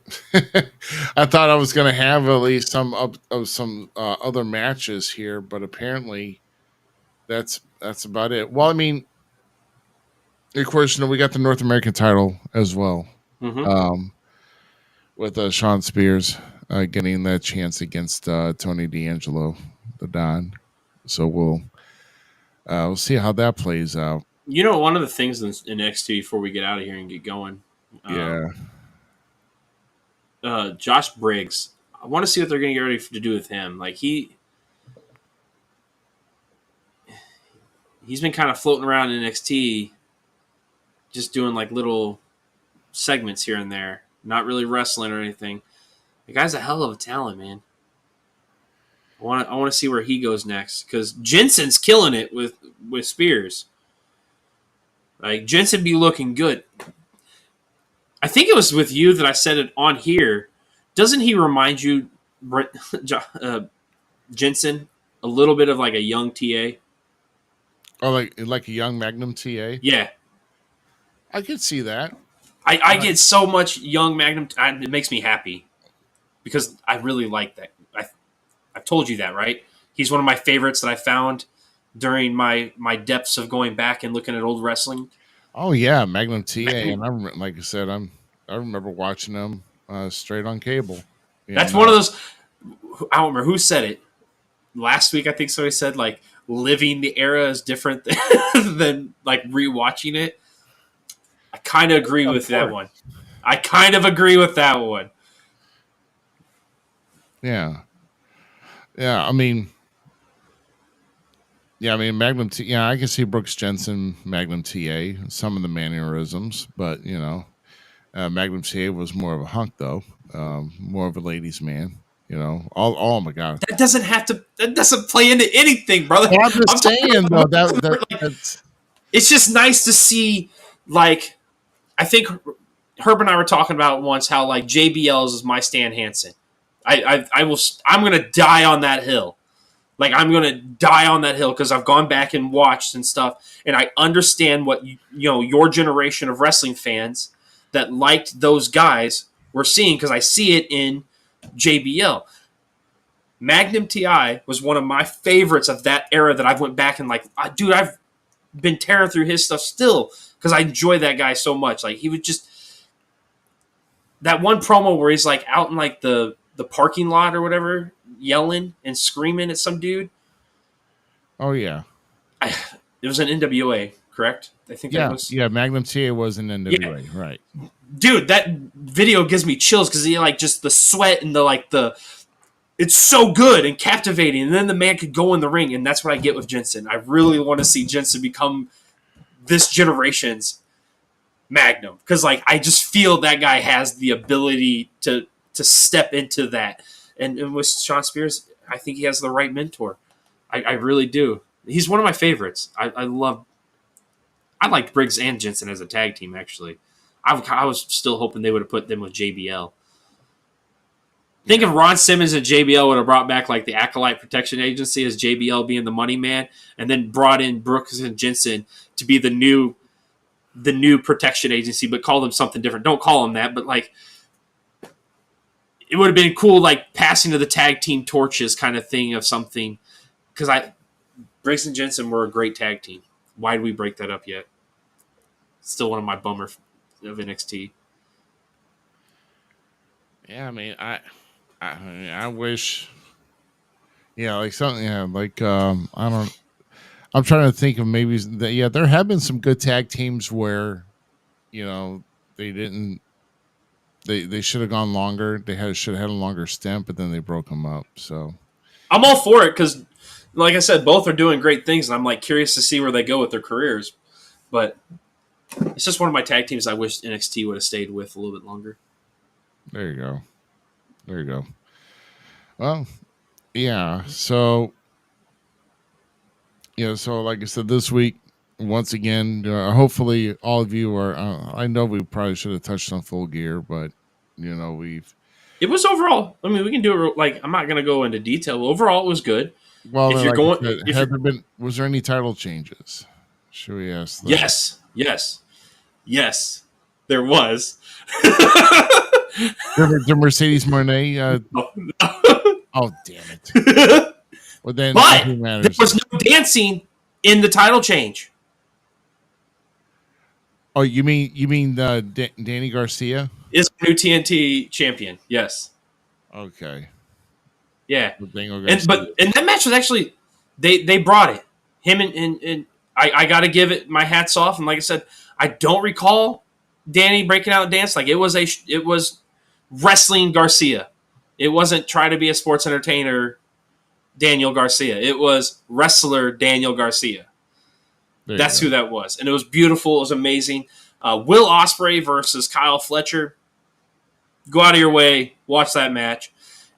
thought I was going to have at least some other matches here, but apparently that's about it. Well, I mean, of course, we got the North American title as well, with Sean Spears getting that chance against Tony D'Angelo, the Don. So we'll see how that plays out. One of the things in NXT before we get out of here and get going. Josh Briggs. I want to see what they're going to get ready to do with him. Like he's been kind of floating around in NXT, just doing like little segments here and there, not really wrestling or anything. The guy's a hell of a talent, man. I want to see where he goes next because Jensen's killing it with Spears. Like Jensen be looking good. I think it was with you that I said it on here. Doesn't he remind you, Jensen, a little bit of like a young TA? Oh, like a young Magnum TA? Yeah. I could see that. I get so much young Magnum. It makes me happy because I really like that. I've told you that, right? He's one of my favorites that I found during my depths of going back and looking at old wrestling. Oh yeah, Magnum TA, and like I said, I remember watching them straight on cable. That's one of those. I don't remember who said it last week. I think somebody said like living the era is different than like rewatching it. I kind of agree with that one. I kind of agree with that one. Yeah. Yeah, I mean, Magnum T. Yeah, I can see Brooks Jensen, Magnum TA, some of the mannerisms, but Magnum TA was more of a hunk, though, more of a ladies' man. Oh my god, That doesn't play into anything, brother. well, I'm just saying though that's. It's just nice to see, like, I think Herb and I were talking about once how like JBL's is my Stan Hansen. I'm gonna die on that hill. Like, I'm going to die on that hill because I've gone back and watched and stuff, and I understand what your generation of wrestling fans that liked those guys were seeing, because I see it in JBL. Magnum TI was one of my favorites of that era that I went back and, like, dude, I've been tearing through his stuff still because I enjoy that guy so much. Like, he was just that one promo where he's, like, out in, like, the parking lot or whatever, yelling and screaming at some dude. Oh yeah, it was an NWA, correct? I think that was. Yeah, Magnum TA was an NWA, right? Dude, that video gives me chills because he like just the sweat and the it's so good and captivating. And then the man could go in the ring, and that's what I get with Jensen. I really want to see Jensen become this generation's Magnum, because like I just feel that guy has the ability to step into that. And with Sean Spears, I think he has the right mentor. I really do. He's one of my favorites. I liked Briggs and Jensen as a tag team, actually. I was still hoping they would have put them with JBL. Think if Ron Simmons and JBL would have brought back like the Acolyte Protection Agency as JBL being the money man, and then brought in Brooks and Jensen to be the new protection agency, but call them something different. Don't call them that, but like, it would have been cool, like passing to the tag team torches kind of thing of something. Because Briggs and Jensen were a great tag team. Why did we break that up yet? Still one of my bummer of NXT. Yeah, I mean, I wish. Yeah, like something. Yeah, like I don't. I'm trying to think of maybe. There have been some good tag teams where, they didn't. They should have gone longer. They should have had a longer stint, but then they broke them up. So I'm all for it because, like I said, both are doing great things, and I'm like curious to see where they go with their careers. But it's just one of my tag teams I wish NXT would have stayed with a little bit longer. There you go. Well, yeah. So so like I said, this week, once again, hopefully all of you are. I know we probably should have touched on Full Gear, but we've. It was overall. I mean, we can do it. Like, I'm not going to go into detail. Overall, it was good. Well, was there any title changes? Should we ask? That? Yes. There was. the Mercedes Moné. No. Oh, damn it! Well, then, but there was no dancing in the title change. Oh, you mean Danny Garcia is new TNT champion? Yes. Okay. Yeah. And that match was actually they brought it. Him and I got to give it my hats off. And like I said, I don't recall Danny breaking out and dance. Like it was wrestling Garcia. It wasn't try to be a sports entertainer Daniel Garcia. It was wrestler Daniel Garcia. That's who that was. And it was beautiful. It was amazing. Will Ospreay versus Kyle Fletcher. Go out of your way. Watch that match.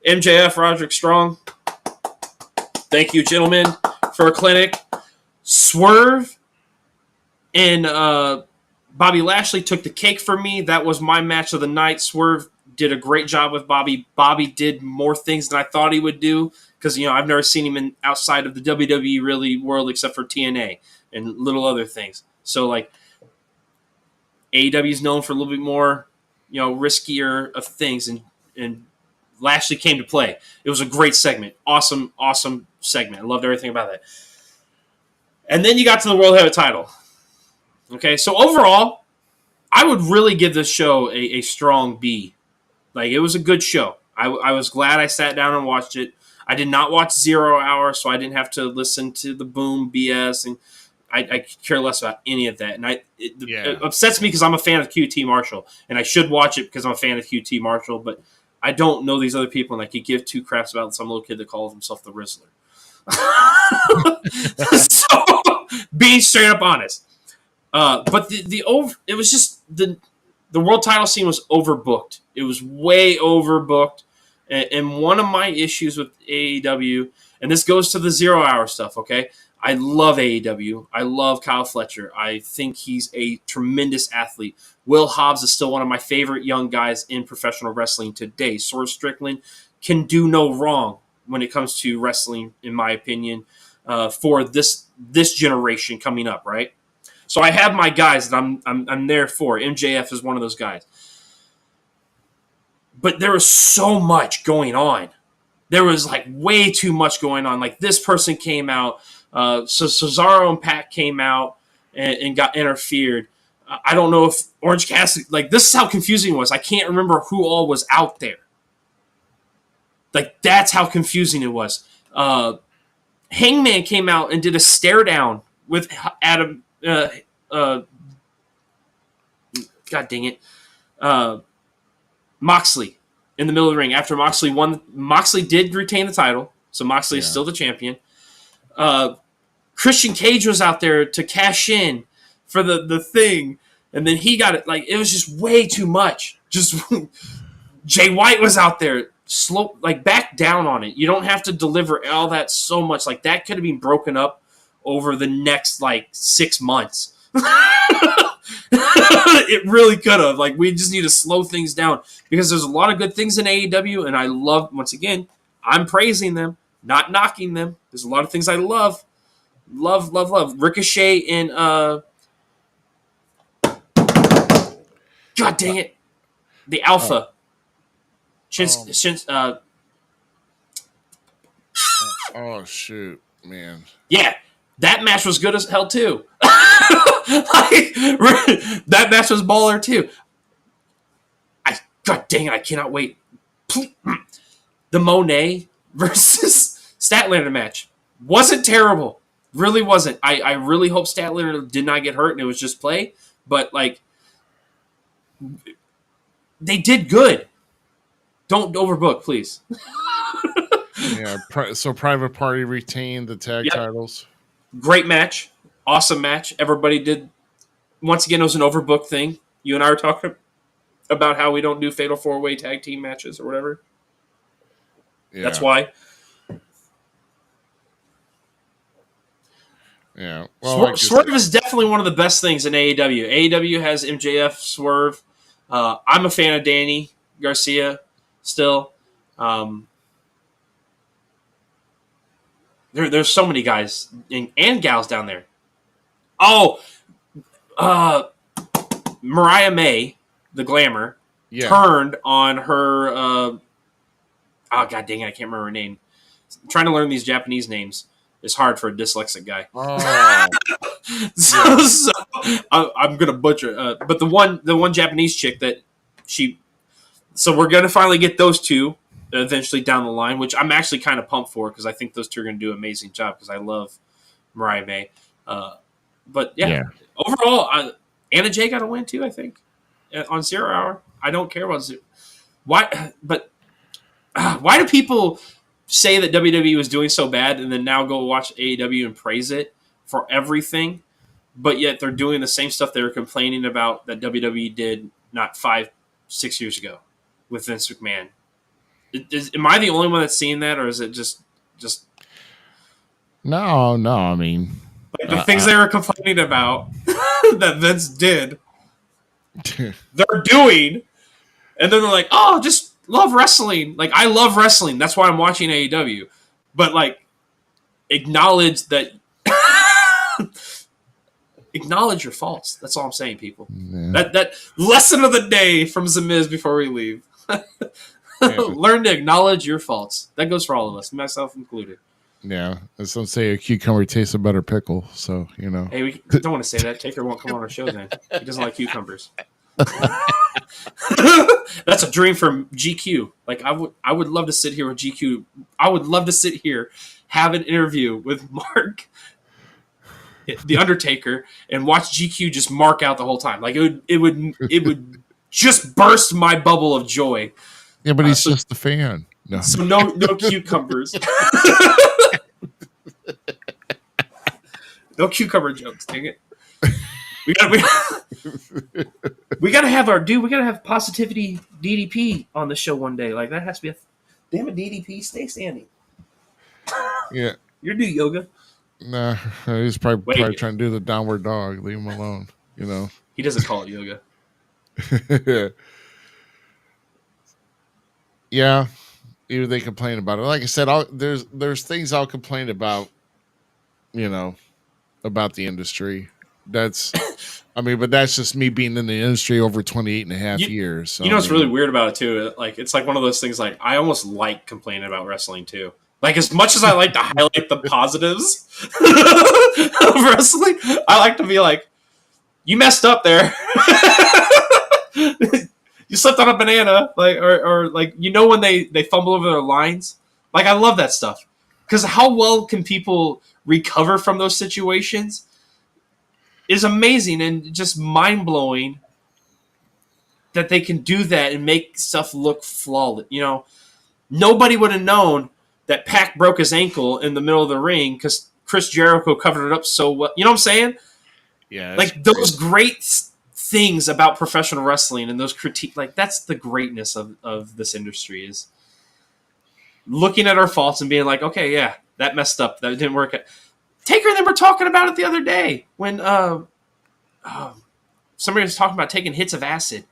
MJF, Roderick Strong. Thank you, gentlemen, for a clinic. Swerve and Bobby Lashley took the cake for me. That was my match of the night. Swerve did a great job with Bobby. Bobby did more things than I thought he would do because, I've never seen him outside of the WWE really world except for TNA and little other things. So, like, AEW is known for a little bit more, riskier of things, and Lashley came to play. It was a great segment. Awesome segment. I loved everything about that. And then you got to the World Heavyweight title. Okay, so overall, I would really give this show a strong B. Like, it was a good show. I was glad I sat down and watched it. I did not watch 0 Hour, so I didn't have to listen to the Boom BS and I care less about any of that, and it upsets me because I'm a fan of QT Marshall, and I should watch it because I'm a fan of QT Marshall, but I don't know these other people, and I could give two craps about some little kid that calls himself the Rizzler. So, being straight up honest, but it was just the world title scene was overbooked. It was way overbooked, and one of my issues with AEW, and this goes to the 0 hour stuff. Okay, I love AEW. I love Kyle Fletcher. I think he's a tremendous athlete. Will Hobbs is still one of my favorite young guys in professional wrestling today. Swerve Strickland can do no wrong when it comes to wrestling, in my opinion, for this generation coming up, right? So I have my guys that I'm there for. MJF is one of those guys. But there was so much going on. There was like way too much going on. Like this person came out. So Cesaro and Pac came out and got interfered. I don't know if Orange Cassidy, like this is how confusing it was. I can't remember who all was out there. Like that's how confusing it was. Hangman came out and did a stare down with Adam. God dang it, Moxley in the middle of the ring after Moxley won. Moxley did retain the title, so Moxley is still the champion. Christian Cage was out there to cash in for the thing, and then he got it. Like it was just way too much. Just Jay White was out there. Slow, like back down on it. You don't have to deliver all that so much. Like that could have been broken up over the next like 6 months. It really could have. Like we just need to slow things down because there's a lot of good things in AEW, and I love. Once again, I'm praising them, not knocking them. There's a lot of things I love. Ricochet and God dang it, the Alpha. Oh shoot, man! Yeah, that match was good as hell too. Like, that match was baller too. God dang it, I cannot wait. The Monet versus Statlander match wasn't terrible. Really wasn't. I really hope Statlander did not get hurt and it was just play. But like, they did good. Don't overbook, please. Yeah, so Private Party retained the tag titles. Great match. Awesome match. Everybody did. Once again, it was an overbooked thing. You and I were talking about how we don't do Fatal 4-Way tag team matches or whatever. Yeah. That's why. Yeah. Well, Swerve is definitely one of the best things in AEW. AEW has MJF, Swerve. I'm a fan of Danny Garcia. Still, there's so many guys and gals down there. Oh, Mariah May, the Glamour, turned on her. Oh god dang it, I can't remember her name. I'm trying to learn these Japanese names is hard for a dyslexic guy. Oh. So I'm gonna butcher. But the one Japanese chick that she. So we're going to finally get those two eventually down the line, which I'm actually kind of pumped for because I think those two are going to do an amazing job because I love Mariah May. But overall, Anna Jay got a win too, I think, on 0 hour. I don't care about Zero. Why? But why do people say that WWE was doing so bad and then now go watch AEW and praise it for everything, but yet they're doing the same stuff they were complaining about that WWE did not 5-6 years ago? With Vince McMahon, am I the only one that's seeing that, or is it just? No. I mean, like the things they were complaining about that Vince did, they're doing, and then they're like, "Oh, just love wrestling." Like I love wrestling. That's why I'm watching AEW. But like, acknowledge that. Acknowledge your faults. That's all I'm saying, people. Yeah. That lesson of the day from Zmiz before we leave. Learn to acknowledge your faults. That goes for all of us, myself included. Yeah, as some say, a cucumber tastes a better pickle. So you know. Hey, we don't want to say that. Taker won't come on our show then. He doesn't like cucumbers. That's a dream for GQ. Like I would love to sit here with GQ. I would love to sit here, have an interview with Mark. The Undertaker and watch GQ just mark out the whole time. Like it would just burst my bubble of joy. Yeah, but he's just a fan. No. So no cucumbers. No cucumber jokes, dang it. We gotta have Positivity DDP on the show one day. Like that has to be damn it, DDP, stay standing. Yeah. You're new yoga. Nah, he's probably trying to do the downward dog. Leave him alone. You know. He doesn't call it yoga. Yeah. Either they complain about it. Like I said, there's things I'll complain about, you know, about the industry. But that's just me being in the industry over 28 and a half years. So, you know what's really weird about it too? Like it's like one of those things like I almost like complaining about wrestling too. Like as much as I like to highlight the positives of wrestling, I like to be like, you messed up there. You slipped on a banana, like or like when they fumble over their lines. Like I love that stuff. Because how well can people recover from those situations is amazing and just mind-blowing that they can do that and make stuff look flawless. You know, nobody would have known that Pac broke his ankle in the middle of the ring because Chris Jericho covered it up so well. You know what I'm saying? Yeah. Like those great things about professional wrestling and those critique, like that's the greatness of this industry is looking at our faults and being like, okay, yeah, that messed up. That didn't work. Taker and them were talking about it the other day when somebody was talking about taking hits of acid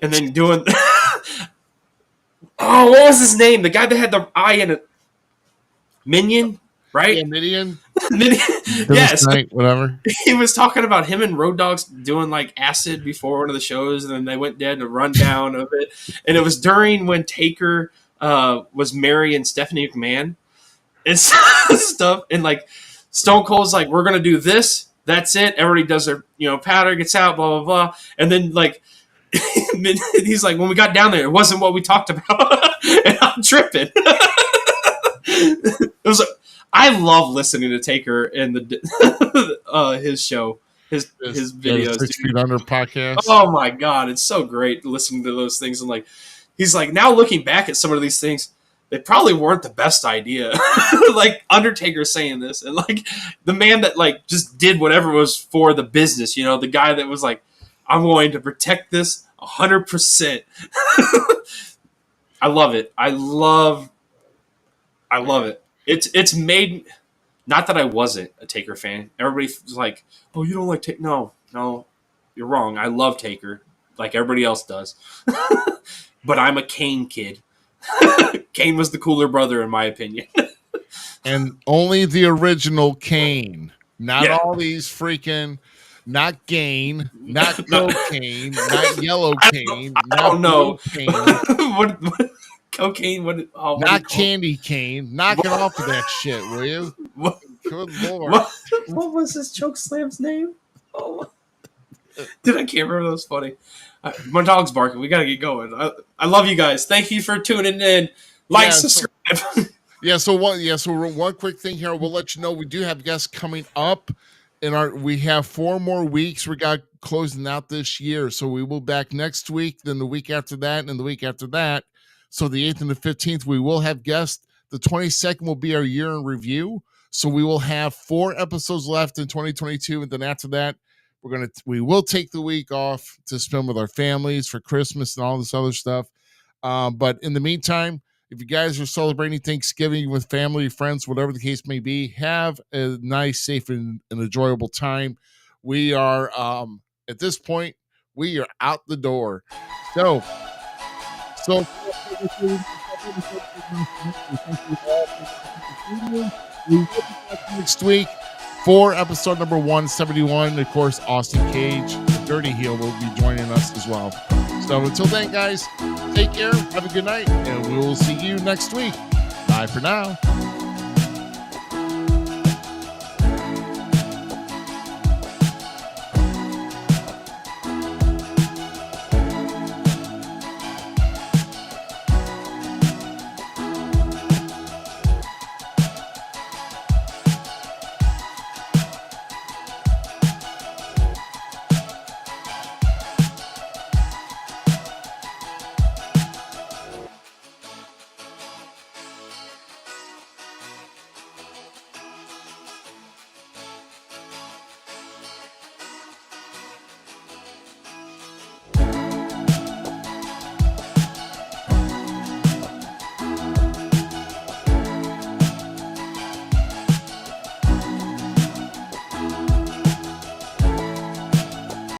and then doing what was his name? The guy that had the eye in it. Minion, right? Yeah, Minion. Yes. Whatever. He was talking about him and Road Dogg's doing like acid before one of the shows, and then they went dead in a rundown of it. And it was during when Taker was marrying Stephanie McMahon and stuff. And like Stone Cold's like, we're gonna do this. That's it. Everybody does their powder, gets out, blah blah blah. And then like he's like, when we got down there, it wasn't what we talked about. And I'm tripping. It was like, I love listening to Taker and his show, his videos. 6 Feet Under podcast. Oh my god, it's so great listening to those things. And like, he's like, now looking back at some of these things, they probably weren't the best idea. Like Undertaker saying this, and like the man that like just did whatever was for the business. The guy that was like, I'm going to protect this 100%. I love it. I love it. It's made, not that I wasn't a Taker fan. Everybody was like, oh, you don't like Taker. No, you're wrong. I love Taker like everybody else does. But I'm a Kane kid. Kane was the cooler brother in my opinion. And only the original Kane. Not all these freaking, not Gain, not cocaine, not yellow cane, I don't know. What cocaine? Not candy cane. Knock it off of that shit, will you? Good Lord. What was this choke slam's name? Oh, dude, I can't remember. That was funny. My dog's barking. We got to get going. I love you guys. Thank you for tuning in. Subscribe. So one quick thing here. We'll let you know we do have guests coming up. We have 4 more weeks. We got closing out this year. So we will back next week, then the week after that, and the week after that. So the 8th and the 15th, we will have guests. The 22nd will be our year in review. So we will have 4 episodes left in 2022. And then after that, we will take the week off to spend with our families for Christmas and all this other stuff. But in the meantime, if you guys are celebrating Thanksgiving with family, friends, whatever the case may be, have a nice, safe, and enjoyable time. We are, at this point, we are out the door. So next week for episode number 171. Of course, Austin Cage, Dirty Heel, will be joining us as well. So until then, guys, take care, have a good night, and we will see you next week. Bye for now.